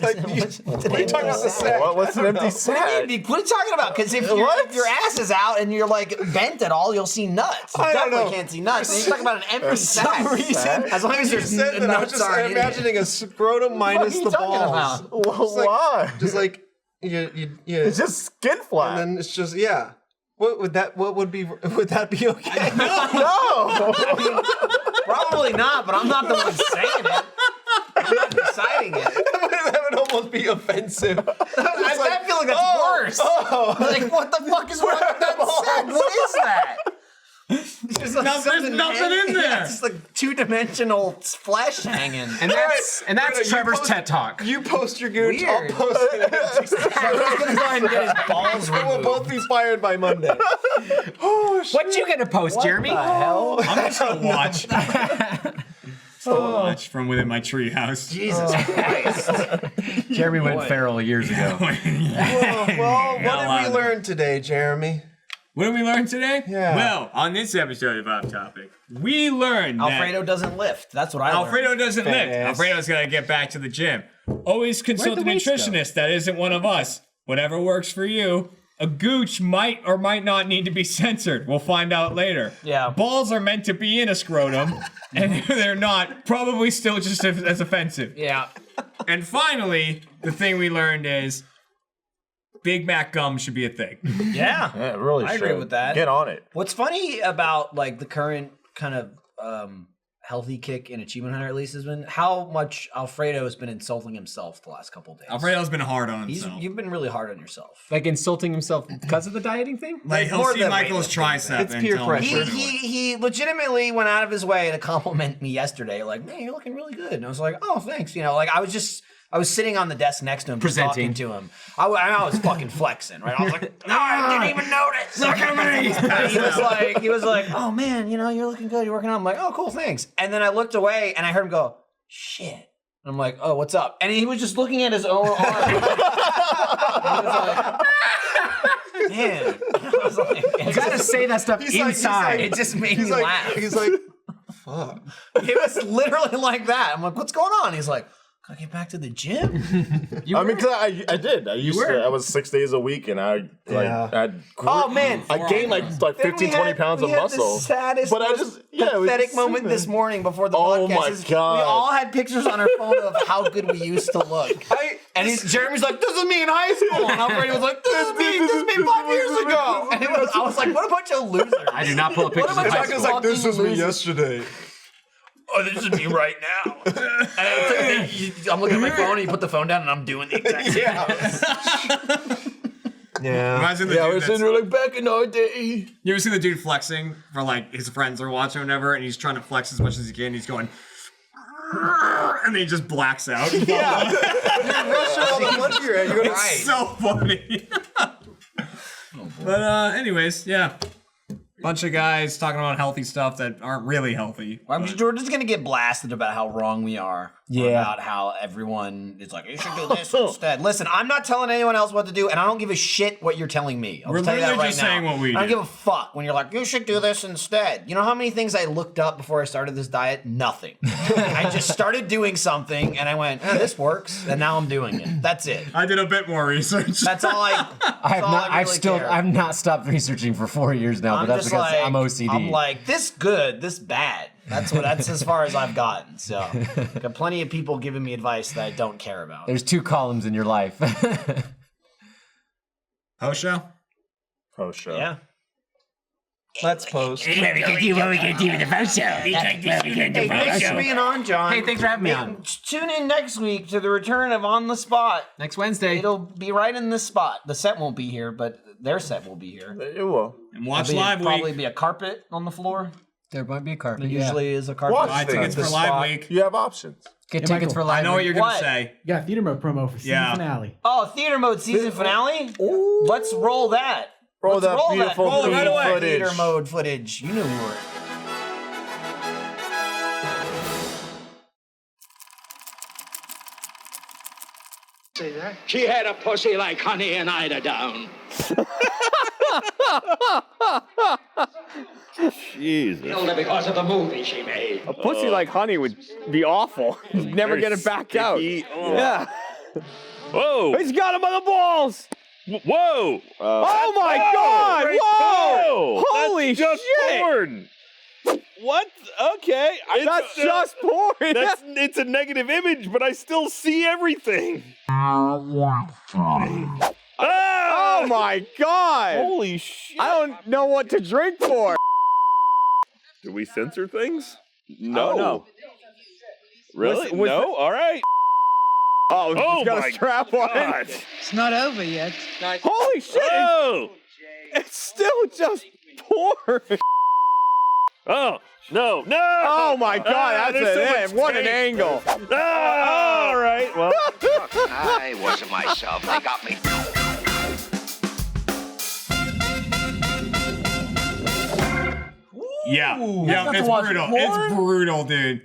like you, what are you talking about the sack? What's an empty sack? What are you talking about? Because if your ass is out and you're like bent at all, you'll see nuts. You I don't definitely know. can't see nuts. And you're talking about an empty sack. As long as You there's said that I was nuts just aren't in it. imagining a scrotum minus are you the talking balls. about? Well, why? Just like you It's just skin flap. and then it's just yeah. What would that be okay? No. Probably not, but I'm not the one saying it. I'm not deciding it. That would almost be offensive. I feel like that's worse. Like, what the fuck is wrong with that set? What is that? There's There's nothing in there. It's just like two-dimensional flesh hanging. And that's Trevor's TED Talk. You post your gooch, Weird. I'll post it. Trevor's gonna go ahead and get his balls We'll removed. both be fired by Monday. Oh, shit. What you gonna post, Jeremy? What the hell? I'm just gonna watch. Watch from within my treehouse. Jesus Christ. Jeremy went feral years ago. Well, what allowed. did we learn today, Jeremy? What did we learn today? Yeah. Well, on this episode of Off Topic, we learned Alfredo doesn't lift. That's what I learned. Alfredo doesn't lift. Fast. Alfredo's gotta get back to the gym. Always consult a Where'd the weights nutritionist that isn't one of us. Whatever works for you. A gooch might or might not need to be censored. We'll find out later. Yeah. Balls are meant to be in a scrotum, and if they're not, probably still just as offensive. Yeah. And finally, the thing we learned is Big Mac gum should be a thing. Yeah. Yeah, it really I should. agree with that. Get on it. What's funny about like the current kind of healthy kick in Achievement Hunter at least has been how much Alfredo has been insulting himself the last couple of days. Alfredo's been hard on himself. You've been really hard on yourself. Like insulting himself because of the dieting thing? Like he'll more see than Michael's weightlifting, tricep. It's and peer tell him pressure. to do it. He legitimately went out of his way to compliment me yesterday. Like, man, you're looking really good. And I was like, oh, thanks. You know, like I was sitting on the desk next to him, just Presenting. talking to him. I was fucking flexing, right? I was like, no, I didn't even notice. Look at me. And he was like, oh man, you know, you're looking good. You're working out. I'm like, oh, cool, thanks. And then I looked away and I heard him go, shit. And I'm like, oh, what's up? And he was just looking at his own arm. I was like, man. I was like, You gotta say that stuff inside. it just made me laugh. He's like, fuck. It was literally like that. I'm like, what's going on? He's like, gotta get back to the gym. I mean, cause I did. I used to. I was 6 days a week, and I Oh man, I gained like 15, 20 pounds of muscle. The saddest, But I most just it was pathetic just moment stupid. this morning before the Oh podcast. my is God. We all had pictures on our phone of how good we used to look. Jeremy's like, "This is me in high school," and Alfredo was like, "This is me 5 years ago." And I was like, "What a bunch of losers!" I do not pull up pictures What of am I high talking school. like, this was me yesterday. Oh, this is me right now. And I'm looking at my phone, and you put the phone down, and I'm doing the exact same. Yeah. Imagine the Yeah, I dude was that's- in like back in our day. You ever see the dude flexing for like his friends are watching or whatever, and he's trying to flex as much as he can. He's going, and then he just blacks out. Yeah. It's so funny. But anyways, yeah. Bunch of guys talking about healthy stuff that aren't really healthy. We're just gonna get blasted about how wrong we are. Yeah. About how everyone is like, you should do this instead. Listen, I'm not telling anyone else what to do, and I don't give a shit what you're telling me. I'll We're tell you that literally right just now. saying what we I don't do. give a fuck when you're like, you should do this instead. You know how many things I looked up before I started this diet? Nothing. I just started doing something, and I went, this works, and now I'm doing it. That's it. I did a bit more research. That's all I. I've not stopped researching for 4 years now, but that's just because like, I'm OCD. I'm like, this good, this bad. That's as far as I've gotten. So, got plenty of people giving me advice that I don't care about. There's 2 columns in your life. Post show? Post show. Yeah. Let's post. Hey, thanks for being on, John. Hey, thanks for having me on. Tune in next week to the return of On the Spot. Next Wednesday. It'll be right in this spot. The set won't be here, but their set will be here. It will. And watch There'll live probably week. be a carpet on the floor. There might be a carpet. There usually is a carpet. Watch Buy tickets the for live spot. week. You have options. Get Hey, tickets Michael, for live. I know what you're gonna What? say. You got a theater mode promo for season Yeah. finale. Oh, theater mode season finale. Let's roll that. Roll Let's that beautiful Roll it right away. footage. Theater mode footage. You knew we were. She had a pussy like honey and eiderdown. Jesus. Only because of the movie she made. A pussy like honey would be awful. You'd never get it back out. Yeah. Whoa! He's got him on the balls. Whoa! Oh my God! Right Whoa! there. Holy That's just shit! porn. What? Okay. That's just porn. It's a negative image, but I still see everything. Oh! Oh my god! Holy shit! I don't know what to drink for. Do we censor things? No. No. Really? Was- no? All right. Oh, we Oh just got my a strap on. God. It's not over yet. Holy shit! Oh! It's still just porn. Oh, no, no! Oh my god, there's that's so it. much What an tape. angle. Ah, all right, well. I wasn't myself. They got me. Yeah, got to it's watch brutal. porn? It's brutal, dude.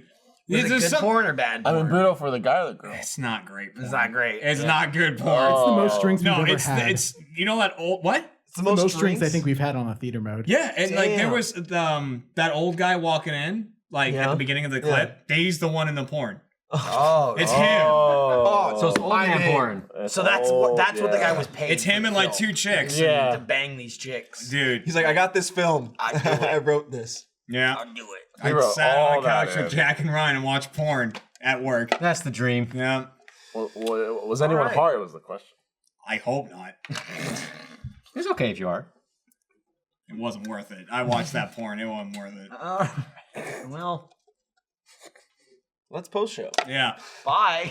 Is it There's good some- porn or bad I porn? mean, brutal for the guy or the girl. It's not great. Porn. It's not great. It's not good porn. It's the most strings we've no, ever it's had. it's you know that old what? It's the the most most strings I think we've had on a theater mode. Yeah, and like there Damn. was that old guy walking in like at Yeah. the beginning of the clip. He's the one in the porn. Oh, It's him. Oh, So it's old man porn. so that's what the guy was paid. It's him for and the like film. two chicks. Yeah. To bang these chicks. Dude. He's like, I got this film. I do it. I wrote this. Yeah. I'll do it. I wrote sat all on the that couch in. with Jack and Ryan and watched porn at work. That's the dream. Yeah. Was anyone right. hard? Was the question. I hope not. It's okay if you are. It wasn't worth it. I watched that porn. It wasn't worth it. Well, Let's post show. Yeah. bye.